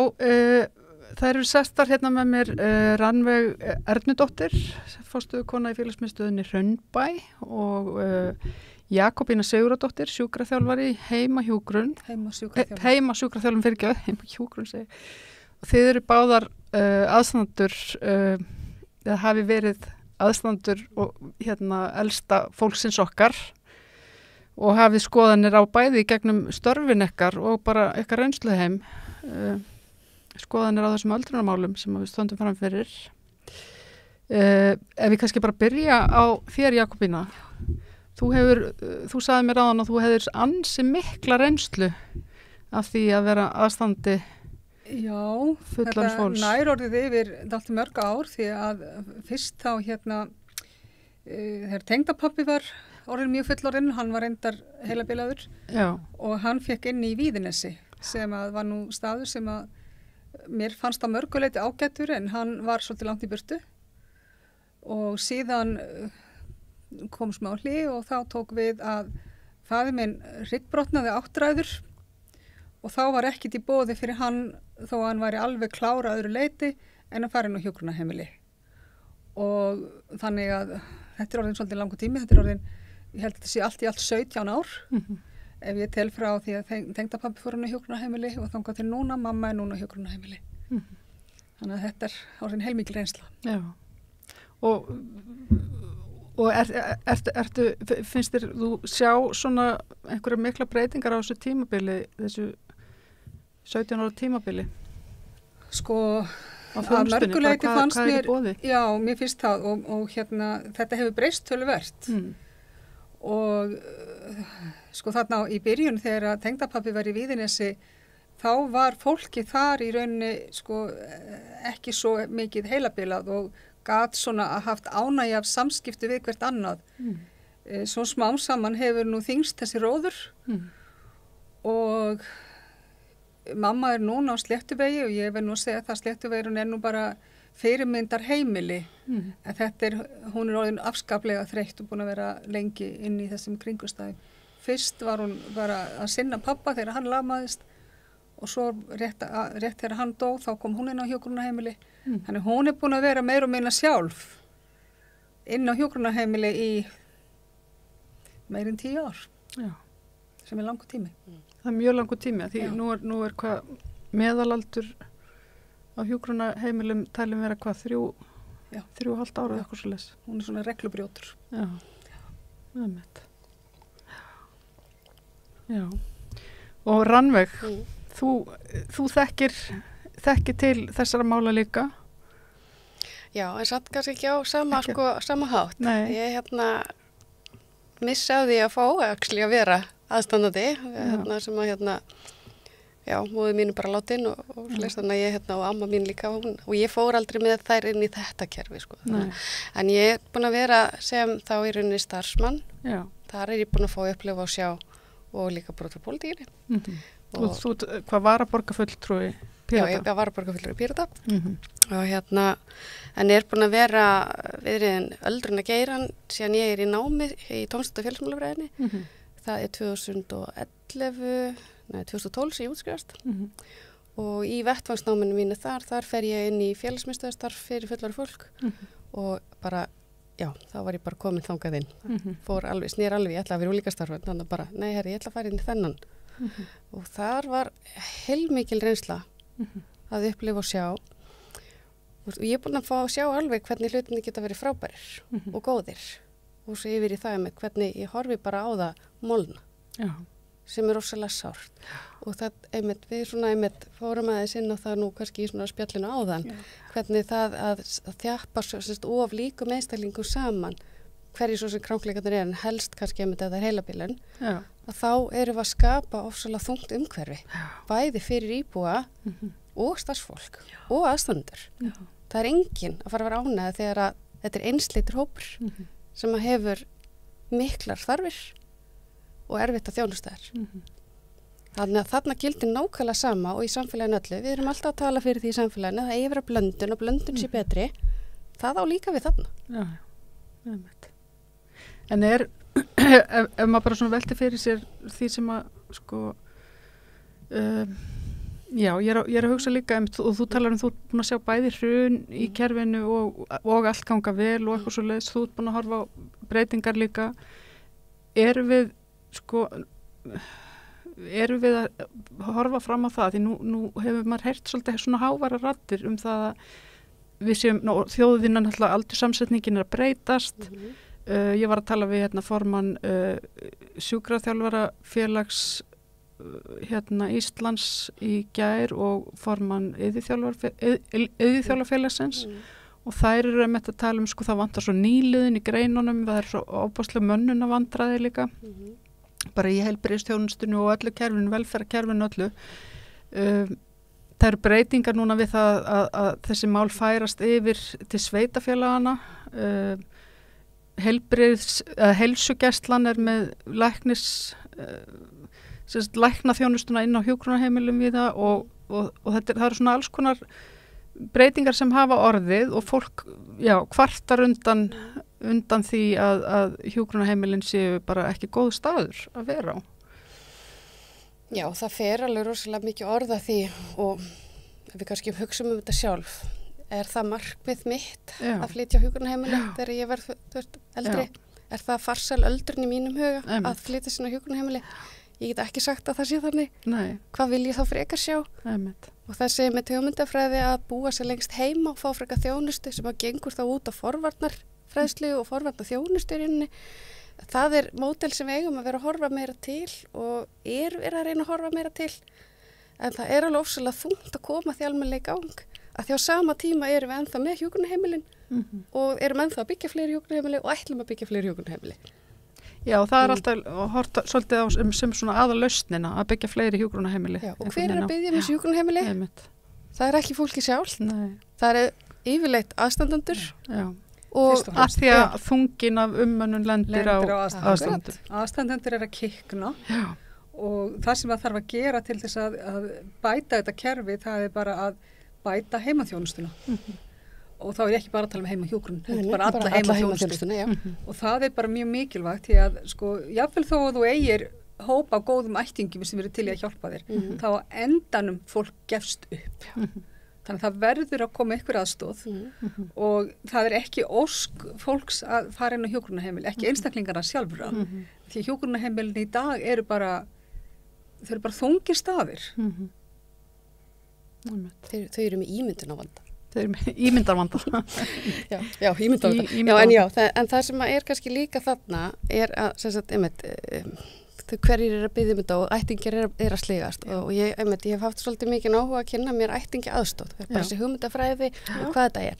það eru sestar hérna með mér Rannveig Ernudóttir, fórstöðukona í félagsmiðstöðinni Hraunbæ og Jakobína Sigurðardóttir, sjúkraþjálfari, heimahjúgrun segi. Og þið eru báðar aðstandendur, eða hafi verið aðstandendur og hérna elsta fólksins okkar og hafið skoðanir á bæði gegnum störfin ykkar og bara ykkar reynsluheim, skoðanir á þessum öldrunarmálum sem við stöndum fram fyrir. Ef við kannski bara byrja á þér, Jakobína. Þú sagði mér áðan að þú hefðir ansi mikla reynslu af því að vera aðstandi fullorðins fólks. Já, nær orðið yfir dálítið mörg ár því að fyrst þá hérna þegar tengdapabbi var orðin mjög fullorðinn, hann var reyndar heilabilaður og hann fekk inn í Víðinesi sem að var nú staður sem að mér fannst að mörguleiti ágættur en hann var svolítið langt í burtu og síðan kom smá hlý og þá tók við að faðir minn hryggbrotnaði áttræður og þá var ekkit í boði fyrir hann þó að hann væri alveg klára öðru leiti en að fara inn á hjúkrunarheimili og þannig að þetta er orðin svolítið langur tími, þetta er orðin, ég held að þetta sé allt í allt 17 ár ef ég tel frá því að tengdapabbi fór inn á hjúkrunarheimili og þangað til núna, mamma er núna á hjúkrunarheimili. Þannig að þetta er orðin heilmikil reynsla. Já, og finnst þér þú sjá svona einhverja mikla breytingar á þessu tímabili, þessu 17 ára tímabili? Sko, að mörguleiti fannst mér, já, mér finnst það og hérna, þetta hefur breyst töluvert. Og sko þarna í byrjun þegar tengdapabbi var í Víðinesi þá var fólki þar í rauninni sko ekki svo mikið heilabilað og gat svona að haft ánægja af samskipti við hvert annað. Svo smám saman hefur nú þyngst þessi róður og mamma er núna á Sléttuvegi og ég verð nú að segja það að Sléttuvegurinn er nú bara fyrirmyndar heimili en hún er orðin afskaplega þreytt og búin að vera lengi inn í þessum kringumstæðum. Fyrst var hún bara að sinna pappa þegar hann lamaðist og svo rétt þegar hann dó þá kom hún inn á hjúkrunarheimili. Þannig hún er búin að vera meira og minna sjálf inn á hjúkrunarheimili í meir en 10 ár. Já. Sem er langur tími. Það er mjög langur tími því nú er hvað meðalaldur á hjúkrunarheimilum talum vera hvað 3,5 ára eitthvað svo les. Hún er svona reglubrjótur. Já. Já. Og Rannveig, þú þekkir til þessara mála líka? Já, en samt kannski ekki á sama hátt. Nei. Ég missa á því að fá að vera aðstandandi sem að já, móðir mín er bara látin og sless þannig að ég og amma mín líka og ég fór aldrei með þær inn í þetta kerfi sko. En ég er búin að vera sem þá í rauninni starfsmann. Já. Þar er ég búin að fá upplifa og sjá og líka brota pólitíkinni. Og þú, hvað var að borgarfulltrúi Pírata? Já, ég var að borgarfulltrúi Pírata og en er búin að vera viðriðin öldruna geiran síðan ég er í námi í tómstund- og félagsmálafræðinni. Það er 2012 sem ég útskrifast og í vettvangsnáminu mínu þar fer ég inn í félagsmiðstöðarstarf fyrir fullorðið fólk og bara, já, þá var ég bara komin þangað inn. Snýr alveg, ég ætla að vera úlíkastarf þannig bara, nei herri, ég ætla að fara inn í þennan og þar var heilmikil reynsla að upplifa og sjá og ég er búin að fá að sjá alveg hvernig hlutinni geta verið frábærir og góðir og svo yfir í það með hvernig ég horfi bara á það molna. Já. Sem er rosalega sárt og það við fórum aðeins inn á það nú kannski í svona spjallinu áðan hvernig það að þjappa of líkum einstaklingum saman hverju svo sem krankleikarnir en helst kannski ef það er heilabilun að þá erum við að skapa ofsalega þungt umhverfi bæði fyrir íbúa og starfsfólk og aðstandendur. Það er enginn að fara að vera ánægð þegar að þetta er einsleitur hópur sem að hefur miklar þarfir og erfitt að þjónusta þær. Þannig að þarna gildir nákvæmlega sama og í samfélaginu öllu. Við erum alltaf að tala fyrir því í samfélaginu það eigi að vera blöndun og blöndun sé betri. Það á líka við þarna. Já, en ef maður bara svona velti fyrir sér því sem að Já, ég er að hugsa líka og þú talar þú ert búin að sjá bæði hrun í kerfinu og allt ganga vel og eitthvað svo leiðis, þú ert búin að horfa á breytingar líka. Erum við að horfa fram á það, því nú hefur maður heyrt svolítið svona hávara raddir það að við séum, þjóðinnan alltaf aldursamsetningin að breytast. Ég var að tala við formann sjúkraþjálfara félags Íslands í gær og formann iðjuþjálfarafélagsins og þær eru með að tala það vantar svo nýliðin í greinunum, það er svo óbáslega mönnun að vandræði líka, bara í heilbrigðisþjónustunni og öllu kerfinu, velferðarkerfinu öllu. Það eru breytingar núna við það að þessi mál færast yfir til sveitafélagana, heilsugæslan með læknaþjónustuna inn á hjúkrunarheimilum við það og það eru svona alls konar breytingar sem hafa orðið og fólk kvartar undan því að hjúkrunarheimilin séu bara ekki góð staður að vera á. Já, það fer alveg rosalega mikið orða því og við kannski hugsaum þetta sjálf. Er það markmið mitt að flytja á hjúkrunarheimili þegar ég verð eldri? Er það farsæl öldrun í mínum huga að flytja sinna hjúkrunarheimili? Ég get ekki sagt að það sé þannig. Nei. Hvað vil ég þá frekar sjá? Og það segir með hugmyndafræði að búa sér lengst heima og fá frekar þjónustu sem að gengur þá út á forvarnarfræðslu og forvarnarþjónustu í rauninni. Það er módel sem við eigum að vera að horfa meira til og er að reyna að horfa meira til. En það er alveg ofsalega þungt að koma því almennilega í gang. Að því á sama tíma erum við ennþá með hjúkrunarheimilin og erum ennþá að byggja fleiri hjúkrunarheimili og ætlum að byggja fleiri hjúkrunarheimili. Já, það er alltaf hort svolítið á sem svona aðalausnina að byggja fleiri hjúkrunarheimili. Já, og hver er að byggja með hjúkrunarheimili? Það er ekki fólki sjálf. Nei. Það er yfirleitt aðstandendur. Já. Og að því að þungin af ummönnun lendir á aðstandendur. Aðstandendur er að kikna og það sem það þarf að gera til þess að bæta þetta kerfi, það er bara að bæta heimaþjónustuna. Og þá er ég ekki bara að tala heimahjúkrun, þetta er bara alla heimaþjónustuna og það er bara mjög mikilvægt því að jafnvel þó að þú eigir hópa á góðum ættingum sem eru til í að hjálpa þér, þá á endanum fólk gefst upp. Þannig að það verður að koma ykkur aðstóð og það er ekki ósk fólks að fara inn á hjúkrunarheimili, ekki einstaklingarna sjálfur að. Því hjúkrunarheimilin í dag eru bara þungir staðir. Þau eru með ímyndunarvanda. Þeir eru með ímyndarvanda. Já, ímyndarvanda. En það sem er kannski líka þarna er að, sem sagt, hverjir er að biðja þetta og ættingjar er að sligast og ég hef haft svolítið mikið áhuga að kynna mér ættingja aðstóð. Það er bara þessi hugmyndafræði og hvað þetta er.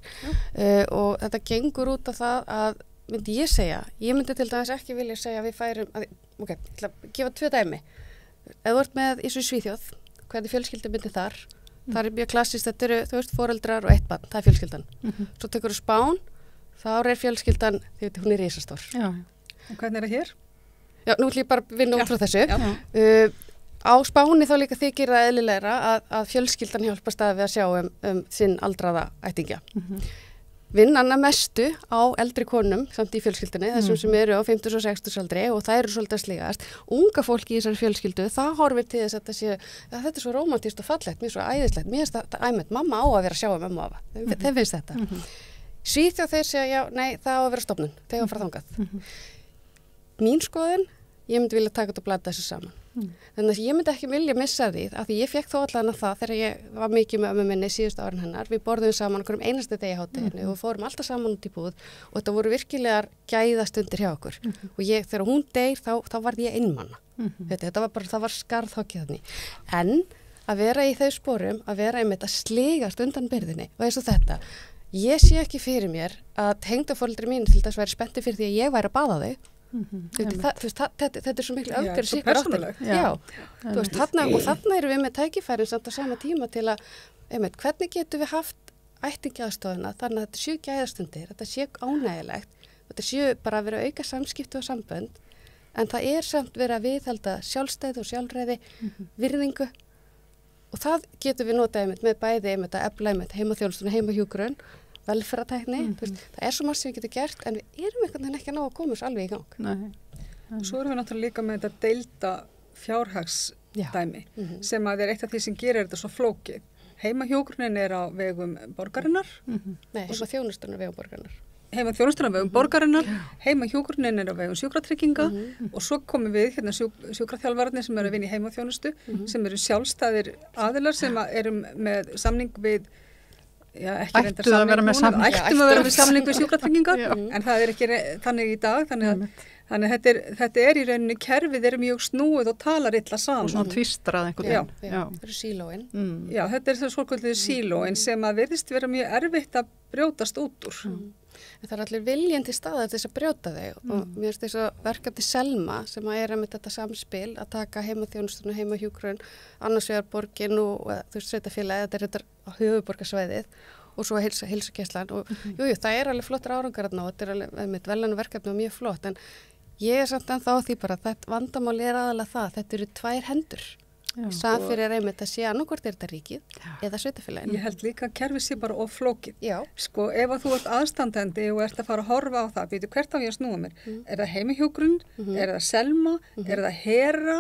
Og þetta gengur út af það að, myndi ég segja, ég myndi til dæmis ekki vilja segja að við færum, ég ætla að gefa 2 dæmi. Ef þú ert með í Svíþjóð, hvernig fjölskyldu myndi þar? Það er mjög klassist, þetta eru, foreldrar og 1 barn, það er fjölskyldan. Svo tekur þú Spán, þá er fjölskyldan, hún er risastór. Já. Og hvernig er það hér? Já, nú ætlum ég bara að vinna út frá þessu. Á Spáni þá líka þykir það eðlilegra að fjölskyldan hjálpast að við að sjá sinn aldraða ættingja. Vinnan að mestu á eldri konum samt í fjölskyldunni, þessum sem eru á 50 og 60 aldri og það eru svolítið að sligast. Unga fólki í þessari fjölskyldu, það horfir til þess að þetta er svo rómantískt og fallegt, mér er svo æðislegt, mér finnst þetta mamma á að vera að sjá mömmu afa, þeim finnst þetta. Svíþjóð þeir segja, já, nei, það á að vera stofnun, þeir á að fara þangað. Mín skoðun, ég myndi vilja taka þetta og blanda þessu saman. Þannig að ég myndi ekki vilja missa því að því ég fekk þó allan að það þegar ég var mikið með ömmu minni síðustu árin hennar, við borðum saman okkur einasta degi í hádeginu og fórum alltaf saman út í búð og þetta voru virkilegar gæðastundir hjá okkur og þegar hún deyr þá varð ég einmanna. Þetta var bara, það var skarðhokkið þannig. En að vera í þau sporum, að vera einmitt að sligast undan byrðinni og eins og þetta, ég sé ekki fyrir mér að tengdaforeldri mín til þess væri spennti fyrir því að ég væri að baða þau. Þetta er svo miklu öfgar sikur áttir og þarna erum við með tækifærin samt á sama tíma til að hvernig getum við haft ættingjaðstofuna þannig að þetta séu gæðastundir, þetta séu ánægilegt, þetta séu bara að vera auka samskipti og sambönd en það er samt verið að viðhalda sjálfstæði og sjálfræði, virðingu og það getum við notað með bæði að efla heimaþjónustuna, heimahjúkrun velferðartækni, það er svo margt sem við getum gert en við erum einhvern veginn ekki að ná að koma alveg í gang. Svo erum við náttúrulega líka með þetta deilda fjárhags dæmi sem að er eitt af því sem gerir þetta svo flókið. Heimahjúkrunin er á vegum borgarinnar. Nei, heimaþjónustan er vegum borgarinnar. Heimaþjónustan er á vegum borgarinnar, heimahjúkrunin er á vegum sjúkratrygginga og svo komum við hérna sjúkraþjálfararnir sem eru að vinna í heimaþjónustu, sem eru sjálfstæðir aðilar sem eru með samning við ættum að vera með samning við sjúkratryggingar en það er ekki þannig í dag þannig að þetta er í rauninni kerfið er mjög snúið og talar illa saman og svona tvistrað einhvern veginn það eru sílóin já, þetta er það svokvöldið sílóin sem að virðist vera mjög erfitt að brjótast út úr en það er allir viljandi staðar til þess að brjóta þau og mér finnst þess að verkefni Selma sem að er með þetta samspil að taka heimaþjónustuna, heimahjúkrun annars vegar borgin og þú veist sveitafélagi þetta er þetta á höfuðborgarsvæðið og svo heilsugæslan og jú, það er alveg flottur árangar og þetta er alveg með velanu verkefni og mjög flott en ég er samt ennþá á því bara að þetta vandamál er aðalega það, þetta eru 2 hendur samfyrir einmitt að sé annarkvort er þetta ríkið eða sveitafélaginu. Ég held líka að kerfið sé bara of flókið. Já. Sko ef að þú ert aðstandandi og ert að fara að horfa á það, veitu hvert á ég að snúa mér? Er það heimahjúkrun? Er það Selma? Er það Hera?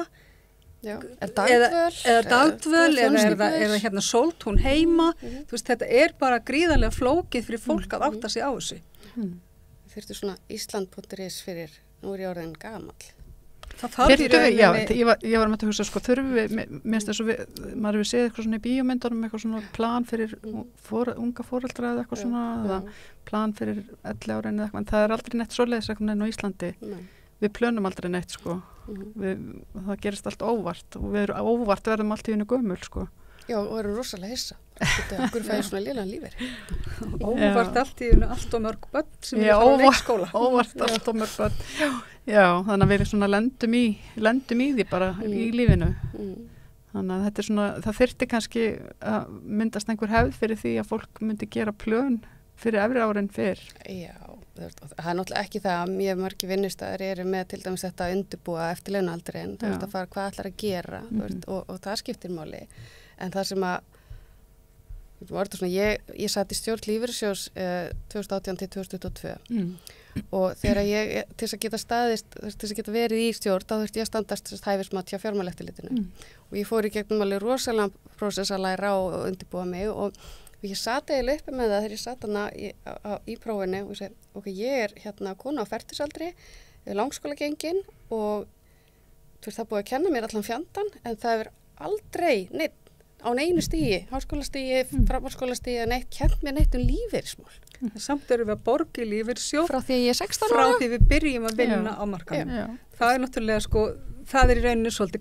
Eða dagdvöl? Eða er það hérna Sóltún heima? Þú veist þetta er bara gríðarlega flókið fyrir fólk að átta sig á þessu. Þurftu svona Ísland.is fyrir, nú er ég orðin gamall. Ég var með að hugsa sko, þurfum við, minnst þess að maður hefur séð eitthvað svona í bíómyndunum, eitthvað svona plan fyrir unga foreldra eða eitthvað svona, eða plan fyrir 11 ára eða eitthvað, en það er aldrei neitt svoleiðis eitthvað enn á Íslandi. Við plönum aldrei neitt sko, það gerist allt óvart og við erum óvart verðum allt í einu gömul sko. Já, og erum rosalega hissa. Okkur fæði svona lélegan lífeyri. Óvart allt í einu allt og mörg börn sem er frá leikskóla. Óvart allt og mörg börn. Já, þannig að við svona lendum í því bara í lífinu. Þannig að þetta er svona, það þyrfti kannski að myndast einhver hefð fyrir því að fólk myndi gera plön fyrir efri árin fyrr. Já, það er náttúrulega ekki það að mjög margir vinnustæðar eru með til dæmis þetta að undirbúa eftir launaaldri en þú veist að fara hvað ætlar að gera og það skiptir máli. En það sem að ég satt í stjórn lífeyrissjóðs 2018 til 2022 og þegar ég til þess að geta staðist, til þess að geta verið í stjórn þá þurfti ég að standast hæfismat hjá fjármálaeftirlitinu og ég fór í gegnum alveg rosalega prósess að læra og undirbúa mig og ég sat eiginlega uppi með það þegar ég sat hana í prófinu og ég segi, ok, ég er hérna kona á fertugsaldri, langskóla gengin og þú veist það búið að kenna mér allan fjandan en það er aldrei neitt á neinu stígi, háskólastigi, framhaldsskólastigi, neitt, kent mér neitt lífeyrismál. Samt erum við að borga í lífeyrissjóð frá því ég er 16 ára. Frá því við byrjum að vinna á markanum. Það er náttúrulega sko, það er í rauninu svolítið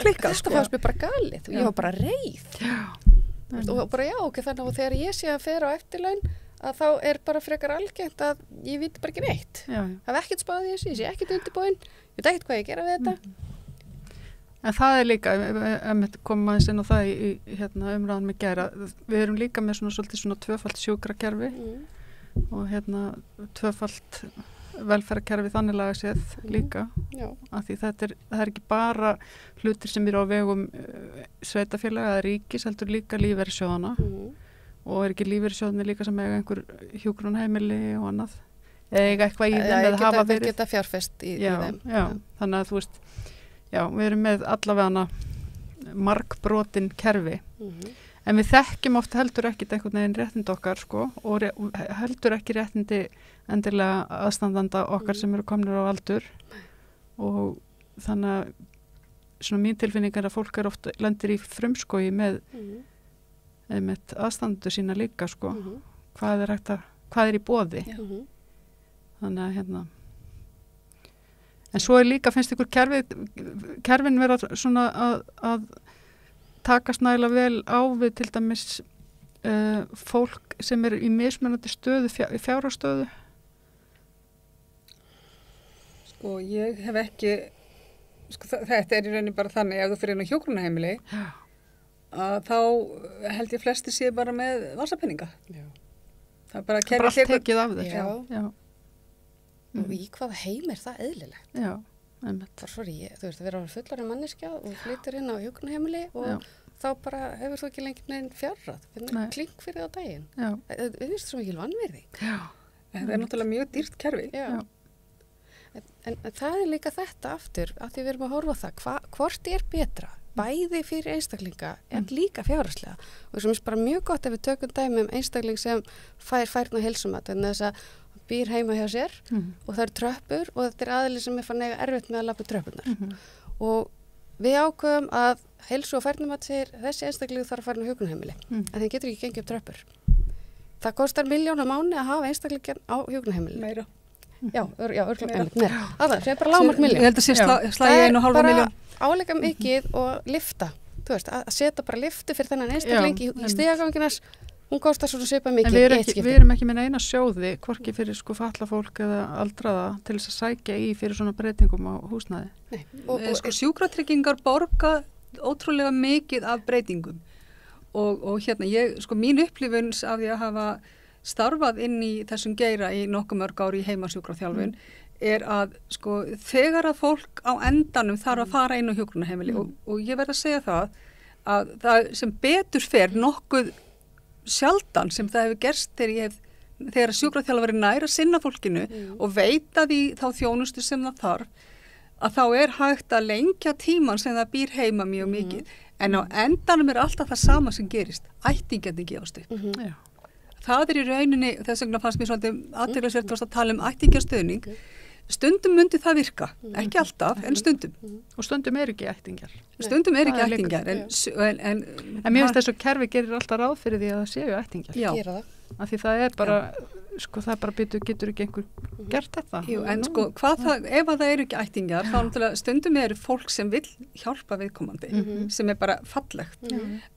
klikkað. Þetta fannst mér bara galið og ég var bara reið. Og bara já, ok, þannig að þegar ég sé að fer á eftirlaun að þá er bara frekar algengt að ég viti bara ekki neitt. Það er ekkert spáð í þessu, ég sé ekkert undirbúin, ég veit ekkert hvað ég gera við þetta. En það er líka, ef koma aðeins inn á það í umræðan með gera, við erum líka með svona tvöfalt sjúkrakerfi og tvöfalt velferðarkerfi þannig laga séð líka, af því það er ekki bara hlutir sem eru á vegum sveitafélaga eða ríkis, heldur líka lífeyrissjóðana og er ekki lífeyrissjóðanir líka sem eiga einhver hjúkrunarheimili og annað, eiga eitthvað í þeim eða hafa verið. Geta fjárfest í þeim. Já, þannig að þú veist, já, við erum með allavega margbrotin kerfi en við þekkjum oft heldur ekkit einhvern veginn réttindi okkar sko og heldur ekki réttindi endilega aðstandanda okkar sem eru komnir á aldur og þannig að svona mín tilfinning er að fólk er oft lendir í frumskogi með aðstandandu sína líka sko hvað er í boði þannig að en svo er líka, finnst ykkur kerfin vera svona að takast nægilega vel á við til dæmis fólk sem er í mismunandi stöðu, fjárhagsstöðu? Sko, ég hef ekki, sko, þetta er í rauninni bara þannig, ef þú fyrir inn á hjúkrunarheimili, að þá held ég flesti sé bara með vasapenninga. Já. Það er bara kerfið allt tekið af þér. Já. Og í hvaða heim er það eðlilegt? Já, einmitt. Þú veist, að vera fullarinn manneskja og flytur inn á hjúkrunarheimili og þá bara hefur þú ekki lengi neginn fjárrað, klink fyrir það daginn. Já. Við finnst það svo mikil vanvirði. Já. Það er náttúrulega mjög dýrt kerfi. Já. En það er líka þetta aftur, að því við erum að horfa á það, hvort er betra? bæði fyrir einstaklinga en líka fjárhagslega og sem er bara mjög gott ef við tökum dæmi einstakling sem fær færna heilsumat en þess að býr heima hjá sér og það eru tröppur og þetta er aðili sem er fann eiga erfitt með að lappa tröppunar og við ákveðum að heilsu og færnumat segir þessi einstaklingu þarf að fara á hjúkrunarheimili en þeim getur ekki gengið upp tröppur. Það kostar 1 milljón á mánuði að hafa einstaklingin á hjúkrunarheimili. Meira. Já, örgulega meira. Það er bara lágmark 1 milljón. Ég held að sé slagi 1,5 milljón. Það er bara áleika mikið og lifta. Þú veist, að setja bara liftu fyrir þennan einstakling í stigaganginars, hún kostar svona svipað mikið í eitt skipti. Við erum ekki með eina sjóði, hvorki fyrir sko fatla fólk eða aldraða til þess að sækja í fyrir svona breytingum á húsnæði. Nei. Og sko sjúkratryggingar borga ótrúlega mikið af breytingum og hérna sko mín upplifun af því að hafa starfað inn í þessum geira í nokkuð mörg ári í heimasjúkraþjálfun er að sko þegar að fólk á endanum þarf að fara inn á hjúkrunarheimili og ég verð að segja að það sem betur fer nokkuð sjaldan sem það hefur gerst þegar sjúkraþjálfari nær að sinna fólkinu og veita því þá þjónustu sem það þarf að þá er hægt að lengja tíman sem það býr heima mjög mikið en á endanum er alltaf það sama sem gerist ættingjandi gefast upp það er í rauninni, þess vegna fannst mér svolítið athyglisvert að tala ættingjastuðning stundum myndi það virka, ekki alltaf en stundum og stundum er ekki ættingjar en mér finnst þessu kerfi gerir alltaf ráð fyrir því að það séu ættingjar af því það er bara sko það bara getur ekki einhver gert þetta en sko ef það eru ekki ættingjar þá náttúrulega stundum eru fólk sem vill hjálpa viðkomandi sem er bara fallegt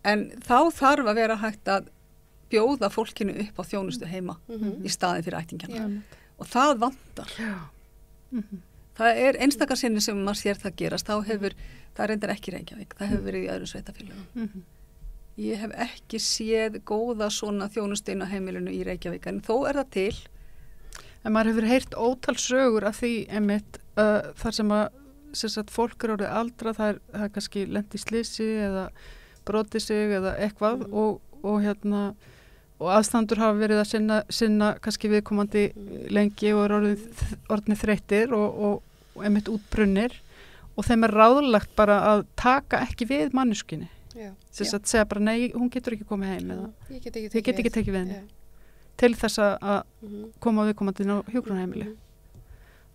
en þá þarf að vera hægt að bjóða fólkinu upp á þjónustu heima í staðin fyrir ættingjarna og það vantar það er einstakarsinni sem maður sér það gerast þá hefur, það reyndar ekki Reykjavík það hefur verið í öðrum sveitafélögum ég hef ekki séð góða svona þjónustu inn á heimilinu í Reykjavík en þó er það til en maður hefur heyrt ótal sögur af því einmitt þar sem að fólk er orðið aldra það er kannski lent í slysi eða brotið sig eða eitthvað og aðstandur hafa verið að sinna kannski viðkomandi lengi og er orðnið þreyttir og einmitt útbrunnir og þeim er ráðlagt bara að taka ekki við manneskjunni þess að segja bara nei, hún getur ekki komið heim eða ég get ekki tekið við henni til þess að koma viðkomandi á hjúkrunarheimili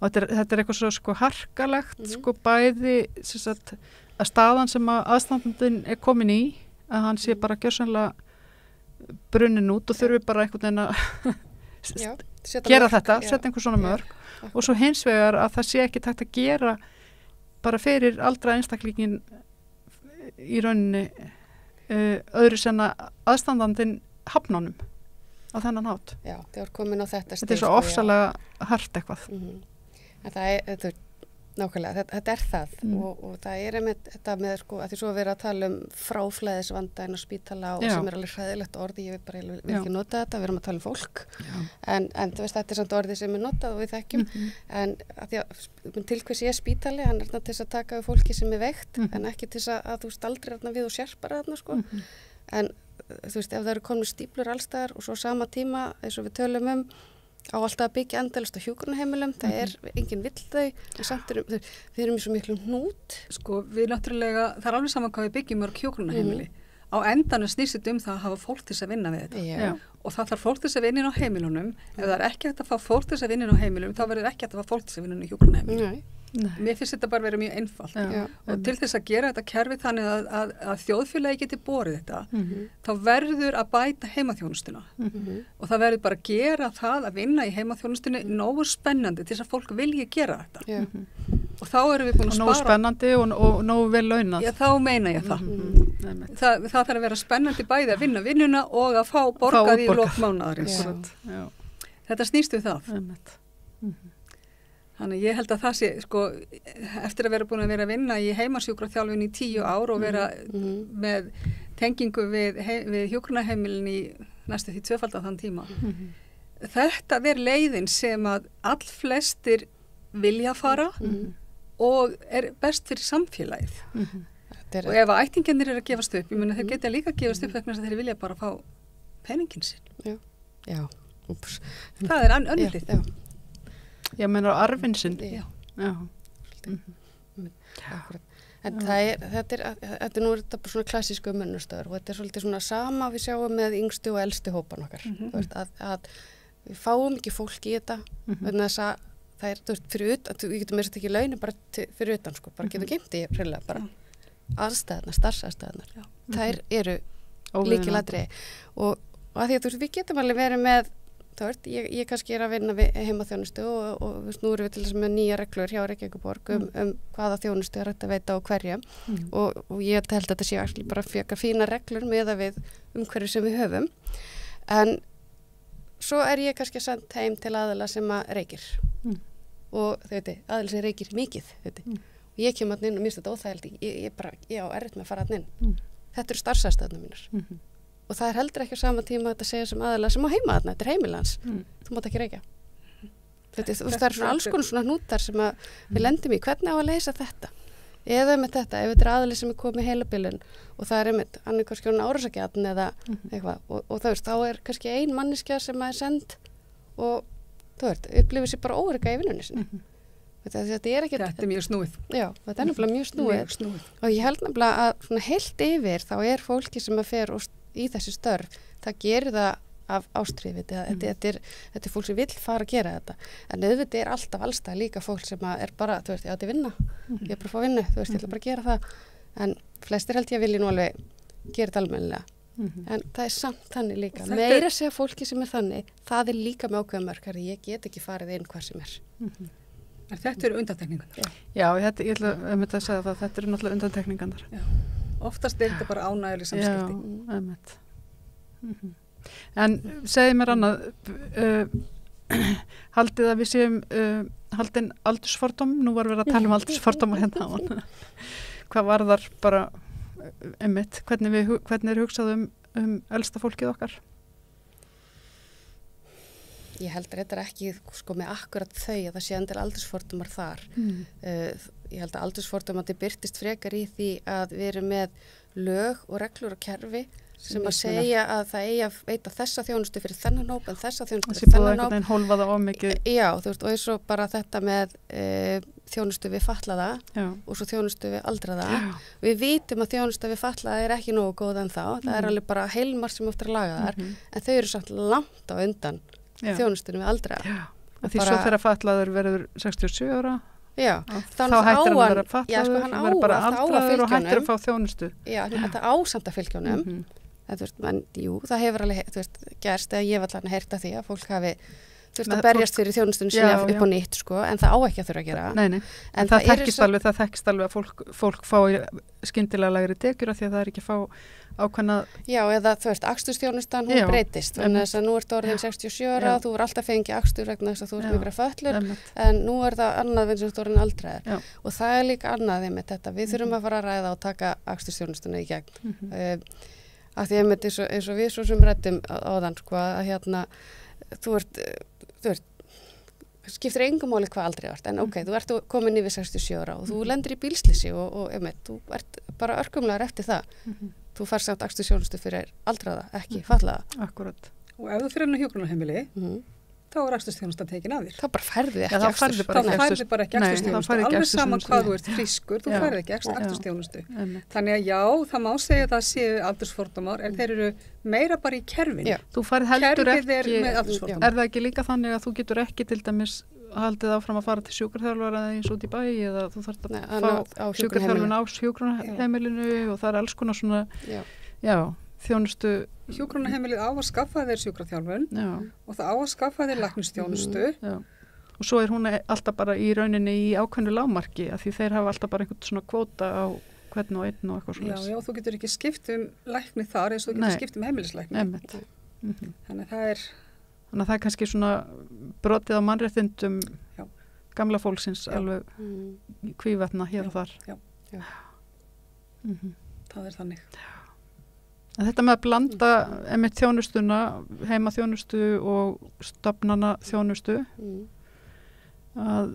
og þetta er eitthvað svo sko harkalegt sko bæði að staðan sem að aðstandandinn er komin í að hann sé bara gjörsamlega brunnin út og þurfi bara einhvern veginn að gera þetta, setja einhver svona mörg og svo hins vegar að það sé ekki takt að gera bara fyrir aldra einstaklingin í rauninni öðru sem að aðstandandinn hafnánum á þennan hátt. Já, það er komin á þetta er svo ofsalega hart eitthvað. En það er nákvæmlega, þetta er það og það er einmitt þetta með sko að því svo verið að tala fráflæðisvanda inn á spítala og sem er alveg hræðilegt orði, ég vil ekki nota þetta, við erum að tala fólk en þú veist þetta er samt orði sem er notað og við þekkjum en að því að til hvers ég er spítali, hann er til þess að taka við fólki sem er veikt en ekki til þess að þú staldrir við og sérpar þarna sko en þú veist ef það eru komin stíplur allstaðar og svo sama tíma eins og við tölum á alltaf að byggja endalist á hjúkrunarheimilum, það er enginn vill þau, en samt við erum í svo miklu hnút. Sko við náttúrulega, það er alveg saman hvað við byggjum mörg hjúkrunarheimili. Á endanum snýst um það að hafa fólk til að vinna við þetta. Og það þarf fólk til að vinna inn á heimilunum, ef það er ekki hægt að fá fólk til að vinna inn á heimilunum, þá verður ekki hægt að fá fólk til að vinna inn á hjúkrunarheimilum. Mér finnst þetta bara vera mjög einfalt og til þess að gera þetta kerfi þannig að þjóðfélagi geti borið þetta þá verður að bæta heimaþjónustuna og það verður bara að gera það að vinna í heimaþjónustunni nógu spennandi til þess að fólk vilji gera þetta og þá erum við búin að spara nógu spennandi og nógu vel launað þá meina ég það þarf að vera spennandi bæði að vinna vinnuna og að fá borgað í lok mánaðarins þetta snýst við það Þannig ég held að það sé, sko, eftir að vera búin að vera að vinna í heimasjúkraþjálfun í 10 ár og vera með tengingu við hjúkrunarheimilin í næstu því 2-faldan þann tíma. Þetta er leiðin sem að allflestir vilja fara og er best fyrir samfélagið. Og ef að ættingjarnir eru að gefast upp, ég meina þeir geta líka að gefast upp vegna þess að þeir vilja bara fá peningin sinn. Já. Það er önnulið. Ég meina á arfinn sinn. Já. Akkurat. En þetta er nú bara svona klassísku umönnustöður og þetta er svolítið svona sama við sjáum með yngstu og elstu hópan okkar. Að við fáum ekki fólk í þetta, vegna þess að það er, fyrir utan, við getum meira ekki launir bara fyrir utan, sko, bara getum geimt í reyðlega bara aðstæðnar, starfsaðstæðnar. Þær eru lykilatriði og að því að við getum alveg verið með ég kannski að vinna við heimaþjónustu og nú erum við til þess með nýja reglur hjá Reykjavíkurborg hvaða þjónustu er hægt að veita og hverjum og ég held að þetta sé bara fjöka fína reglur með að við hverju sem við höfum en svo er ég kannski sendt heim til aðila sem að reykir og aðila sem reykir mikið og ég kem að inn og minnst þetta óþægildi ég á erfitt með að fara að inn þetta eru starfsaðstæðnar mínar og það er heldur ekki á sama tíma að þetta segja sem aðalega sem á heima þarna, þetta er heimilans þú mátt ekki reykja það er svona alls konar svona hnútar sem við lendum í, hvernig á að leysa þetta eða með þetta, ef þetta er aðalega sem er komið heilabilun og það er einmitt annað kannski árásakjarn eða eitthvað og þá er kannski ein manneskja sem er send og upplifir sér bara órygga í vinnunni sinni þetta er mjög snúið þetta er nefnilega mjög snúið og ég held nefnilega að svona heilt yfir þá er fólki sem að fer í þessi störf, það gerir það af ástríði, þetta er fólk sem vill fara að gera þetta en auðvitað er alltaf allstað líka fólk sem er bara, ég átti að vinna ég er bara að fá vinnu, ég ætla bara að gera það en flestir held ég að vilja nú alveg gera þetta almennilega en það er samt þannig líka, meira segja fólki sem er þannig, það er líka með ákveða mörk ég get ekki farið inn hvað sem er En þetta eru undantekningarnar Já, ég ætla að segja það þetta eru náttúrulega undantekningarnar Oftast er þetta bara ánægileg samskipti. En segið mér annað, haldið að við séum haldin aldursfordóm, nú var við að tala aldursfordóma hérna á hann. Hvað var þar bara, hvernig er hugsað elsta fólkið okkar? Ég held að þetta er ekki með akkurat þau að það sé endilega aldursfordómar þar. Ég held að aldursfordómar birtist frekar í því að við erum með lög og reglur og kerfi sem að segja að það eigi að veita þessa þjónustu fyrir þennan hóp en þessa þjónustu fyrir þennan hóp. Hólfaða of mikið. Já, og eins og bara þetta með þjónustu við fatlaða og svo þjónustu við aldraða. Við vitum að þjónustu við fatlaða er ekki nógu góð en þá. Það er alveg bara heilmar sem eftir að laga þar en þau eru samt langt á undan þjónustunum við aldraða. Því svo þegar fatlaður verður 67 ára þá hættir hann að vera fatlaður, hann verður bara aldraður og hættir að fá þjónustu. Já, þetta ásamt að fylgjónum en jú, það hefur alveg gerst eða ég var alveg að heyrta því að fólk hafi að berjast fyrir þjónustunum sinni upp á nýtt en það á ekki að þurfa að gera. En það þekkist alveg að fólk fái skyndilega lægri tekjur af því að það er ekki að fá ákveðna. Já, eða akstursþjónustan, hún breytist þannig að nú ertu orðin 67 ára og þú er alltaf fengið akstur vegna þess að þú ert mjög fötlur en nú er það annað eins og þú orðin aldraður og það er líka annað með þetta. Við þurfum að fara að ræða og taka akstursþjónustuna í gegn. Af því eins og við svo sem rættum áðan að þú ert skiptir engum máli hvað aldrei vart en þú ert komin yfir 67 ára og þú lendir í bílslýsi og þú ert bara örkumlegar eftir það þú fær samt akstursþjónustu fyrir aldraða, ekki fatlaða. Akkurat. Og ef þú fyrir inn á hjúkrunarheimili þá er akstursþjónustan tekin af þér. Þá bara færðu ekki akstur. Þá færðu bara ekki akstursþjónustu. Alveg saman hvað þú ert frískur, þú færðu ekki akstursþjónustu. Þannig að já, það má segja að það séu aldursfordómar en þeir eru meira bara í kerfinu. Þú færð heldur ekki, er það ekki líka þannig að þú getur ekki til dæmis haldið áfram að fara til sjúkraþjálfara eins út í bæ eða þú þarft að fá sjúkraþjálfun á hjúkrunarheimilinu og það er alls konar svona þjónustu. Hjúkrunarheimilið á að skaffa þér sjúkraþjálfun og það á að skaffa þér læknisþjónustu og svo er hún alltaf bara í rauninni í ákveðnu lágmarki af því þeir hafa alltaf bara einhvern svona kvóta á hvern og einn og eitthvað svona. Já, þú getur ekki skipt lækni þar eins og þú getur skipt heimilislækni. Þannig að það er kannski svona brotið á mannréttindum gamla fólksins alveg hvívetna hér og þar. Já. Það er þannig. Þetta með að blanda einmitt þjónustuna, heimaþjónustu og stofnana þjónustu að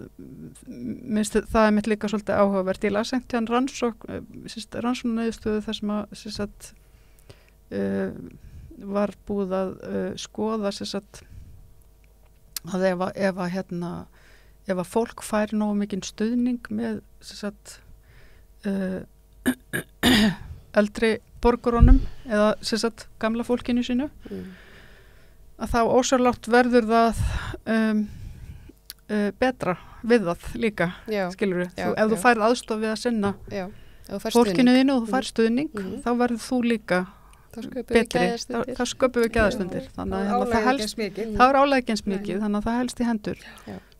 minnst það er mitt líka svolítið áhugavert. Ég las einhvern rannsóknarniðurstöðu þar sem var búið að skoða að ef að fólk fær nógu mikinn stuðning með eldri borgurunum eða sem sagt gamla fólkinu sínu að þá ósjálfrátt verður það betra við það líka, skilur við. Ef þú færð aðstof við að sinna fólkinu þínu og þú færð stuðning, þá verður þú líka betri. Þá sköpum við gæðastundir. Þannig að það er álægins mikið, þannig að það helst í hendur.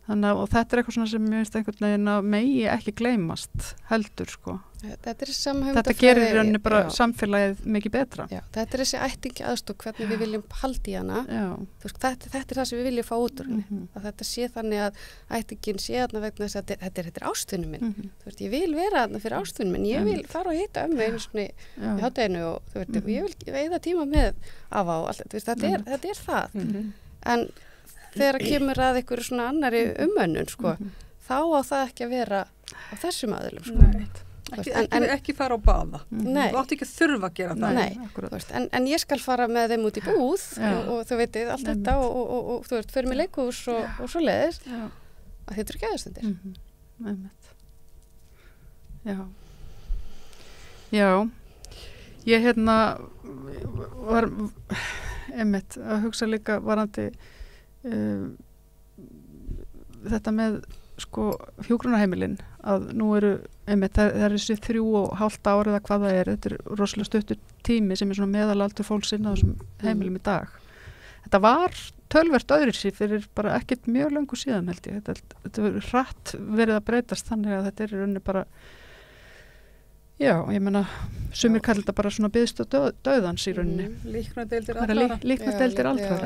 Þannig að þetta er eitthvað svona sem ég finnst einhvern veginn að megi ekki gleymast heldur, sko. Þetta gerir í rauninni bara samfélagið mikið betra. Já, þetta er þessi ættingi aðstoð, hvernig við viljum halda í hana. Veist, þetta er það sem við viljum fá út úr henni. Að þetta sé þannig að ættingin sé þarna vegna þess að þetta er ástvinnu minn. Þú veist, ég vil vera þarna fyrir ástvinnu minn. Ég vil fara og hitta einu svona í hádeginu og þú veist, ég vil veiða tíma með afa og allt. Þetta er það. En þegar kemur að einhverju svona annari umönnun, sko, þá á það ekki að vera á þessum aðilum, sko. Ekki fara á baða. Nei. Þú átt ekki að þurfa að gera það. Nei, en ég skal fara með þeim út í búð og þú veitir allt þetta og þú veist, fyrir mig leikhús og svo leiðis að þetta eru gæðastundir. Já. Ég var einmitt að hugsa líka varandi þetta með sko hjúkrunarheimilin að nú eru einmitt, það er þessi 3,5 ár eða hvað það er, þetta er rosalega stuttur tími sem er svona meðalaldur fólksinn á þessum heimilum í dag. Þetta var tölvert öðruvísi fyrir bara ekkert mjög löngu síðan held ég, þetta verið hratt verið að breytast þannig að þetta er í rauninni bara ég meina, sumir kallar þetta bara svona biðstöð dauðans í rauninni. Líknadeildir aldrara. Líknadeildir aldrara.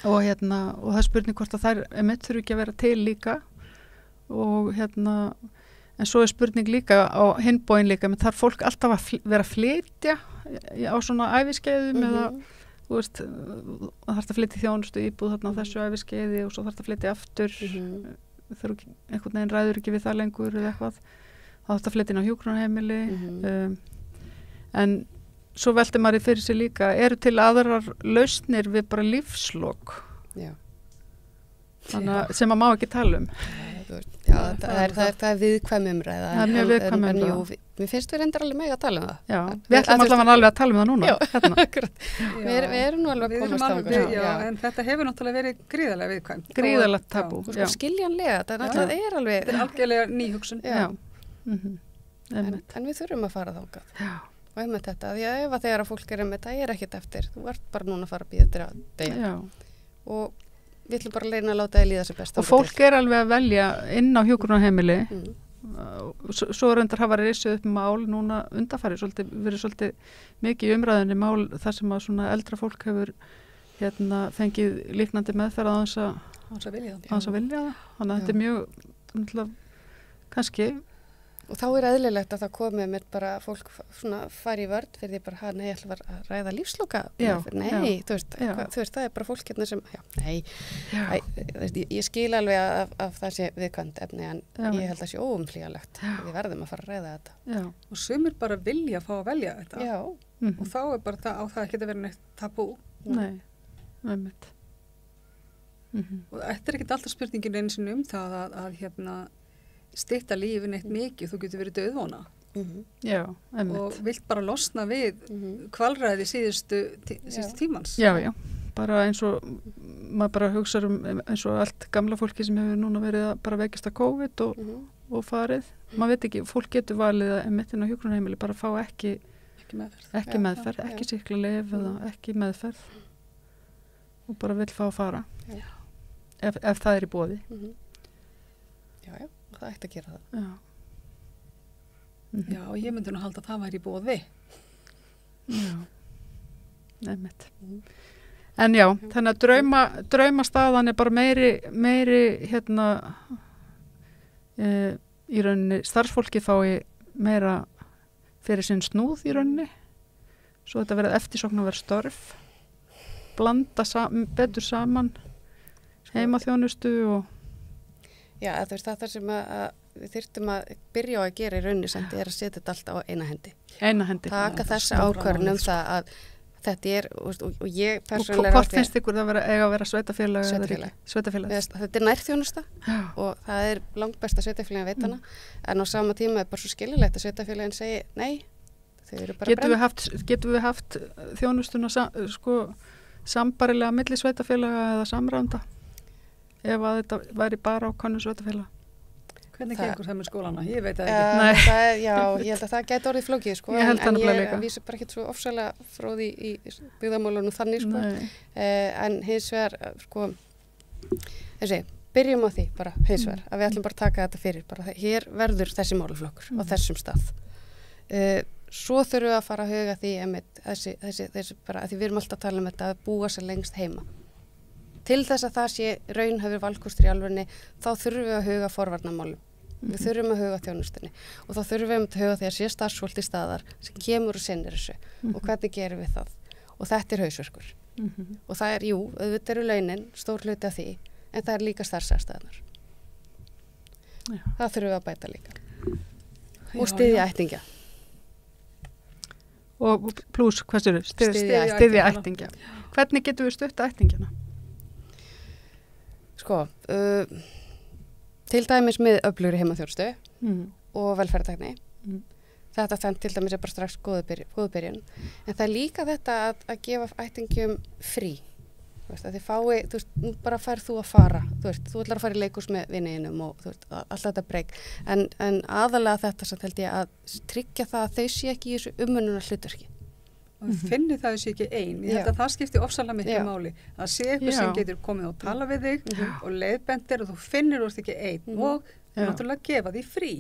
Og það er spurning hvort að þær einmitt þurfi ekki að vera til líka og en svo er spurning líka á hinbóin líka, menn þarf fólk alltaf að vera að flytja á svona æviskeiðum eða þú veist, það þarf að flytja í þjónustu íbúð þarna á þessu æviskeiði og svo þarf að flytja aftur þegar einhvern veginn ræður ekki við það lengur eða eitthvað. Þá þarf að flytja inn á hjúkrunarheimili en svo velti maður fyrir sig líka eru til aðrar lausnir við bara lífslok þannig að sem maður má ekki tala það er viðkvæm umræða það er mjög viðkvæm umræða mér finnst við reyndar alveg mega að tala það við ætlum allavega að tala það núna við erum nú alveg að komast þangað en þetta hefur náttúrulega verið gríðarlega viðkvæm gríðarlega tabú skiljanlega, þetta er algjörlega nýhugsun en við þurfum að fara þangað og með þetta, því að ef að þegar fólk er með það er ekkert eftir, þú ert bara núna að fara að bíða þetta og við ætlum bara að leina að láta það líða sér best og fólk er alveg að velja inn á hjúkrunarheimili svo reyndar hafa risið upp mál núna undanfarið, verið svolítið mikið í umræðinni mál þar sem að svona eldra fólk hefur fengið líknandi meðferð á þess að vilja það þannig að þetta er mjög kannski og þá er eðlilegt að það komi með bara fólk svona fari í vörð fyrir því bara nei, ég ætla að ræða lífsloka þú veist, það er bara fólk hérna sem ég skil alveg að það sé viðkvæmt efni en ég held að það sé óumflýjanlegt við verðum að fara að ræða þetta og sumir bara vilja fá að velja þetta og þá er bara það á það að geta verið neitt tabú einmitt og þetta er ekkert alltaf spurningin eins og það að stytta lífin eitt mikið, þú getur verið dauðvona og vilt bara losna við kvalræði síðustu tímans. Já, bara eins og maður bara hugsa eins og allt gamla fólki sem hefur núna verið að bara veikist að COVID og farið. Maður veit ekki, fólk getur valið að inn á hjúkrunarheimili bara fá ekki meðferð, ekki sýklalyf eða ekki meðferð og bara vill fá að fara ef það er í boði. Já. Það ætti að gera það. Já, og ég myndi nú halda að það væri í boði. Já, nefnitt. En já, þannig að draumastaðan er bara meiri í rauninni starfsfólki fái meira fyrir sinn snúð í rauninni. Svo þetta verið eftirsóknarverð störf, blanda betur saman heimaþjónustu og Já, þú veist, það sem við þyrftum að byrja á að gera í rauninni sem er að setja þetta allt á eina hendi. Eina hendi. Taka þessa ákvörðun það að þetta og ég persónulega... Hvort finnst ykkur það eiga að vera sveitafélag? Sveitafélag. Þetta nærþjónusta og það langt besta sveitafélagin veitana, en á sama tíma bara svo skiljulegt að sveitafélagin segi nei, þau eru bara Getum við haft þjónustuna sambarilega milli sveitafélaga eða samranda ef að þetta væri bara á konu sveitafélaga? Hvernig gengur það með skólana? Ég veit það ekki. Já, ég held að það gæti orðið flókið, en ég vísi bara ekki svo ofsalega fróði í byggðamálunum þannig, en hins vegar, byrjum á því bara, hins vegar, að við ætlum bara að taka þetta fyrir, bara hér verður þessi málaflokkur á þessum stað. Svo þurfum við að fara að huga því, þessi bara, að því við erum alltaf að tala um þetta, að búa sér lengst heima. Til þess að það sé raunhæfur valkostur í alvörunni, þá þurfum við að huga forvarnamálum. Við þurfum að huga þjónustunni og þá þurfum við að huga því að sé starfsfólk til staðar sem kemur og sinnir þessu og hvernig gerum við það. Og þetta er hausverkur. Og það er, auðvitað eru launin, stór hluti af því, en það er líka starfsaðstæðunar. Það þurfum við að bæta líka. Og styðja ættingja. Og pluss, hvað styrir? Styðja ættingja. Hvernig getum við stutta ættingjana? Til dæmis með öflugri heimaþjónustu og velferðartækni. Þetta þann til dæmis bara strax góðu byrjun. En það er líka þetta að gefa ættingjum frí. Þið fái, nú bara færð þú að fara. Þú ætlar að fara í leikhús með viniðinum og allt þetta breyk. En aðalega þetta sem held ég að tryggja það að þau sé ekki í þessu umönnunar hlutverki. Og finni það þessi ekki ein. Ég held að það skipti ofsalega miklu máli. Að sé eitthvað sem getur komið og tala við þig og leiðbendir og þú finnir úr því ekki ein og náttúrulega gefa því frí.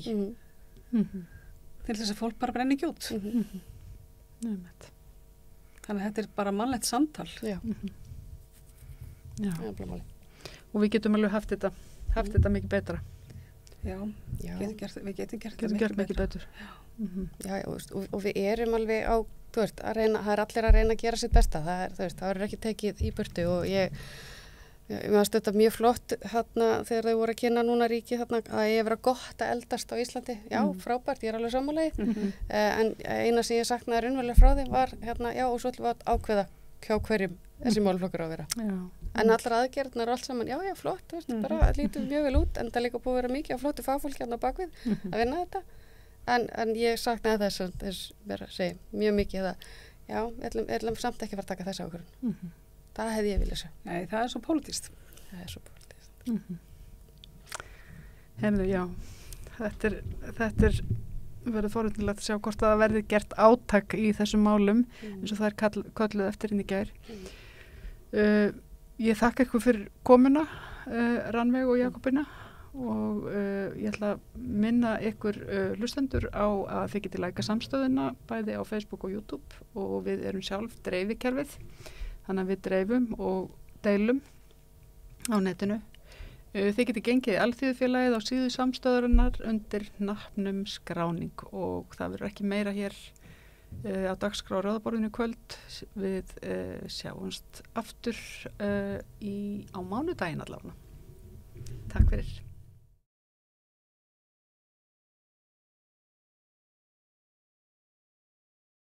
Til þess að fólk bara brenni ekki út. Þannig að þetta er bara mannlegt samtal. Já. Og við getum alveg haft þetta mikið betra. Já. Við getum gert mikið betur. Já, og við erum alveg á það er allir að reyna að gera sitt besta, það er ekki tekið í burtu og ég meðast þetta mjög flott þegar þau voru að kynna núna ríki að ég vera gott að eldast á Íslandi, frábært, ég er alveg sammála en eina sem ég saknaði raunverulega frá þeim var og svo ætlum við að ákveða hjá hverjum þessi málflokkur á að vera en allar aðgerðnar er allt saman, flott bara lítum mjög vel út, en það líka búið að vera mikið á flottu fagfólki á bakvið að vinna þetta En ég saknaði þess verið að segja mjög mikið að við ætlum samt ekki að fara að taka þessa ákvörðun. Það hefði ég viljað segja. Nei, það er svo pólitískt. Heyrðu, þetta er verið forvitnilegt að sjá hvort það verði gert átak í þessum málum eins og það er kölluð eftir inn í gær. Ég þakka ykkur fyrir komuna, Rannveig og Jakobína. Og ég ætla að minna ykkur hlustendur á að þið getið læka samstöðuna bæði á Facebook og YouTube og við erum sjálf dreifikerfið þannig að við dreifum og deilum á netinu. Þið getið gengið í Alþýðufélagið á síðu samstöðurinnar undir nafnum skráning og það verður ekki meira hér á dagskrá Rauðaborðinu kvöld. Við sjáumst aftur á mánudaginn allavega. Takk fyrir.